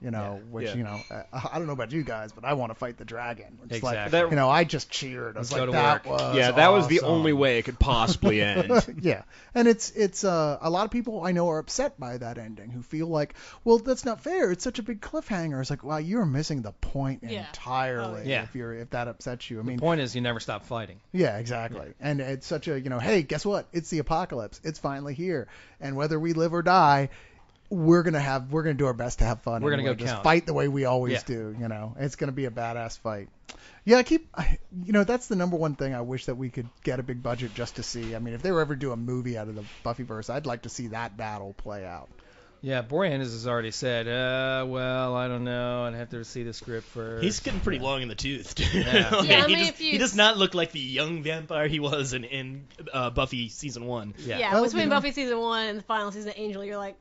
which, Yeah. I don't know about you guys, but I want to fight the dragon. It's Exactly. like, I just cheered. I was Let's go like, to that work. was Yeah, that was the awesome. only way it could possibly end. Yeah, and it's a lot of people I know are upset by that ending, who feel like, well, that's not fair. It's such a big cliffhanger. It's like, wow, you're missing the point Yeah. entirely. Oh, yeah. If that upsets you. I The mean, point is, you never stop fighting. yeah, exactly. And it's such a, hey, guess what? It's the apocalypse. It's finally here. And whether we live or die, we're gonna do our best to have fun. We're gonna and go just count. fight the way we always Yeah. do. It's gonna be a badass fight. Yeah, that's the number one thing I wish that we could get a big budget just to see. I mean, if they were ever do a movie out of the Buffyverse, I'd like to see that battle play out. Yeah, Boreanaz has already said, well, I don't know. I'd have to see the script first. He's getting pretty long in the tooth, too. Yeah. Yeah, I he, mean, does, if you- he does not look like the young vampire he was in Buffy season 1. Yeah. Yeah, Well, between Buffy season 1 and the final season of Angel, you're like,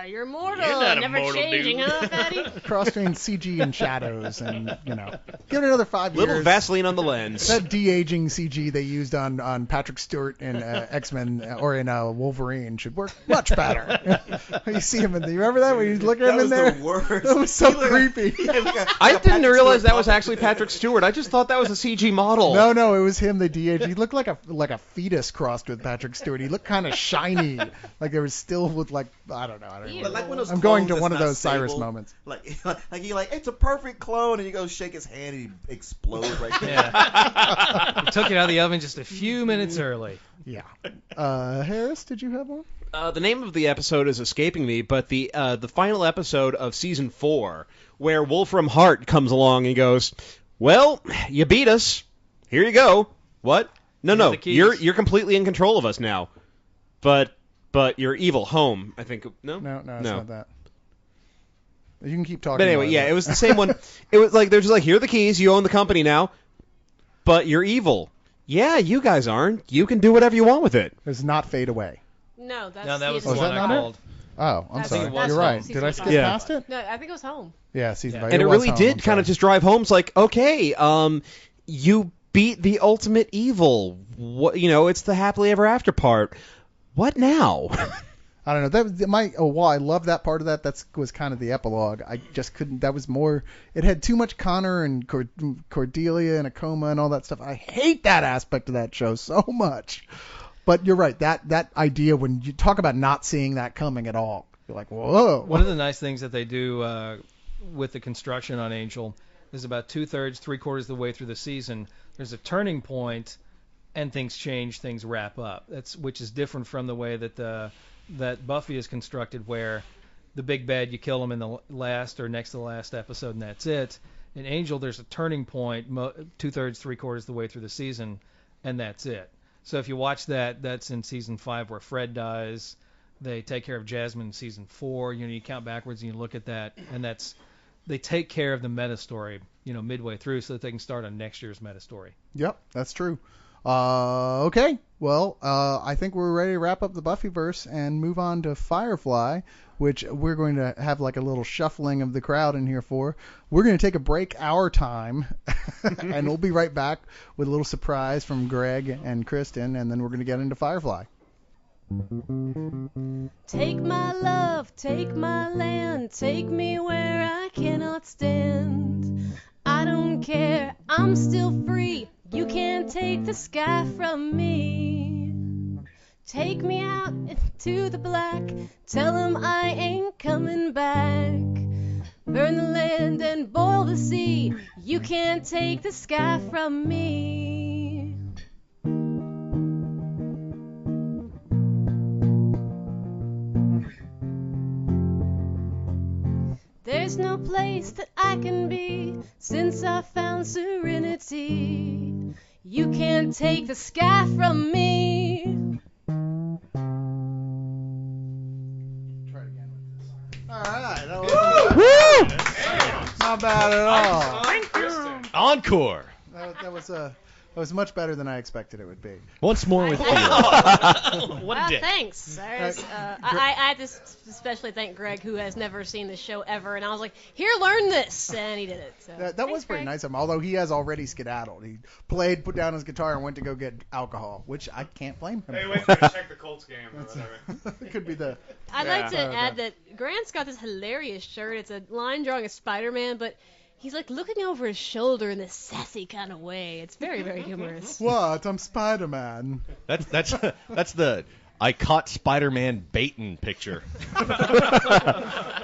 you're immortal, You're not never immortal, changing, dude. huh, Fatty? Cross between CG and shadows, and give it another 5 Little years. Vaseline on the lens. That de-aging CG they used on Patrick Stewart in X-Men or in Wolverine should work much better. You see him you remember that when you look at him in there? That was the worst. That was so creepy. I didn't realize that was actually Patrick Stewart. I just thought that was a CG model. No, it was him. They de-aged. He looked like a fetus crossed with Patrick Stewart. He looked kind of shiny, like there was still with like I don't know. Ew. But like one of those I'm going to clones one of that's not those Cyrus stable. moments. Like you're like, it's a perfect clone, and you go shake his hand, and he explodes right there. Yeah. He took it out of the oven just a few minutes early. Yeah. Harris, did you have one? The name of the episode is escaping me, but the final episode of season 4, where Wolfram Hart comes along and goes, "Well, you beat us. Here you go. What? No, the keys." you're completely in control of us now. But you're evil. Home. I think. No, No, it's not that. You can keep talking. But anyway, about yeah, it was the same one. It was like they're just like, here are the keys. You own the company now, but you're evil. Yeah, you guys aren't. You can do whatever you want with it. It's not Fade Away. No, that's No, that was the Was one that I not it? called. Oh, I'm That's sorry. season one. You're right. Season Did I five. skip Yeah. past it? No, I think it was Home. Yeah, season Yeah. 5. And it was really home, did I'm kind of sorry. just drive home. It's like, okay, you beat the ultimate evil. What, it's the happily ever after part. What now? I don't know. That was while I love that part of that, was kind of the epilogue. I just couldn't. That was more. It had too much Connor and Cordelia and a coma and all that stuff. I hate that aspect of that show so much. But you're right. That idea when you talk about not seeing that coming at all, you're like, whoa. One of the nice things that they do with the construction on Angel is about 2/3, 3/4 of the way through the season, there's a turning point, and things change, things wrap up. Which is different from the way that Buffy is constructed, where the big bad, you kill him in the last or next to the last episode, and that's it. In Angel, there's a turning point, 2/3, 3/4 of the way through the season, and that's it. So if you watch that's in season 5 where Fred dies. They take care of Jasmine in season 4. You count backwards and you look at that, and they take care of the meta story, midway through, so that they can start on next year's meta story. Yep, that's true. Okay, well, I think we're ready to wrap up the Buffyverse and move on to Firefly, which we're going to have like a little shuffling of the crowd in here for. We're going to take a break our time, and we'll be right back with a little surprise from Greg and Kristen, and then we're going to get into Firefly. Take my love, take my land, take me where I cannot stand. I don't care, I'm still free. You can't take the sky from me. Take me out into the black, tell 'em I ain't coming back. Burn the land and boil the sea. You can't take the sky from me. There's no place that I can be since I found serenity. You can't take the sky from me. All right. Not bad at all. Encore. That was much better than I expected it would be. Once more with Wow, What a dick. thanks, Cyrus. I had to especially thank Greg, who has never seen this show ever, and I was like, here, learn this, and he did it. So. That Thanks, was pretty Greg. nice of him, although he has already skedaddled. He played, put down his guitar, and went to go get alcohol, which I can't blame him. Hey, wait to check the Colts game or whatever. It could be the... I'd like to Yeah. add that Grant's got this hilarious shirt. It's a line drawing of Spider-Man, but he's like looking over his shoulder in this sassy kind of way. It's very, very humorous. What? I'm Spider-Man. That's the I caught Spider-Man baiting picture.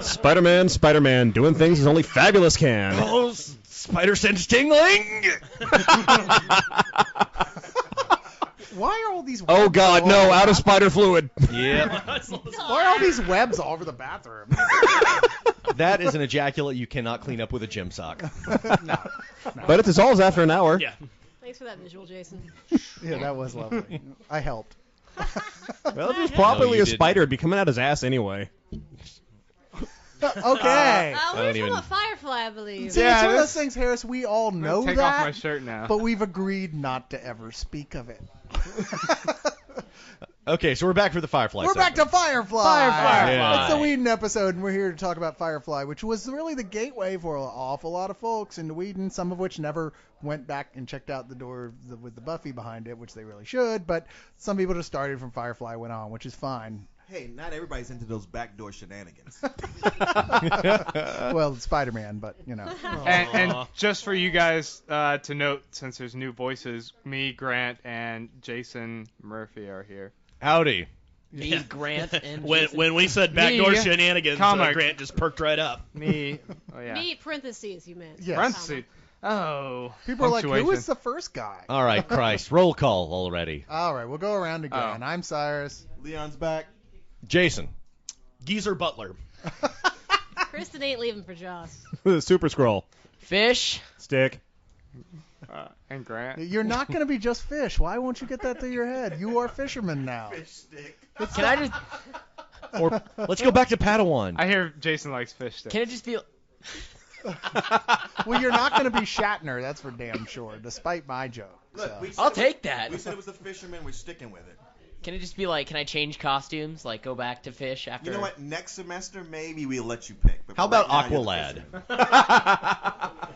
Spider-Man, doing things as only Fabulous can. Oh, spider sense tingling! Why are all these... Oh webs God, all no! over Out the of spider fluid. Yep. Why are all these webs all over the bathroom? That is an ejaculate you cannot clean up with a gym sock. No. But it dissolves after an hour. Yeah. Thanks for that visual, Jason. Yeah, that was lovely. I helped. Well, if it was properly you a didn't. spider, it'd be coming out his ass anyway. Okay. We were don't talking even- about Firefly, I believe. See, Yeah, it's one of this- those things, Harris, we all I'm know gonna take that, off my shirt now. but we've agreed not to ever speak of it. Okay, so we're back for the Firefly. We're back to Firefly. Firefly. Yeah. It's the Whedon episode, and we're here to talk about Firefly, which was really the gateway for an awful lot of folks into Whedon, some of which never went back and checked out the door with the Buffy behind it, which they really should, but some people just started from Firefly, went on, which is fine. Hey, not everybody's into those backdoor shenanigans. Well, it's Spider-Man, but, you know. And just for you guys to note, since there's new voices, me, Grant, and Jason Murphy are here. Howdy. Me, Grant, and When Jason. when we said backdoor Me, shenanigans, comic. Grant just perked right up. Me, oh yeah. Me, parentheses, you meant. Yes. Parentheses. Oh. People are like, who punctuation. is the first guy? All right, Christ. Roll call already. All right, we'll go around again. Oh. I'm Cyrus. Leon's back. Jason. Geezer Butler. Kristen ain't leaving for Joss. Super Scroll. Fish. Stick. And Grant. You're not going to be just fish. Why won't you get that through your head? You are fisherman now. Can I just Or let's go back to Padawan. I hear Jason likes fish sticks. can it just be Well, you're not going to be Shatner, that's for damn sure, despite my joke. Look, So. we said I'll it was- take that. We said it was the fisherman. We're sticking with it. Can it just be like, can I change costumes? Like, go back to fish after. You know what? Next semester, maybe we'll let you pick. But How for right about now, you're the Aqualad? fisherman.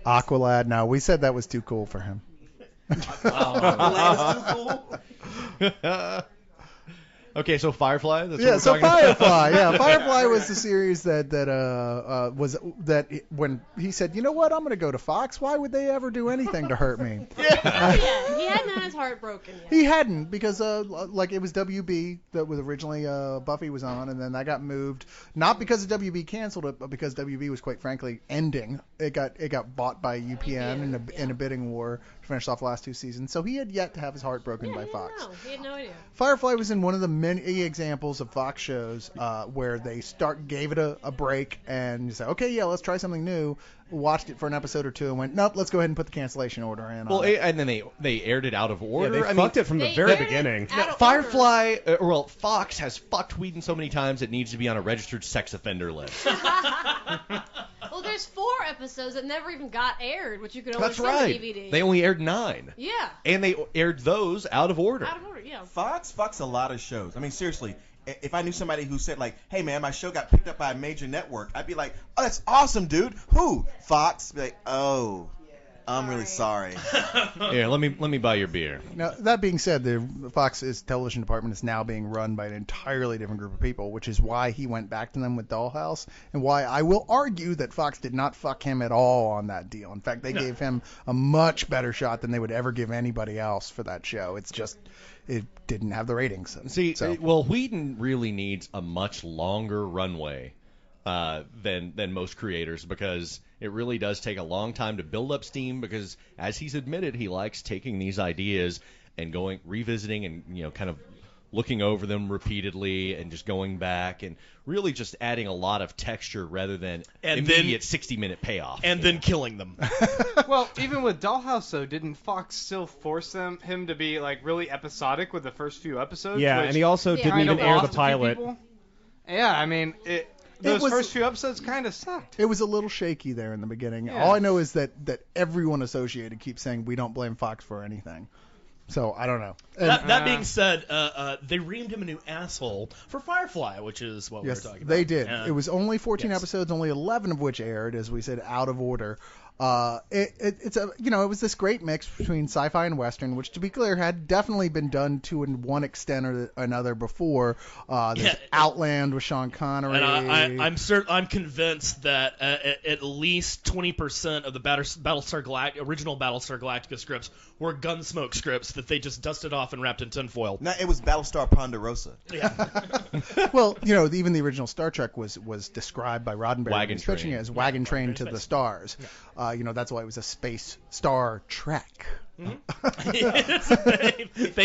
Aqualad, no, we said that was too cool for him. Aqualad is too cool. Okay, so Firefly. That's Yeah, what so we're talking about? Firefly, yeah, Firefly was the series that when he said, you know what, I'm going to go to Fox. Why would they ever do anything to hurt me? Yeah, he hadn't had his heart broken yet. He hadn't, because like it was WB that was originally Buffy was on, and then that got moved. Not because WB canceled it, but because WB was quite frankly ending. It got bought by UPN in a bidding war to finish off the last two seasons. So he had yet to have his heart broken by Fox. No, he had no idea. Firefly was in one of the many examples of Fox shows where they gave it a break and you say, okay, yeah, let's try something new. Watched it for an episode or two and went, nope, let's go ahead and put the cancellation order in. Well, on it. and then they aired it out of Yeah, order. they fucked it from the They very aired it beginning. out of Firefly, well, Fox has fucked Whedon so many times it needs to be on a registered sex offender list. Well, there's 4 episodes that never even got aired, which you could only That's see on right. DVD. They only aired 9, Yeah, and they aired those out of order. out of order. Yeah. Fox fucks a lot of shows. I mean, seriously. If I knew somebody who said like, "Hey man, my show got picked up by a major network," I'd be like, "Oh, that's awesome, dude. Who? Fox?" Be like, "Oh, I'm really sorry." Here, let me buy your beer. Now, that being said, the Fox's television department is now being run by an entirely different group of people, which is why he went back to them with Dollhouse, and why I will argue that Fox did not fuck him at all on that deal. In fact, they gave him a much better shot than they would ever give anybody else for that show. It's just, it didn't have the ratings. See, So- well, Whedon really needs a much longer runway than most creators, because it really does take a long time to build up steam, because as he's admitted, he likes taking these ideas and revisiting and kind of looking over them repeatedly and just going back and really just adding a lot of texture rather than immediate 60-minute payoff. And then killing them. Well, even with Dollhouse, though, didn't Fox still force him to be like really episodic with the first few episodes? Yeah, which and he also Yeah. didn't kind even of air the lost a few pilot. people? Yeah, I mean, those was- first few episodes kind of sucked. It was a little shaky there in the beginning. Yeah. All I know is that everyone associated keeps saying we don't blame Fox for anything. So I don't know. And- That being said, they reamed him a new asshole for Firefly, which is what yes, we were talking about. they did. Yeah. It was only 14 Yes. episodes, only 11 of which aired, as we said, out of order. It's a it was this great mix between sci-fi and western, which, to be clear, had definitely been done to one extent or another before. There's Yeah. Outland with Sean Connery. And I'm convinced that at least 20% of the original Battlestar Galactica scripts were Gunsmoke scripts that they just dusted off and wrapped in tinfoil. No, it was Battlestar Ponderosa. Well, even the original Star Trek was described by Roddenberry Wagon when he was pitching train. it as Wagon Train to Train the Space. Stars. That's why it was a space Star Trek. Thank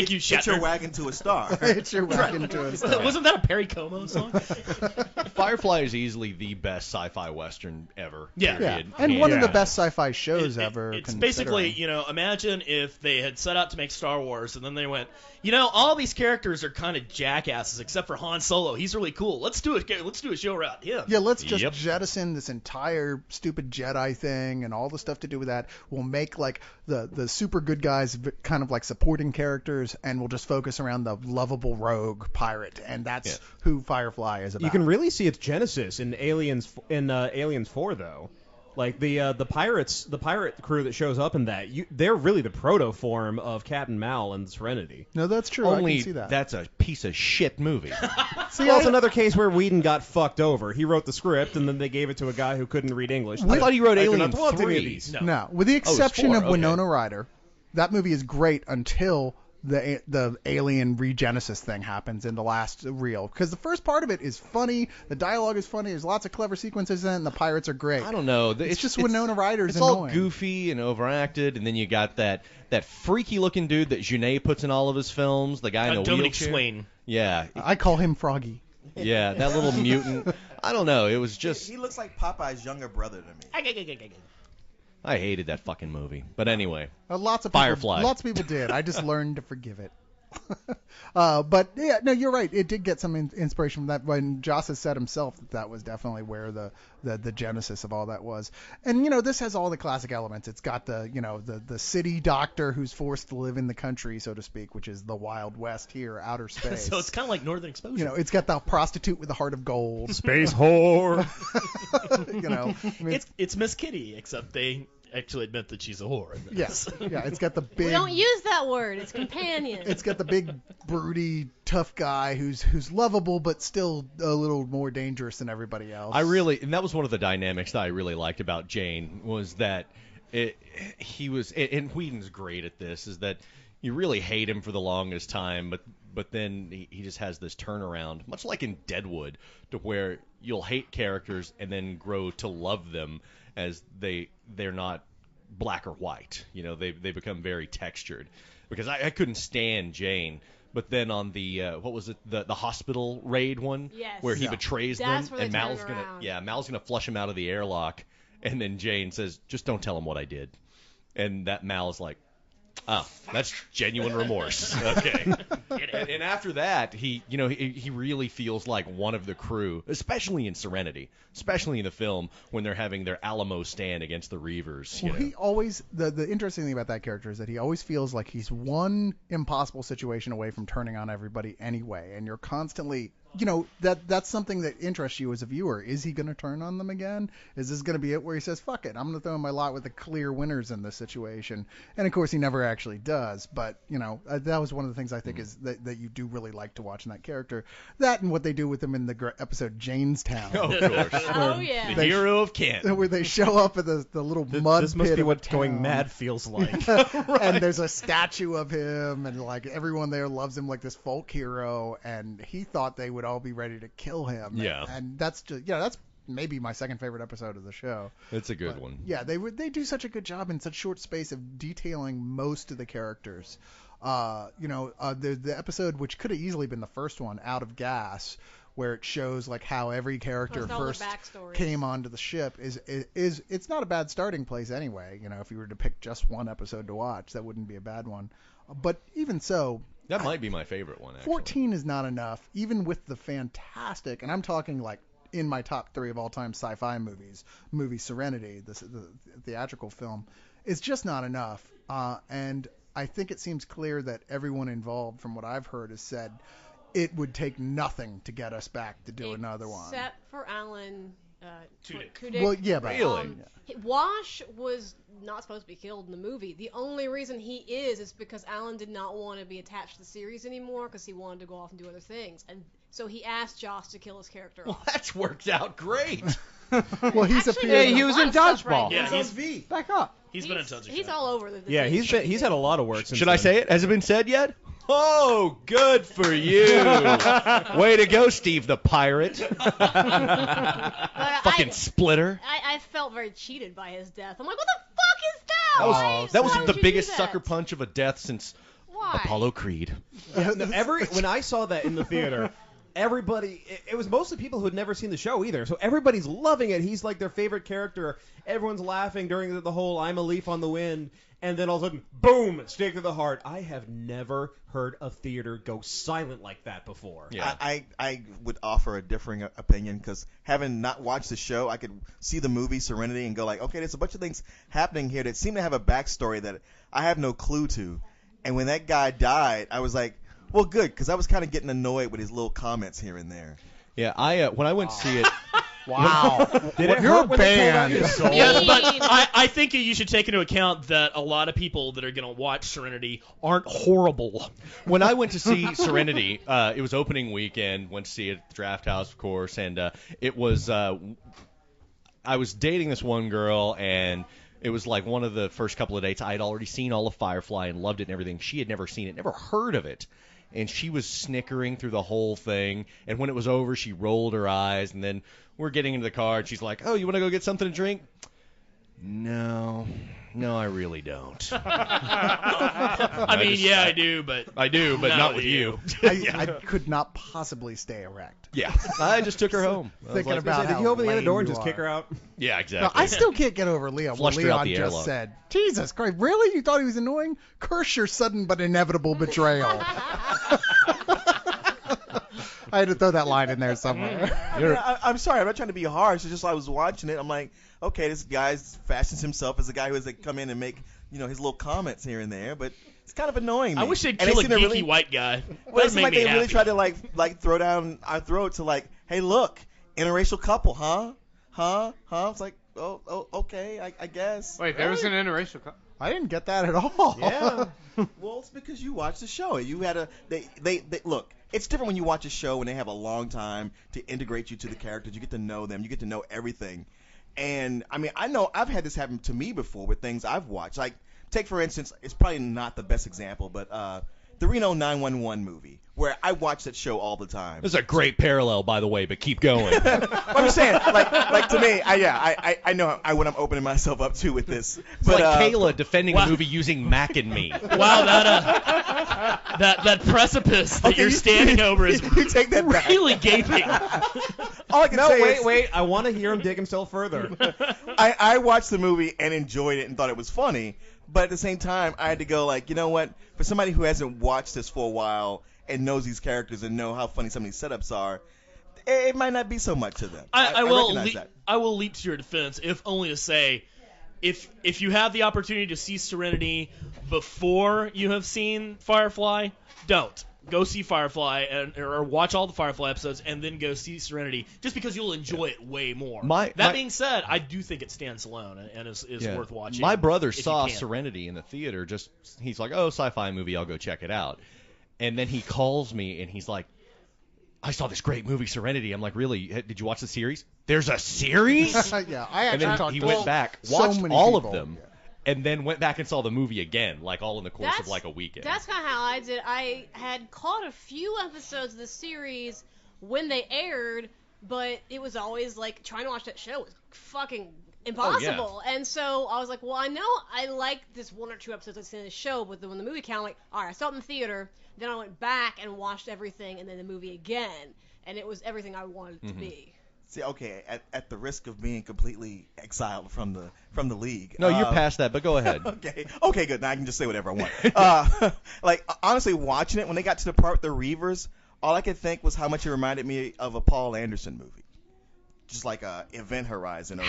you, Get your Shatner. wagon to a star. It's your wagon to a star. Wasn't that a Perry Como song? Firefly is easily the best sci-fi western ever. Yeah. Yeah, period. and one of the Yeah. best sci-fi shows ever. It's considering. basically, imagine if they had set out to make Star Wars and then they went, all these characters are kind of jackasses except for Han Solo. He's really cool. Let's do a show around him. Yeah, let's just Yep. jettison this entire stupid Jedi thing and all the stuff to do with that. We'll make like the super good guys kind of like supporting characters, and we'll just focus around the lovable rogue pirate, and that's who Firefly is about. You can really see its genesis in Aliens 4, though. Like the pirate crew that shows up in that, they're really the proto form of Captain Mal and Serenity. No, that's true. I Only can see that. that's a piece of shit movie. See, Well, it's another case where Whedon got fucked over. He wrote the script, and then they gave it to a guy who couldn't read English. I thought he wrote I do Alien not want any of 3. these. No, with the it's exception 4, of okay. Winona Ryder, that movie is great until the alien regenesis thing happens in the last reel. Because the first part of it is funny, the dialogue is funny, there's lots of clever sequences in it, and the pirates are great. I don't know. It's just Winona Ryder's It's all annoying. goofy and overacted, and then you got that freaky looking dude that Jeunet puts in all of his films, the guy in the Dominic wheelchair. Swain. Yeah, I call him Froggy. yeah, that little mutant. I don't know. It was just He looks like Popeye's younger brother to me. I hated that fucking movie. But anyway, Lots of Firefly. people did. I just learned to forgive it. But yeah, no, you're right. It did get some inspiration from that. When Joss has said himself that was definitely where the genesis of all that was. And this has all the classic elements. It's got the city doctor who's forced to live in the country, so to speak, which is the Wild West here, outer space. So it's kind of like Northern Exposure. It's got the prostitute with the heart of gold. Space whore. I mean, It's Miss Kitty, except they actually admit that she's a whore. in this. yeah, it's got the big. We don't use that word. It's companion. It's got the big, broody, tough guy who's lovable but still a little more dangerous than everybody else. and that was one of the dynamics that I really liked about Jane was that he was, and Whedon's great at this, is that you really hate him for the longest time, but then he just has this turnaround, much like in Deadwood, to where you'll hate characters and then grow to love them as they're not black or white. They become very textured. Because I couldn't stand Jane. But then on the what was it, the hospital raid one, Yes. where he Yeah. betrays That's them, where and they Mal's turn gonna around. Mal's gonna flush him out of the airlock, and then Jane says, "Just don't tell him what I did," and that Mal's like, "Oh, that's genuine remorse." Okay. And after that, he really feels like one of the crew, especially in Serenity, especially in the film when they're having their Alamo stand against the Reavers. Well, he always the interesting thing about that character is that he always feels like he's one impossible situation away from turning on everybody anyway, and you're constantly, that's something that interests you as a viewer. Is he going to turn on them again? Is this going to be it where he says, "Fuck it, I'm going to throw in my lot with the clear winners in this situation"? And of course, he never actually does. But that was one of the things I think is that you do really like to watch in that character. That and what they do with him in the episode Janestown. Oh, of course. Oh yeah. The hero of Kent. Where they show up at the little mud This must pit be of a what going town. mad feels like. And there's a statue of him, and like everyone there loves him like this folk hero, and he thought they would all be ready to kill him. Yeah. And that's just that's maybe my second favorite episode of the show. It's a good But, one. Yeah, they do such a good job in such short space of detailing most of the characters. The episode which could have easily been the first one, Out of Gas, where it shows like how every character Plus all the first backstories. came onto the ship is it's not a bad starting place anyway. If you were to pick just one episode to watch, that wouldn't be a bad one. But even so, That might be my favorite one, actually. 14 is not enough, even with the fantastic, and I'm talking like in my top 3 of all time sci-fi movies, movie Serenity, the theatrical film, is just not enough. And I think it seems clear that everyone involved, from what I've heard, has said it would take nothing to get us back to do another one. Except for Alan Tudyk. Tudyk. Well, yeah, but Really? Wash was not supposed to be killed in the movie. The only reason he is because Alan did not want to be attached to the series anymore because he wanted to go off and do other things. And so he asked Joss to kill his character Well, off. that's worked out great. Well, he's Actually, appeared. Hey, he was a lot in of stuff Dodgeball. right Yeah, now. he's Back up. been in tons of He's shit. all over the Yeah, things. he's had a lot of work since Should I then. say it? Has it been said yet? Oh, good for you. Way to go, Steve the pirate. Like, Fucking splitter. I felt very cheated by his death. I'm like, what the fuck is that? Why- That why was would the you do biggest that? sucker punch of a death since Why? Apollo Creed. When I saw that in the theater, everybody, it was mostly people who had never seen the show either. So everybody's loving it. He's like their favorite character. Everyone's laughing during the whole "I'm a leaf on the wind," and then all of a sudden, boom, stake to the heart. I have never heard a theater go silent like that before. Yeah. I would offer a differing opinion because having not watched the show, I could see the movie Serenity and go like, okay, there's a bunch of things happening here that seem to have a backstory that I have no clue to. And when that guy died, I was like, well, good, because I was kind of getting annoyed with his little comments here and there. Yeah, when I went to see it, Wow. Did it You're hurt when they pulled out banned. your soul? Yes, but Mean. I think you should take into account that a lot of people that are going to watch Serenity aren't horrible. when I went to see Serenity, it was opening weekend. Went to see it at the Draft House, of course, and it was. I was dating this one girl, and it was like one of the first couple of dates. I had already seen all of Firefly and loved it and everything. She had never seen it, never heard of it. And she was snickering through the whole thing. And when it was over, she rolled her eyes. And then we're getting into the car, and she's like, "Oh, you want to go get something to drink?" No, I really don't. I mean, yeah, I do, but I do, but not with you. I could not possibly stay erect. Yeah, I just took her home. I was Thinking like, about Did how you open the other lame door and you just kick are. her out? yeah, No, exactly. I still can't get over Leon. What Flushed her out Leon the just airlock. said. Jesus Christ, really? You thought he was annoying? Curse your sudden but inevitable betrayal. I had to throw that line in there somewhere. I'm sorry, I'm not trying to be harsh. It's just I was watching it. I'm like, okay, this guy fashions himself as a guy who has to come in and make his little comments here and there, but it's kind of annoying me. I wish they'd And they kill a seem to geeky really- white guy. Well, it That'd seemed make like me they really happy. tried to like throw down our throat to like, hey, look, interracial couple, huh? It's like, oh, okay, I guess. Wait, there was an interracial couple. I didn't get that at all. Yeah. Well, it's because you watched the show. You had they look. It's different when you watch a show when they have a long time to integrate you to the characters. You get to know them. You get to know everything. And I mean, I know I've had this happen to me before with things I've watched. Like, take for instance, it's probably not the best example, but the Reno 911 movie, where I watch that show all the time. This is a great parallel, by the way, but keep going. I'm just saying, like to me, I know what I'm opening myself up to with this. It's But like Kayla defending wow. the movie using Mac and Me. Wow, that precipice that Okay, you're you- standing over is you take that back. really gaping. All I can No, say is, wait. I want to hear him dig himself further. I watched the movie and enjoyed it and thought it was funny, but at the same time, I had to go like, you know what? For somebody who hasn't watched this for a while and knows these characters and know how funny some of these setups are, it might not be so much to them. I recognize that. I will leap to your defense, if only to say, if you have the opportunity to see Serenity before you have seen Firefly, don't. Go see Firefly or watch all the Firefly episodes and then go see Serenity, just because you'll enjoy it way more. That being said, I do think it stands alone and is worth watching. My brother if you saw can. Serenity in the theater. He's like, oh, sci-fi movie, I'll go check it out. And then he calls me and he's like, I saw this great movie, Serenity. I'm like, really? Did you watch the series? There's a series? Yeah, I And actually then talked he to went back, so watched many all people. of them, Yeah. and then went back and saw the movie again, like all in the course of like a weekend. That's kind of how I did. I had caught a few episodes of the series when they aired, but it was always like trying to watch that show was fucking impossible. And so I was like, well, I know I like this 1 or 2 episodes I've seen in the show, but then when the movie came out, I'm like, all right, I saw it in the theater, then I went back and watched everything, and then the movie again, and it was everything I wanted it to be. See, okay, at the risk of being completely exiled from the league. No, you're past that, but go ahead. Okay, good. Now I can just say whatever I want. Like, honestly, watching it, when they got to the part with the Reavers, all I could think was how much it reminded me of a Paul Anderson movie. Just like Event Horizon or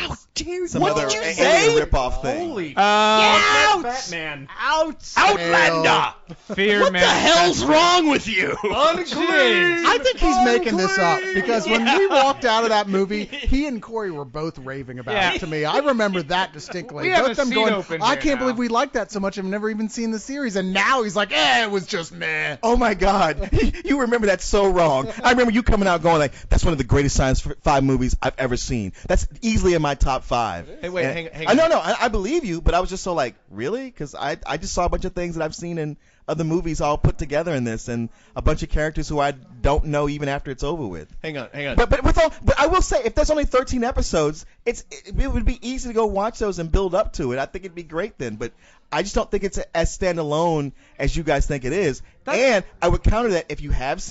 some other alien rip-off thing. Holy Batman. Outlander! Fear What man. the hell's wrong with you? I think he's making this up because when we walked out of that movie, he and Corey were both raving about it to me. I remember that distinctly. We have Both a them seat going, open I here can't now." believe we liked that so much. I've never even seen the series, and now he's like, it was just meh. Oh my God, you remember that so wrong. I remember you coming out going like, "That's one of the greatest science fi movies I've ever seen. That's easily in my top 5." Hey, wait, And hang on. No, I believe you, but I was just so like, really? Because I just saw a bunch of things that I've seen in other movies all put together in this, and a bunch of characters who I don't know even after it's over with. Hang on. But I will say, if there's only 13 episodes, it would be easy to go watch those and build up to it. I think it'd be great then, but I just don't think it's as standalone as you guys think it is. And I would counter that if you have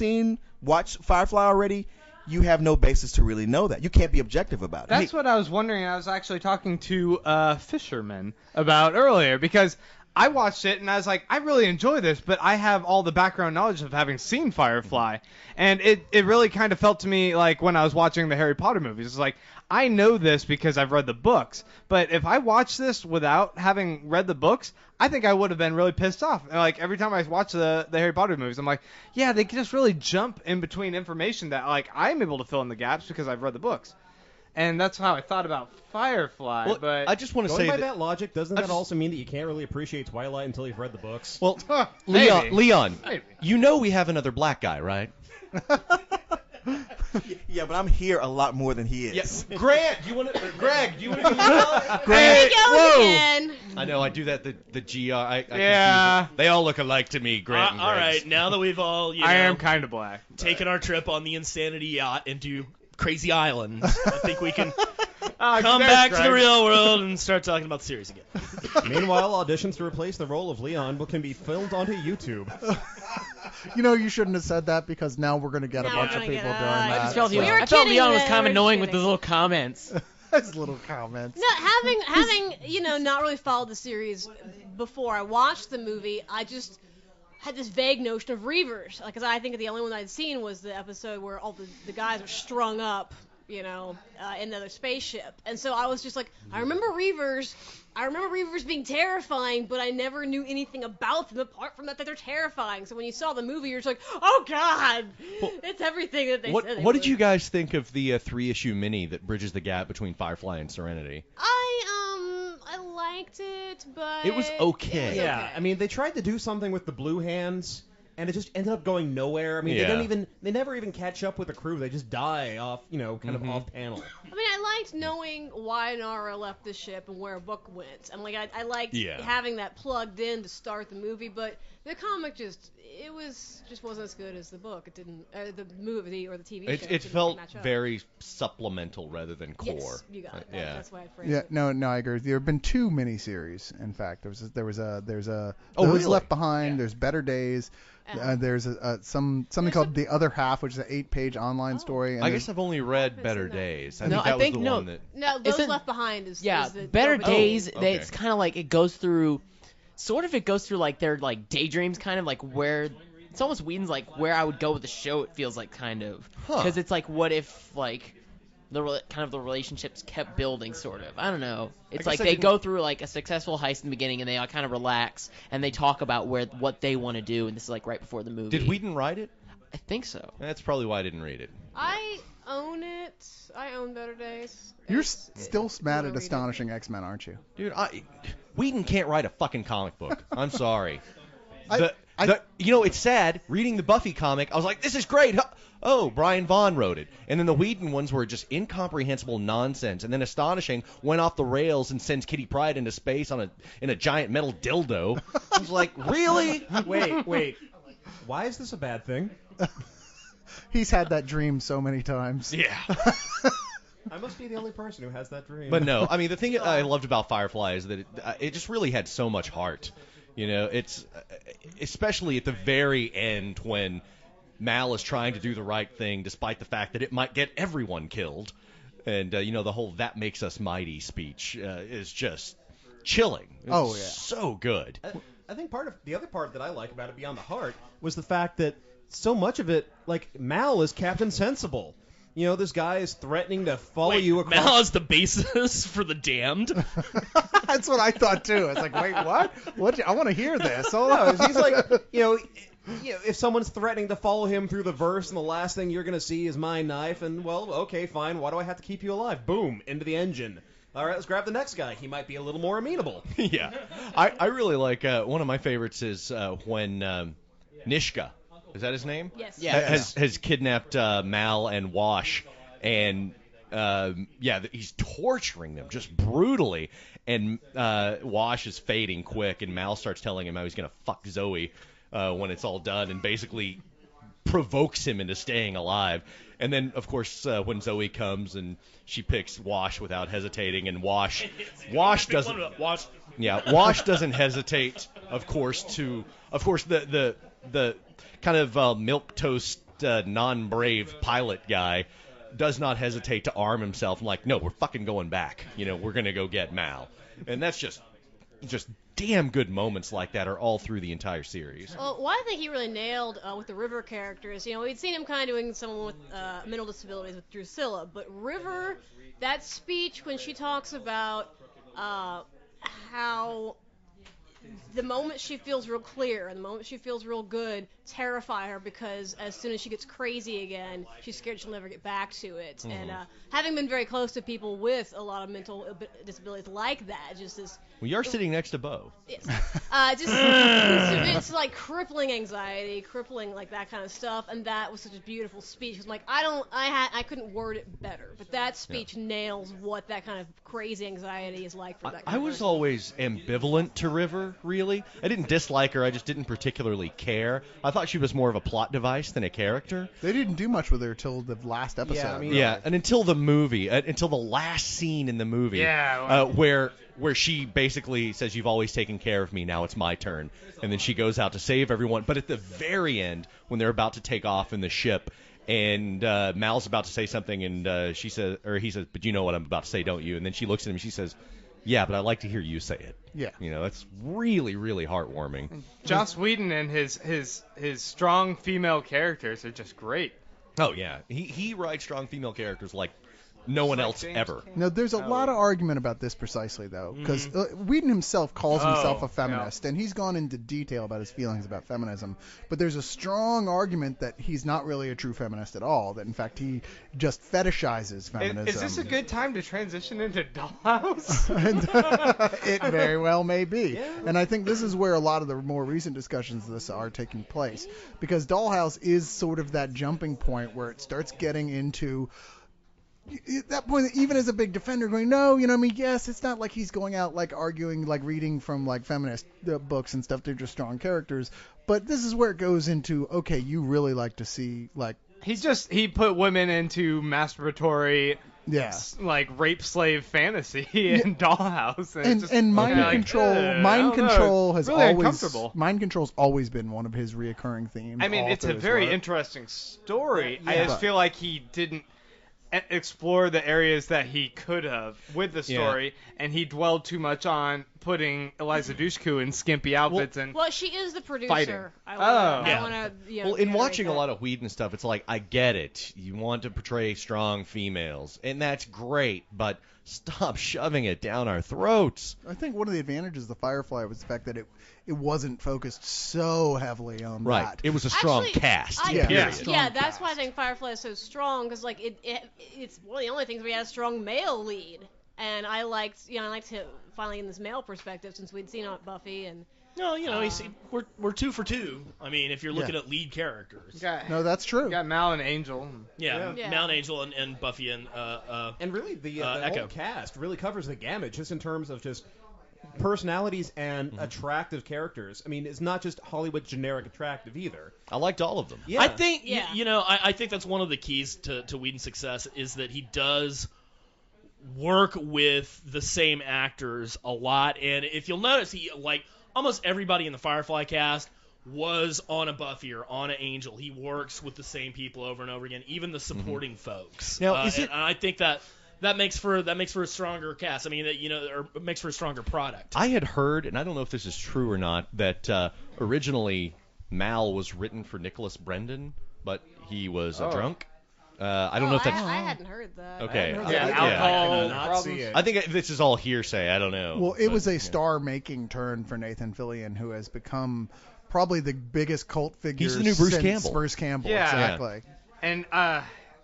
watched Firefly already, you have no basis to really know that. You can't be objective about it. That's what I was wondering. I was actually talking to Fisherman about earlier because I watched it and I was like, I really enjoy this, but I have all the background knowledge of having seen Firefly. And it really kind of felt to me like when I was watching the Harry Potter movies. It's like, I know this because I've read the books. But if I watched this without having read the books, I think I would have been really pissed off. And like every time I watch the Harry Potter movies, I'm like, yeah, they can just really jump in between information that like I'm able to fill in the gaps because I've read the books. And that's how I thought about Firefly. Well, but I just want to Going say by that. that logic, doesn't that also mean that you can't really appreciate Twilight until you've read the books? Well, maybe. Leon, Maybe. you know we have another black guy, right? Yeah, but I'm here a lot more than he is. Yes. Grant, do you want to? Greg, do you want to? There he goes again. I know I do that. The GR. Yeah. confuse it. They all look alike to me. Grant. and All Greg's. right, now that we've all I am kind of black. taken our trip on the Insanity Yacht into Crazy Island, I think we can come back to the real world and start talking about the series again. Meanwhile, auditions to replace the role of Leon can be filmed onto YouTube. You know, you shouldn't have said that because now we're going to get a Now bunch we're of gonna people get- doing I that. just felt We were I felt kidding Leon was then, kind we're of annoying with kidding. his little comments. His little comments. No, having not really followed the series before I watched the movie, I just had this vague notion of Reavers. Like, 'cause I think the only one I'd seen was the episode where all the guys are strung up, in another spaceship. And so I was just like, I remember Reavers being terrifying, but I never knew anything about them apart from that they're terrifying. So when you saw the movie, you're just like, oh God, it's everything that they said. What did you guys think of the 3-issue mini that bridges the gap between Firefly and Serenity? I liked it, but It was okay. Yeah, I mean, they tried to do something with the Blue Hands, and it just ended up going nowhere. I mean, Yeah. they never even catch up with the crew. They just die off, kind of off panel. I mean, I liked knowing why Nara left the ship and where Book went. And like, I liked having that plugged in to start the movie, but the comic just wasn't as good as the book. It didn't, the movie or the TV show. It didn't felt match up. very supplemental rather than core. Yes, you got it. Yeah. That's why I phrased Yeah, it. no, I agree. There have been 2 miniseries. In fact, there's a Oh, Who's really? Left Behind. There's Better Days. There's something called The Other Half, which is an 8-page online story. And I there's- guess I've only read Better Days. I No, think I that was think- the no. one that. No, Those Isn't- Left Behind is Yeah, is the Better original. Days. okay. It's kind of like it goes through, it goes through like their like daydreams, kind of like where it's almost Whedon's like where I would go with the show. It feels like kind of because it's like what if like the relationships kept building, sort of. I don't know. It's guess like I they didn't- go through like a successful heist in the beginning, and they all kind of relax and they talk about what they want to do, and this is like right before the movie. Did Whedon write it? I think so. That's probably why I didn't read it. I own it. I own Better Days. You're It's- still mad I'll at read it. Astonishing X-Men, aren't you? Dude, Whedon can't write a fucking comic book. I'm sorry. I- It's sad. Reading the Buffy comic, I was like, this is great. Oh, Brian Vaughn wrote it. And then the Whedon ones were just incomprehensible nonsense. And then Astonishing went off the rails and sends Kitty Pryde into space in a giant metal dildo. I was like, really? Wait. Why is this a bad thing? He's had that dream so many times. Yeah. I must be the only person who has that dream. But no, I mean, the thing I loved about Firefly is that it just really had so much heart. You know, it's especially at the very end when Mal is trying to do the right thing despite the fact that it might get everyone killed. And, the whole "that makes us mighty" speech is just chilling. It's so good. I think the other part that I like about it beyond the heart was the fact that so much of it, like, Mal is Captain Sensible. You know, this guy is threatening to follow you across. Mal is the basis for the Damned. That's what I thought too. It's like, wait, what? What? I want to hear this. No, he's like, if someone's threatening to follow him through the verse and the last thing you're going to see is my knife, and, well, okay, fine, why do I have to keep you alive? Boom, into the engine. All right, let's grab the next guy. He might be a little more amenable. Yeah. I really like, one of my favorites is when Nishka, is that his name? Yes. Has kidnapped Mal and Wash, and he's torturing them just brutally. And Wash is fading quick, and Mal starts telling him how he's going to fuck Zoe when it's all done, and basically provokes him into staying alive. And then, of course, when Zoe comes and she picks Wash without hesitating, and Wash doesn't hesitate. Of course, the kind of milquetoast, non-brave pilot guy does not hesitate to arm himself. I'm like, no, we're fucking going back. We're gonna go get Mal, and that's just damn good moments like that are all through the entire series. Well, what I think he really nailed with the River characters, we'd seen him kind of doing someone with mental disabilities with Drusilla, but River, that speech when she talks about how the moment she feels real clear and the moment she feels real good terrify her, because as soon as she gets crazy again, she's scared she'll never get back to it. Mm-hmm. And having been very close to people with a lot of mental disabilities like that, just this. Well, you're sitting next to Bo. Yes. It's like crippling anxiety, crippling like that kind of stuff, and that was such a beautiful speech. Cause I couldn't word it better, but that speech nails what that kind of crazy anxiety is like for that. I was always ambivalent to River. Really, I didn't dislike her. I just didn't particularly care. I thought she was more of a plot device than a character. They didn't do much with her till the last episode. And until the movie, until the last scene in the movie, where she basically says, "You've always taken care of me. Now it's my turn," and then she goes out to save everyone. But at the very end, when they're about to take off in the ship, and Mal's about to say something, and he says, "But you know what I'm about to say, don't you?" And then she looks at him and she says, "Yeah, but I'd like to hear you say it." Yeah. That's really, really heartwarming. Joss Whedon and his strong female characters are just great. Oh, yeah. He writes strong female characters like no one else ever. No, there's a lot of argument about this precisely, though, because Whedon himself calls himself a feminist, and he's gone into detail about his feelings about feminism, but there's a strong argument that he's not really a true feminist at all, that, in fact, he just fetishizes feminism. Is this a good time to transition into Dollhouse? It very well may be. Yeah. And I think this is where a lot of the more recent discussions of this are taking place, because Dollhouse is sort of that jumping point where it starts getting into... At that point, even as a big defender, going, no, yes, it's not like he's going out like arguing, like reading from like feminist books and stuff. They're just strong characters. But this is where it goes into, okay, you really like to see like he put women into masturbatory, like rape slave fantasy in Dollhouse, and mind control has really mind control's always been one of his reoccurring themes. I mean, it's a very interesting story. I just feel like he didn't explore the areas that he could have with the story, and he dwelled too much on putting Eliza Dushku in skimpy outfits Well, she is the producer. Fighting. I want to. Well, in watching a lot of Whedon stuff, it's like, I get it. You want to portray strong females, and that's great, but stop shoving it down our throats. I think one of the advantages of the Firefly was the fact that it wasn't focused so heavily on that. It was a strong cast. That's why I think Firefly is so strong, because like it's one of the only things we had a strong male lead, and I liked to finally in this male perspective, since we'd seen on Buffy and. No, we're 2 for 2. I mean, if you're looking at lead characters. No, that's true. You got Mal and Angel. Mal and Angel and Buffy and really the whole cast really covers the gamut, just in terms of just personalities and attractive characters. I mean, it's not just Hollywood generic attractive either. I liked all of them. I think I think that's one of the keys to Whedon's success, is that he does work with the same actors a lot. And if you'll notice, almost everybody in the Firefly cast was on a Buffy or on an Angel. He works with the same people over and over again, even the supporting folks. Now, and I think that makes for a stronger cast. I mean, or makes for a stronger product. I had heard, and I don't know if this is true or not, that originally Mal was written for Nicholas Brendan, but he was a drunk. I don't know if that's... I hadn't heard that. Okay. Alcohol not problems. see it. I think this is all hearsay. I don't know. Well, it was a star-making turn for Nathan Fillion, who has become probably the biggest cult figure He's the new Bruce since Campbell. Bruce Campbell, Yeah. exactly. And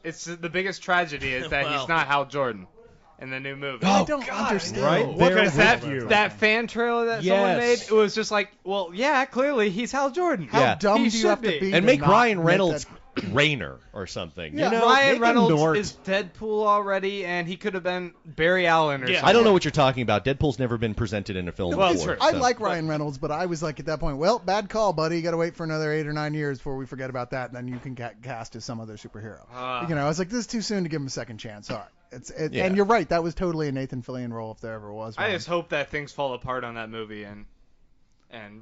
it's the biggest tragedy is that he's not Hal Jordan in the new movie. I don't understand. Right Well, there because that fan trailer that someone made, Yes. it was just like, well, yeah, clearly he's Hal Jordan. How Yeah. dumb He do you should have to be. be And to make not Ryan make Reynolds that- Rayner or something. Yeah. You know? Ryan Make him Reynolds Nort. is Deadpool already, and he could have been Barry Allen or Yeah. something. I don't know what you're talking about. Deadpool's never been presented in a film Well, before. true. I so. like Ryan Reynolds, but I was like at that point, well, bad call, buddy. You got to wait for another 8 or 9 years before we forget about that, and then you can cast as some other superhero. I was like, this is too soon to give him a second chance. Sorry. Yeah. And you're right. That was totally a Nathan Fillion role if there ever was one. I just hope that things fall apart on that movie and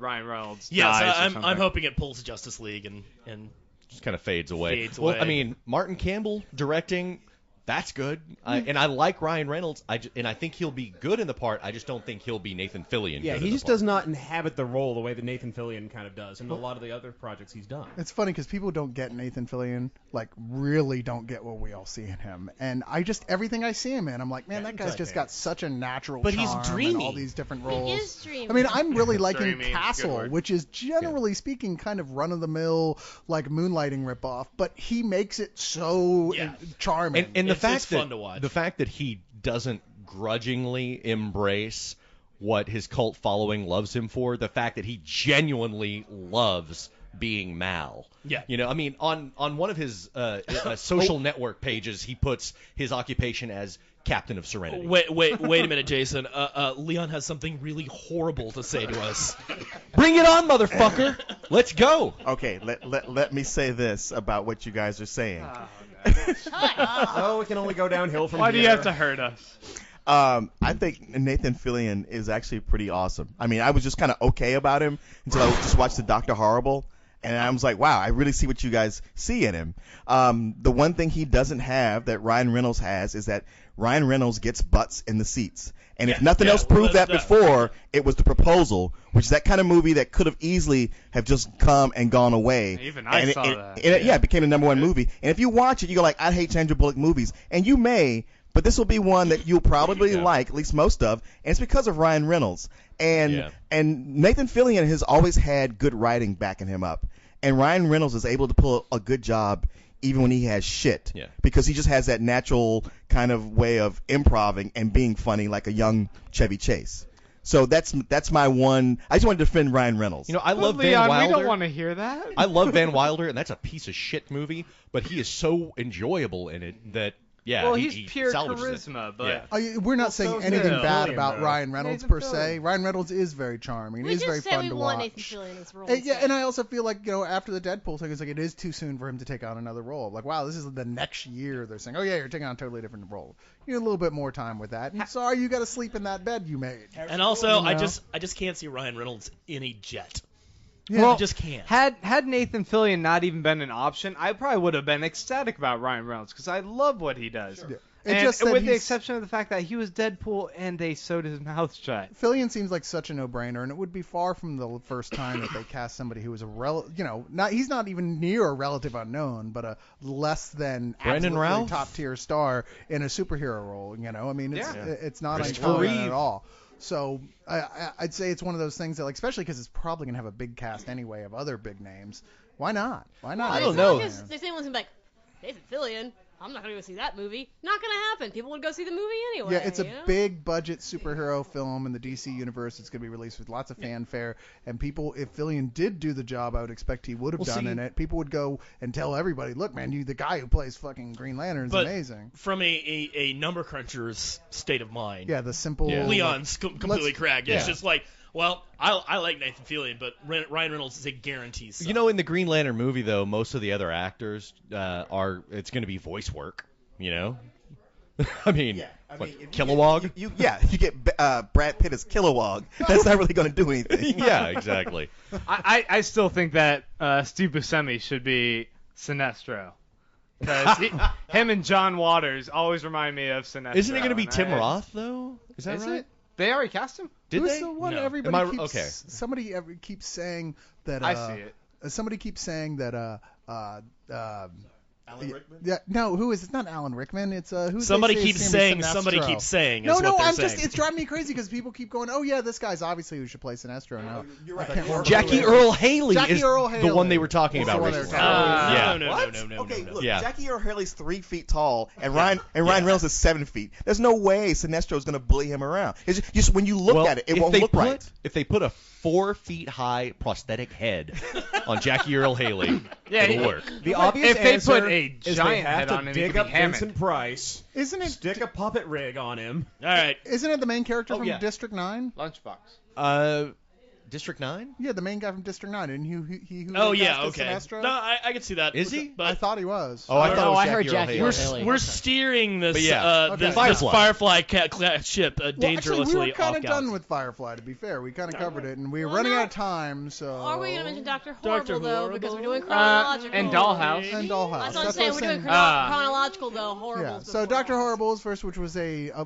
Ryan Reynolds Yes, dies or I'm something. hoping it pulls Justice League and Just kind of fades away. Well, I mean, Martin Campbell directing, that's good. And I like Ryan Reynolds. And I think he'll be good in the part. I just don't think he'll be Nathan Fillion. Yeah, good he in the just part. does not inhabit the role the way that Nathan Fillion kind of does in a lot of the other projects he's done. It's funny because people don't get Nathan Fillion, like really don't get what we all see in him. And everything I see him in, I'm like, man, that guy's just got such a natural But he's charm dreamy. and all these different roles. He is dreamy. I mean, I'm really liking Dreamy, good Castle, word. which is generally speaking kind of run-of-the-mill, like moonlighting ripoff, but he makes it so Yeah. charming. And the It's fact fun to watch. the fact that he doesn't grudgingly embrace what his cult following loves him for, the fact that he genuinely loves being Mal. Yeah. You know, I mean, on one of his social network pages, he puts his occupation as Captain of Serenity. Wait a minute, Jason. Leon has something really horrible to say to us. Bring it on, motherfucker! Let's go. Okay, let me say this about what you guys are saying. Oh, it can only go downhill from Why here. do you have to hurt us? I think Nathan Fillion is actually pretty awesome. I mean, I was just kind of okay about him until I just watched the Dr. Horrible, and I was like, wow, I really see what you guys see in him. The one thing he doesn't have that Ryan Reynolds has is that Ryan Reynolds gets butts in the seats. And if nothing else proved that before, it was The Proposal, which is that kind of movie that could have easily have just come and gone away. Even I and saw that. It became the #1 movie. And if you watch it, you go like, I hate Sandra Bullock movies. And you may, but this will be one that you'll probably like, at least most of, and it's because of Ryan Reynolds. And Nathan Fillion has always had good writing backing him up. And Ryan Reynolds is able to pull a good job even when he has shit. Yeah. Because he just has that natural kind of way of improving and being funny like a young Chevy Chase. So that's my one. I just want to defend Ryan Reynolds. You know, I But love Leon, Van Wilder. we don't want to hear that. I love Van Wilder, and that's a piece of shit movie, but he is so enjoyable in it that, well, he he's pure salvages it. charisma, but We're not saying so's anything Nathan bad Fillion, about though. Ryan Reynolds Nathan per Fillion. se. Ryan Reynolds is very charming. We He is just very said fun we to want watch. Nathan Fillion in this role. Yeah, instead. and I also feel like, after the Deadpool thing, it's like it is too soon for him to take on another role. Like, wow, this is the next year. They're saying, oh yeah, you're taking on a totally different role. You need a little bit more time with that. And sorry, you got to sleep in that bed you made. And also, You know? I just can't see Ryan Reynolds in a jet. Yeah. I just can't. Had Nathan Fillion not even been an option, I probably would have been ecstatic about Ryan Reynolds because I love what he does. Yeah. It And just that with the he's- exception of the fact that he was Deadpool and they sewed his mouth shut. Fillion seems like such a no-brainer, and it would be far from the first time that they cast somebody who was he's not even near a relative unknown, but a less than Brandon absolutely Routh? top-tier star in a superhero role. I mean, it's not Christopher uncommon Reeve. at all. So I'd say it's one of those things that, like, especially because it's probably gonna have a big cast anyway of other big names. Why not? Why not? I don't It's know. not like There's anyone's gonna be like, Nathan Fillion, I'm not gonna go see that movie. Not gonna happen. People would go see the movie anyway. Yeah, it's a you know? big budget superhero film in the DC universe. It's going to be released with lots of fanfare. And people, if Fillion did do the job, I would expect he would have done in it. People would go and tell everybody, look, man, the guy who plays fucking Green Lantern is But amazing. From a number cruncher's state of mind, Yeah, the simple. Leon's completely Let's- correct. It's yeah. just like, well, I like Nathan Fillion, but Ryan Reynolds is a guarantee. You know, in the Green Lantern movie, though, most of the other actors it's going to be voice work. I mean, if you Kilowog? You get Brad Pitt as Kilowog. That's not really going to do anything. Yeah, exactly. I still think that Steve Buscemi should be Sinestro. Because him and John Waters always remind me of Sinestro. Isn't it going to be Tim Roth, though? Is that right? It? They already cast him? Did Who's they? the one No. everybody keeps? okay. Somebody keeps saying that. I see it. Somebody keeps saying that. Alan Rickman? Yeah, no, who is it? It's not Alan Rickman. It's who's Somebody they say keeps his name saying. is Somebody Sinestro. keeps saying. No, is no, what they're I'm saying. just. It's driving me crazy because people keep going. Oh yeah, this guy's obviously who should play Sinestro now. You're right. I can't remember. Jackie Earl Haley Jackie is Earl the Haley. one they were talking That's about the one they were recently. talking about. No, What? no. Okay, look, Yeah. Jackie Earl Haley's 3 feet tall, and Ryan Reynolds is 7 feet. There's no way Sinestro's going to bully him around. It's just when you look at it, it won't look right. If they put a 4 feet high prosthetic head on Jackie Earl Haley, it'll work. The obvious If they answer put a is they giant have head to on him, he dig could up be Hammond. Vincent Price, Isn't it? stick a puppet rig on him. All right. Isn't it the main character from yeah. District 9? Lunchbox. District 9? Yeah, the main guy from District 9, and he who Oh they yeah. cast as Okay. Sinestro? No, I can see that. Is he? I But thought he was. Oh, I thought it was I Jackie heard Earl Jackie Haley. Earl we're Haley. we're steering this But yeah. Okay. this Firefly. Firefly ship Well, dangerously actually, we were off kind of done galaxy. with Firefly. To be fair, we kind of covered it, and we were Well, running no. out of time. So Are we going to mention Dr. Dr. Horrible, though? Horrible. Because we're doing chronological. And Dollhouse. And Dollhouse. That's what I'm That's saying. what We're I'm doing saying. chronological, though. Horrible. Yeah. So Dr. Horrible is first, which was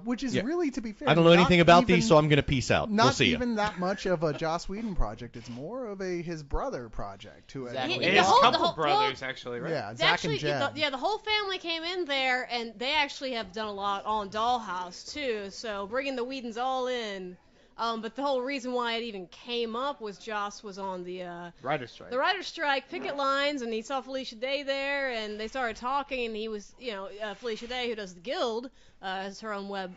which is Yeah. really, to be fair, I don't know not anything about even, these, so I'm going to peace out. Not We'll see you. even that much of a Joss Whedon project. It's more of his brother project. Who had Exactly. It The is whole- couple the whole- brothers, actually, right? yeah, It's Zach actually, and Jed. the whole family came in there, and they actually have done a lot on Dollhouse too. So bringing the Whedons all in. But the whole reason why it even came up was Joss was on the Writer's strike. writer's strike picket lines, and he saw Felicia Day there, and they started talking, and he was, Felicia Day, who does the Guild, has her own web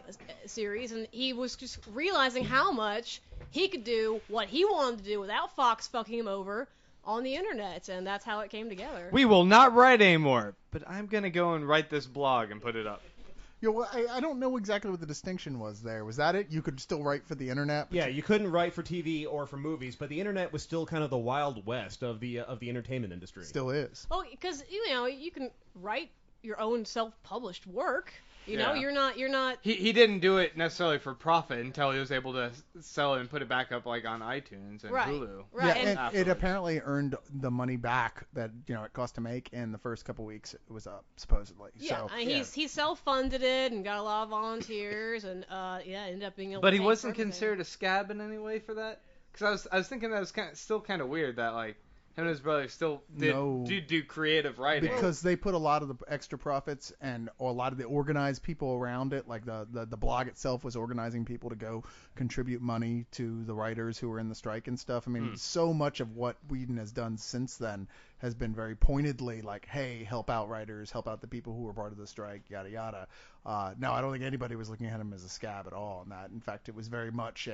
series, and he was just realizing how much he could do what he wanted to do without Fox fucking him over on the internet, and that's how it came together. We will not write anymore, but I'm going to go and write this blog and put it up. Yeah, well, I don't know exactly what the distinction was there. Was that it? You could still write for the internet? But Yeah, you couldn't write for TV or for movies, but the internet was still kind of the wild west of the entertainment industry. still is. Oh, because you can write your own self-published work. You know, Yeah. you're not. He didn't do it necessarily for profit until he was able to sell it and put it back up like on iTunes and Right. Hulu. Right, Yeah, and- and it Afterwards. apparently earned the money back that it cost to make, and the first couple weeks it was up supposedly. Yeah, So and he self-funded it and got a lot of volunteers, and ended up being able. But to he pay for wasn't everything. considered a scab in any way for that? Because I was thinking that was still kind of weird that like him and his brother still did do creative writing. because they put a lot of the extra profits or a lot of the organized people around it, like the blog itself was organizing people to go contribute money to the writers who were in the strike and stuff. I mean, so much of what Whedon has done since then has been very pointedly like, hey, help out writers, help out the people who were part of the strike, yada yada. No, I don't think anybody was looking at him as a scab at all in that. In fact, it was very much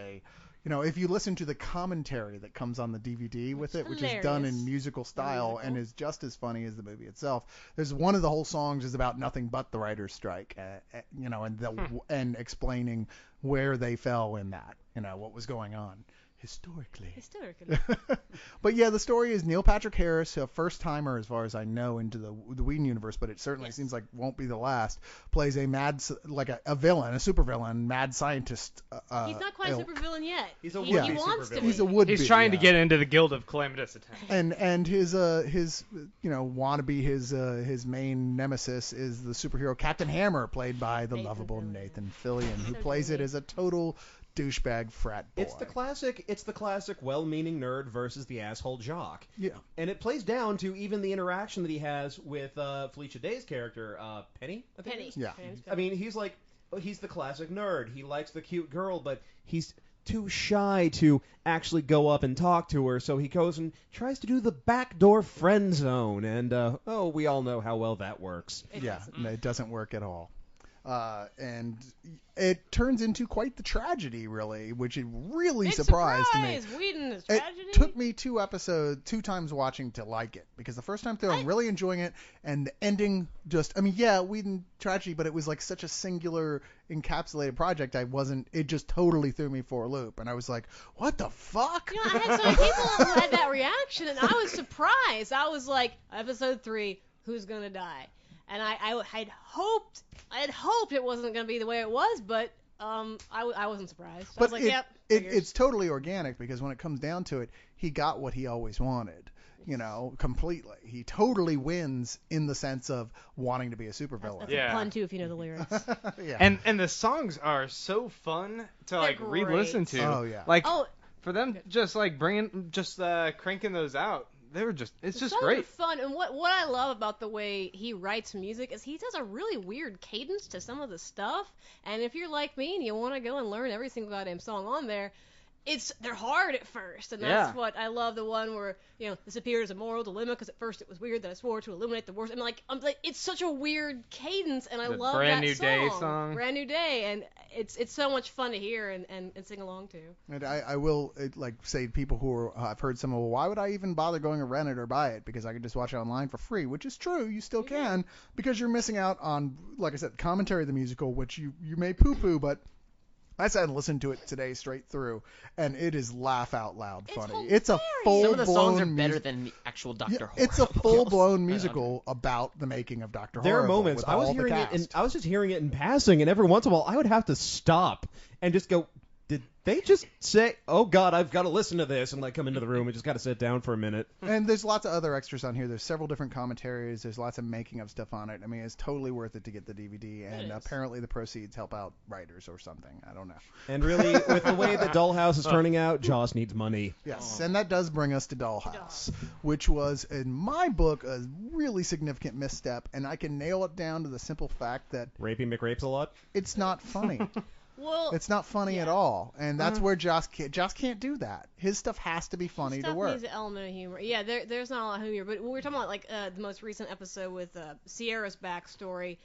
if you listen to the commentary that comes on the DVD with it, which is done in hilarious. musical style and is just as funny as the movie itself. There's one of the whole songs is about nothing but the writers' strike, and explaining where they fell in that, what was going on historically. But yeah, the story is Neil Patrick Harris, a first timer as far as I know into the Whedon universe, but it certainly seems like won't be the last. Plays a a villain, a supervillain, mad scientist. He's not quite a supervillain yet. He's a he would-be wants to be. He's a would-be. He's trying to yeah. get into the Guild of Calamitous Attendants. And his wannabe his main nemesis is the superhero Captain Hammer, played by the lovable Nathan Fillion, who plays it as a total douchebag frat boy. It's the classic well-meaning nerd versus the asshole jock. Yeah. And it plays down to even the interaction that he has with Felicia Day's character, Penny. I think it Penny. is. Yeah. I mean, he's the classic nerd. He likes the cute girl, but he's too shy to actually go up and talk to her, so he goes and tries to do the backdoor friend zone, and we all know how well that works. It doesn't work at all. And it turns into quite the tragedy, really, which it really Big surprised surprise! me. Whedon is It tragedy. took me two times watching to like it, because the first time through I'm really enjoying it, and the ending Whedon tragedy, but it was like such a singular encapsulated project. It just totally threw me for a loop, and I was like, what the fuck? I had so many people who had that reaction, and I was surprised. I was like, episode 3, who's gonna die? And I had hoped I had hoped it wasn't going to be the way it was, but I wasn't surprised. I But was like, yep. it's totally organic because when it comes down to it, he got what he always wanted. Completely. He totally wins in the sense of wanting to be a supervillain. That's a pun too, if you know the lyrics. Yeah. And the songs are so fun to like They're re-listen great. to. Oh, yeah. Like Oh, for them, just like cranking those out. It's the just songs great. are fun, and what I love about the way he writes music is he does a really weird cadence to some of the stuff. And if you're like me and you want to go and learn every single goddamn song on there, they're hard at first, and that's what I love. The one where this appears a moral dilemma because at first it was weird that I swore to eliminate the worst. I'm like it's such a weird cadence, and I love Brand that New Day song. Brand New Day, and it's so much fun to hear and sing along to. And I will say to people who I've heard some, well, why would I even bother going to rent it or buy it? Because I can just watch it online for free, which is true. You still can, because you're missing out on, like I said, commentary of the musical, which you may poo-poo, but I sat and listened to it today straight through, and it is laugh out loud funny. It's a full-blown Some of the songs are better than the actual Dr. Horrible. It's a full-blown musical about the making of Dr. There are Horrible. moments with I was all the hearing it, cast. and I was just hearing it in passing, and every once in a while I would have to stop and just go, "Did they just say, oh God, I've got to listen to this," and like come into the room and just got to sit down for a minute. And there's lots of other extras on here. There's several different commentaries. There's lots of making of stuff on it. I mean, it's totally worth it to get the DVD, and apparently the proceeds help out writers or something. I don't know. And really, with the way the Dollhouse is turning out, Joss needs money. Yes, and that does bring us to Dollhouse, which was, in my book, a really significant misstep, and I can nail it down to the simple fact that Rapey McRapes a lot. it's not funny. Well, It's not funny at all, and that's where Joss can't do that. His stuff has to be funny to stuff work. needs an element of humor. Yeah, there's not a lot of humor, but we were talking about the most recent episode with Sierra's backstory.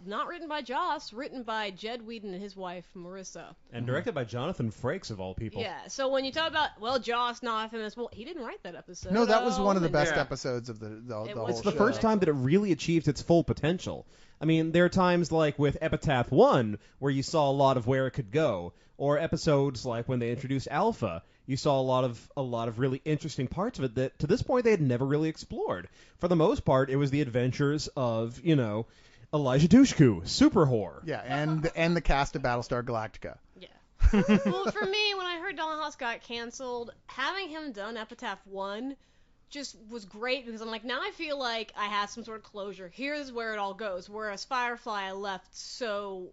Not written by Joss, written by Jed Whedon and his wife Marissa. And directed by Jonathan Frakes, of all people. Yeah, so when you talk about, Joss not feminist, well, he didn't write that episode. No, that was one of the best Yeah. episodes of the whole It's the show. first time that it really achieves its full potential. I mean, there are times like with Epitaph 1 where you saw a lot of where it could go, or episodes like when they introduced Alpha, you saw a lot of really interesting parts of it that to this point they had never really explored. For the most part, it was the adventures of, Elijah Dushku, super whore. Yeah, and the cast of Battlestar Galactica. Well, for me, when I heard Dollhouse got canceled, having him done Epitaph 1 just was great because I'm like, now I feel like I have some sort of closure. Here's where it all goes. Whereas Firefly, I left so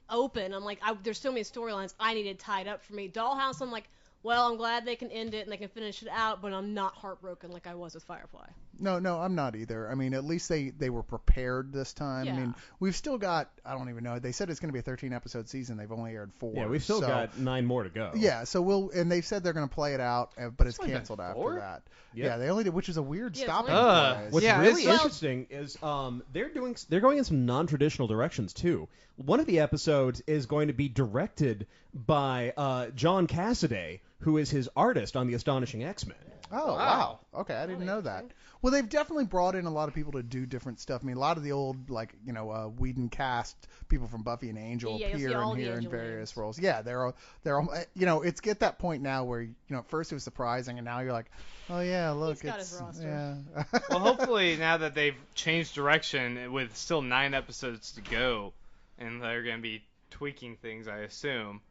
open. I'm like, there's so many storylines I needed tied up for me. Dollhouse, I'm like, well, I'm glad they can end it and they can finish it out, but I'm not heartbroken like I was with Firefly. No, I'm not either. I mean, at least they were prepared this time. Yeah. I mean, we've still got, I don't even know, they said it's going to be a 13-episode season. They've only aired 4. Yeah, we've still got 9 more to go. Yeah, so and they've said they're going to play it out, but it's only been canceled 4? after that. Yep. Yeah, they only did, which is a weird Yeah, it's stopping only place. What's Yeah, really it's- interesting is they're going in some non-traditional directions too. One of the episodes is going to be directed by John Cassaday, who is his artist on the Astonishing X-Men. Oh, wow. Okay, I didn't know that. Well, they've definitely brought in a lot of people to do different stuff. I mean, a lot of the old, Whedon cast people from Buffy and Angel Yeah, you'll see appear all in the here in Angel various names. roles. Yeah, they're all, it's get that point now where, at first it was surprising, and now you're like, oh yeah, look, He's got it's his roster. yeah. Well, hopefully now that they've changed direction with still 9 episodes to go, and they're going to be tweaking things, I assume,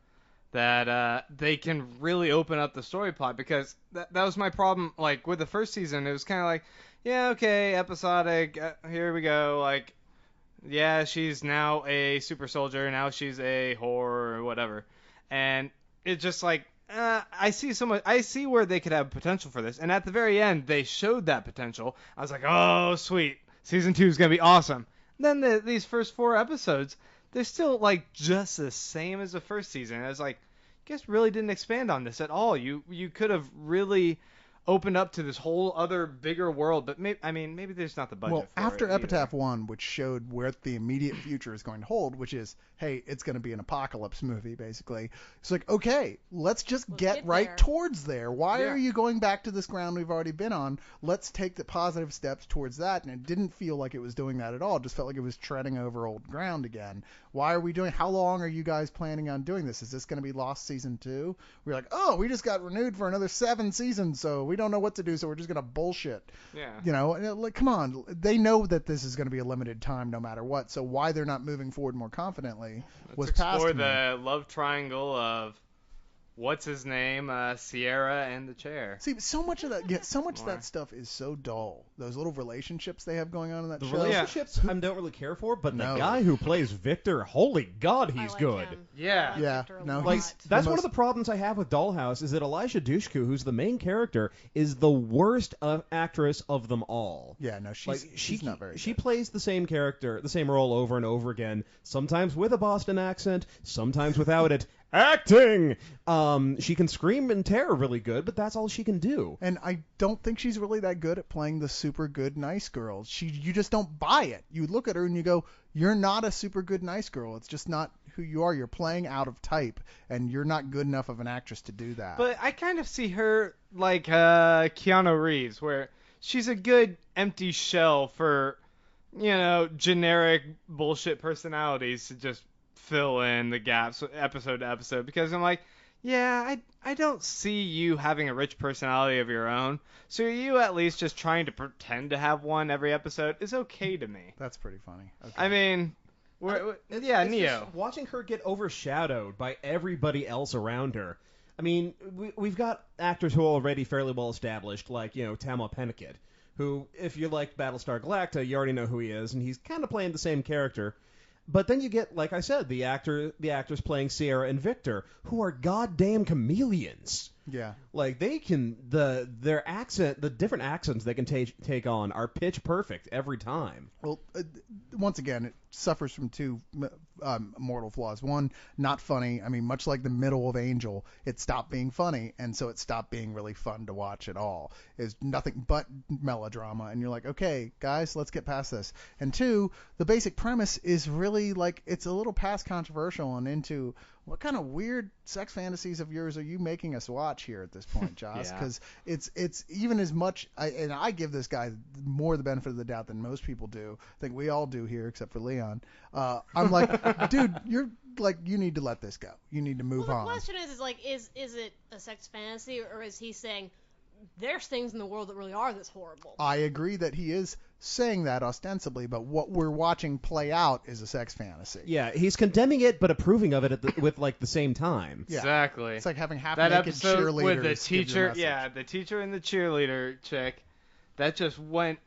that they can really open up the story plot, because that was my problem. Like with the first season, it was kind of like, yeah, okay, episodic. Here we go. Like, yeah, she's now a super soldier. Now she's a whore or whatever, and it's just like. I see so much. I see where they could have potential for this, and at the very end, they showed that potential. I was like, "Oh, sweet! Season 2 is gonna be awesome." Then these first 4 episodes, they're still like just the same as the first season. I was like, "You guys really didn't expand on this at all. You could have really opened up to this whole other bigger world." But maybe there's not the budget. Well, for after it either. Epitaph 1, which showed where the immediate future is going to hold, which is, hey, it's going to be an apocalypse movie, basically. It's like, okay, let's just get right there. towards there. Why Yeah. are you going back to this ground we've already been on? Let's take the positive steps towards that. And it didn't feel like it was doing that at all. It just felt like it was treading over old ground again. Why are we doing? How long are you guys planning on doing this? Is this going to be Lost Season 2? We're like, oh, we just got renewed for another 7 seasons, so we We don't know what to do, so we're just gonna bullshit. Yeah. You know, and, like, come on. They know that this is going to be a limited time no matter what. So why they're not moving forward more confidently was Let's past explore me. the love triangle of what's his name, Sierra, and the chair. See, so much of that stuff is so dull. Those little relationships they have going on in that The show. relationships I don't really care for, but No. the guy who plays Victor, holy God, he's like good. him. Yeah. I like Yeah, Victor a no, lot. Like he's that's the one of most- the problems I have with Dollhouse is that Elijah Dushku, who's the main character, is the worst actress of them all. Yeah, no, she's not very She good. plays the same character, the same role over and over again. Sometimes with a Boston accent, sometimes without it. Acting. She can scream and tear really good, but that's all she can do. And I don't think she's really that good at playing the super good nice girl. You just don't buy it. You look at her and you go, you're not a super good nice girl. It's just not who you are. You're playing out of type, and you're not good enough of an actress to do that. But I kind of see her like Keanu Reeves, where she's a good empty shell for, generic bullshit personalities to just fill in the gaps episode to episode. Because I'm like, yeah, I don't see you having a rich personality of your own. So you at least just trying to pretend to have one every episode is okay to me. That's pretty funny. Okay. I mean, It's Neo. just watching her get overshadowed by everybody else around her. I mean, we've got actors who are already fairly well established, like, Tama Pennicott, who, if you liked Battlestar Galactica, you already know who he is, and he's kind of playing the same character. But then you get, like I said, the actors playing Sierra and Victor, who are goddamn chameleons. Yeah. Like, they can, their accent, the different accents they can take on are pitch perfect every time. Well, once again, it suffers from two mortal flaws. One, not funny. I mean, much like the middle of Angel, it stopped being funny, and so it stopped being really fun to watch at all. It's nothing but melodrama, and you're like, okay, guys, let's get past this. And two, the basic premise is really, like, it's a little past controversial and into what kind of weird sex fantasies of yours are you making us watch here at this point, Joss? Because it's even as much, and I give this guy more the benefit of the doubt than most people do. I think we all do here, except for Leon. I'm like, dude, you're like, you need to let this go. You need to move Well, on. the question is it a sex fantasy, or is he saying there's things in the world that really are this horrible? I agree that he is saying that ostensibly, but what we're watching play out is a sex fantasy. Yeah, he's condemning it but approving of it with like the same time. Yeah. Exactly. It's like having that half-naked episode cheerleaders with the give your teacher, message. the teacher and the cheerleader chick, that just went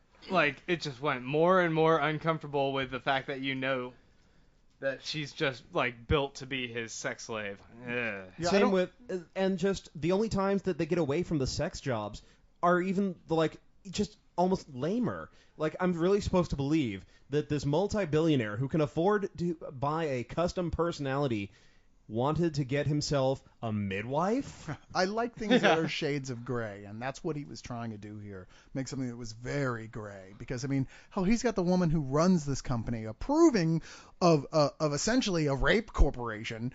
more and more uncomfortable with the fact that that she's just like built to be his sex slave. Ugh. Yeah, I Same don't- with, and just the only times that they get away from the sex jobs are even just almost lamer. Like, I'm really supposed to believe that this multi-billionaire who can afford to buy a custom personality wanted to get himself a midwife? I like things that are shades of gray, and that's what he was trying to do here. Make something that was very gray. Because, I mean, he's got the woman who runs this company approving of essentially a rape corporation,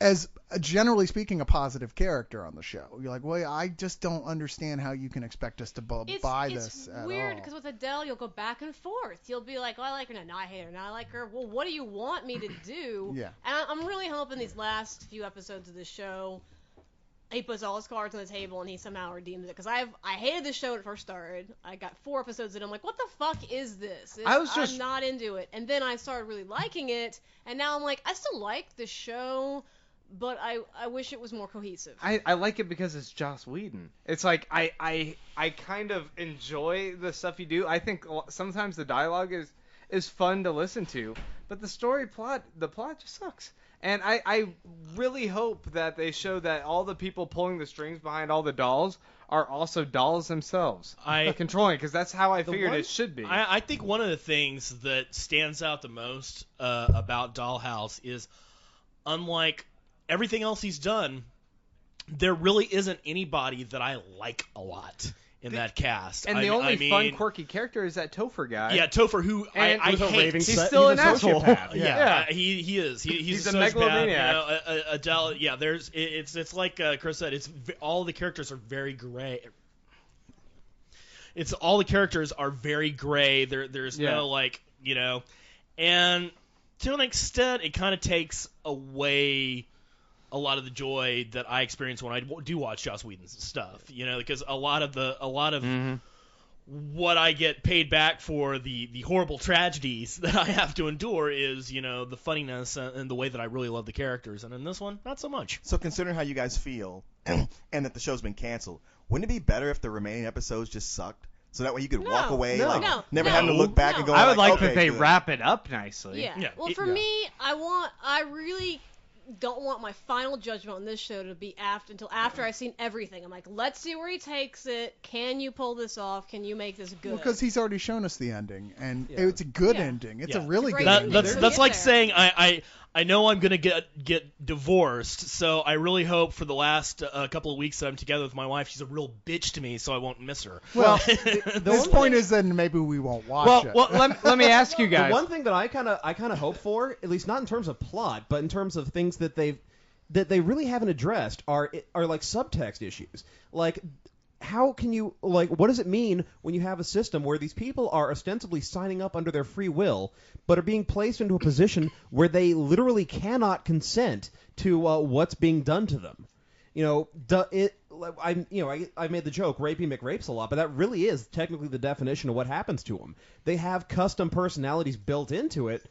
as generally speaking a positive character on the show. You're like, well, I just don't understand how you can expect us to buy this at all. It's weird because with Adele, you'll go back and forth. You'll be like, oh, I like her, now I hate her, now I like her. Well, what do you want me to do? Yeah. And I'm really hoping these last few episodes of the show, he puts all his cards on the table and he somehow redeems it. Because I hated this show when it first started. I got 4 episodes and I'm like, what the fuck is this? I'm not into it. And then I started really liking it, and now I'm like, I still like the show, but I wish it was more cohesive. I like it because it's Joss Whedon. It's like I kind of enjoy the stuff you do. I think sometimes the dialogue is fun to listen to, but the plot just sucks. And I really hope that they show that all the people pulling the strings behind all the dolls are also dolls themselves. Controlling, because that's how I figured it should be. I think one of the things that stands out the most about Dollhouse is, unlike everything else he's done, there really isn't anybody that I like a lot in that cast. And the only fun, quirky character is that Topher guy. Yeah, Topher, who I hate. He's still an asshole. Yeah, he is. He's a sociopath. megalomaniac. Adele. Yeah, it's like Chris said. All the characters are very gray. All the characters are very gray. There's no and to an extent, it kind of takes away a lot of the joy that I experience when I do watch Joss Whedon's stuff. Because a lot of what I get paid back for the horrible tragedies that I have to endure is, the funniness and the way that I really love the characters. And in this one, not so much. So considering how you guys feel and that the show's been canceled, wouldn't it be better if the remaining episodes just sucked? So that way you could walk away, never having to look back and go. I would like okay, that they good. wrap it up nicely. Yeah. Well, for me, I really don't want my final judgment on this show to be until after I've seen everything. I'm like, let's see where he takes it. Can you pull this off? Can you make this good? Well, because he's already shown us the ending, and it's a good ending. It's a really good ending. That's like saying I know I'm gonna get divorced, so I really hope for the last couple of weeks that I'm together with my wife, she's a real bitch to me, so I won't miss her. Well, this point is then maybe we won't watch it. Well, let me ask you guys. The one thing that I kind of hope for, at least not in terms of plot, but in terms of things that they really haven't addressed, are like subtext issues. Like, how can you, what does it mean when you have a system where these people are ostensibly signing up under their free will, but are being placed into a position where they literally cannot consent to what's being done to them? I made the joke, rapey McRapes a lot, but that really is technically the definition of what happens to them. They have custom personalities built into it,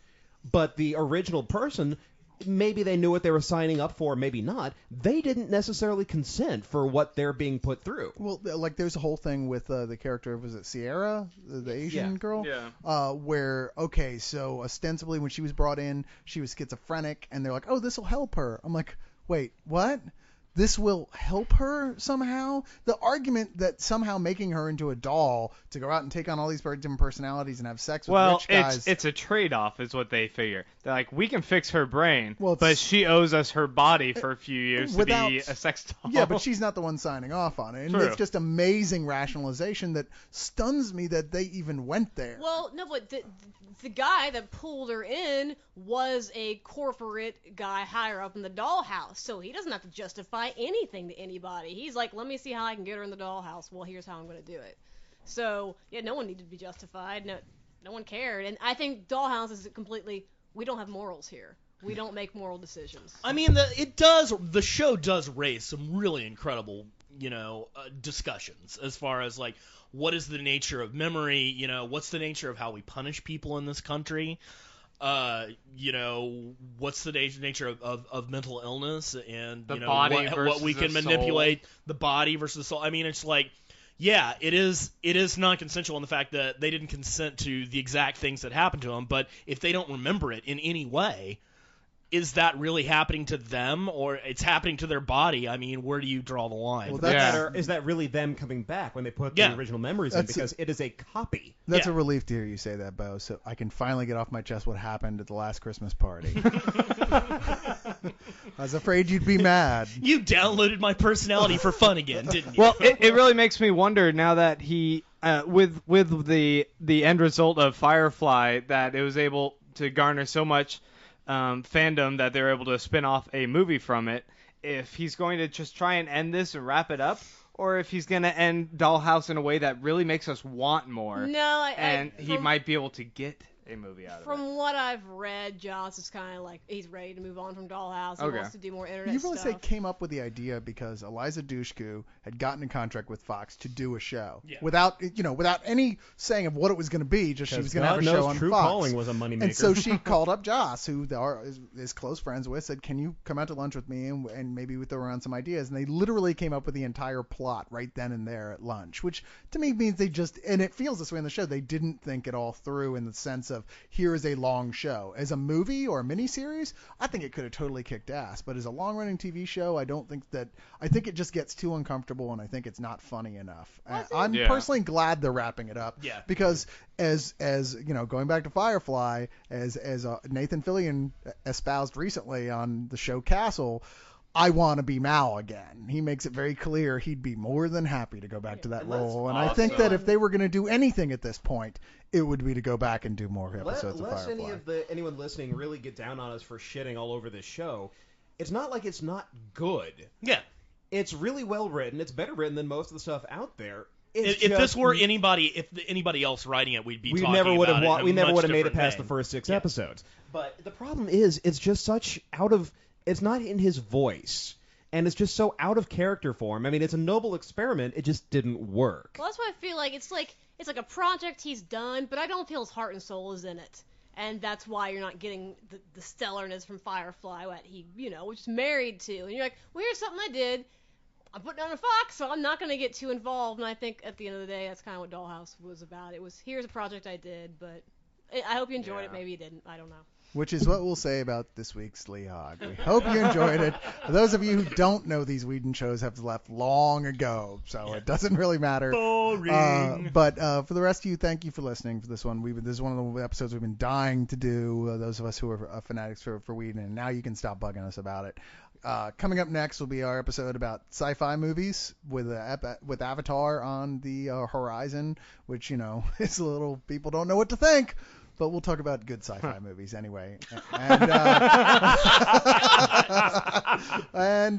but the original person, maybe they knew what they were signing up for, maybe not. They didn't necessarily consent for what they're being put through. Well, there's a whole thing with the character, was it Sierra, the Asian girl? Yeah. Where, so ostensibly when she was brought in, she was schizophrenic, and they're like, oh, this will help her. I'm like, wait, what? This will help her somehow? The argument that somehow making her into a doll to go out and take on all these very different personalities and have sex with rich guys... it's a trade-off is what they figure. They're like, we can fix her brain, but she owes us her body for a few years to be a sex doll. Yeah, but she's not the one signing off on it. And True. It's just amazing rationalization that stuns me that they even went there. Well, no, but the guy that pulled her in was a corporate guy higher up in the dollhouse, so he doesn't have to justify anything to anybody. He's like, let me see how I can get her in the dollhouse. Well, here's how I'm going to do it. So, no one needed to be justified. No one cared. And I think Dollhouse is completely, we don't have morals here. We don't make moral decisions. I mean, the show does raise some really incredible, discussions as far as, what is the nature of memory, what's the nature of how we punish people in this country, what's the nature of mental illness and, what we can manipulate, the body versus the soul. I mean, it's like, yeah, it is non-consensual in the fact that they didn't consent to the exact things that happened to them, but if they don't remember it in any way, is that really happening to them or it's happening to their body? I mean, where do you draw the line? Well, is that really them coming back when they put the original memories in? Because it is a copy. That's a relief to hear you say that, Bo, so I can finally get off my chest what happened at the last Christmas party. I was afraid you'd be mad. You downloaded my personality for fun again, didn't you? Well, it really makes me wonder now that he, with the end result of Firefly, that it was able to garner so much fandom that they were able to spin off a movie from it, if he's going to just try and end this and wrap it up, or if he's going to end Dollhouse in a way that really makes us want more. No, he might be able to get a movie out of it. From what I've read, Joss is kind of like, he's ready to move on from Dollhouse. He wants to do more internet stuff. You really say came up with the idea because Eliza Dushku had gotten in contract with Fox to do a show without any saying of what it was going to be. Just she was going to have a show on True Fox. Calling was a moneymaker. And so she called up Joss, who is close friends with, said, "Can you come out to lunch with me and maybe we throw around some ideas?" And they literally came up with the entire plot right then and there at lunch, which to me means they just, and it feels this way in the show, they didn't think it all through in the sense of here is a long show. As a movie or a miniseries, I think it could have totally kicked ass. But as a long-running TV show, I think it just gets too uncomfortable, and I think it's not funny enough. I'm personally glad they're wrapping it up. Yeah. Because as going back to Firefly, as Nathan Fillion espoused recently on the show Castle, I want to be Mal again. He makes it very clear he'd be more than happy to go back to that role. And I think that if they were going to do anything at this point, it would be to go back and do more episodes of Firefly. Anyone listening really get down on us for shitting all over this show. It's not like it's not good. Yeah. It's really well written. It's better written than most of the stuff out there. If this were anybody else writing it, we'd be talking about it. We never would have made it different past vein. the first 6 episodes. But the problem is, it's just such out of it's not in his voice. And it's just so out of character for him. I mean, it's a noble experiment. It just didn't work. Well, that's why I feel like it's like a project he's done, but I don't feel his heart and soul is in it. And that's why you're not getting the stellarness from Firefly that he, was just married to. And you're like, well, here's something I did. I put it on a Fox, so I'm not going to get too involved. And I think at the end of the day, that's kind of what Dollhouse was about. It was, here's a project I did, but I hope you enjoyed it. Maybe you didn't. I don't know. Which is what we'll say about this week's Lee Hogg. We hope you enjoyed it. For those of you who don't know, these Whedon shows have left long ago, so it doesn't really matter. Boring. But for the rest of you, thank you for listening for this one. This is one of the episodes we've been dying to do, those of us who are fanatics for Whedon, and now you can stop bugging us about it. Coming up next will be our episode about sci-fi movies with Avatar on the horizon, which, is a little, people don't know what to think. But we'll talk about good sci-fi movies anyway. And,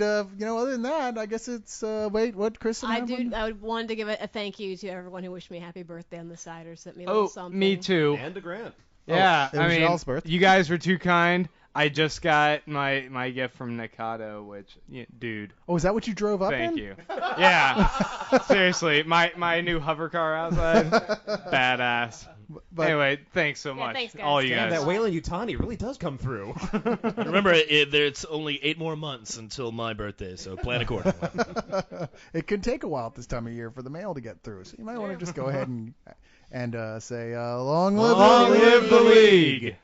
other than that, I guess it's, wait, what, Kristen? I wanted to give a thank you to everyone who wished me a happy birthday on the side or sent me a little something. Me too. And to Grant. Yeah, it was y'all's birthday. You guys were too kind. I just got my gift from Nikado, which, dude. Oh, is that what you drove up Thank in? you. Yeah. Seriously, my new hover car outside, badass. But anyway, thanks so much, thanks, guys. all you Damn, guys. that Weyland Yutani really does come through. Remember, it's only 8 more months until my birthday, so plan accordingly. It can take a while at this time of year for the mail to get through, so you might want to just go ahead and say, long live Long live the league.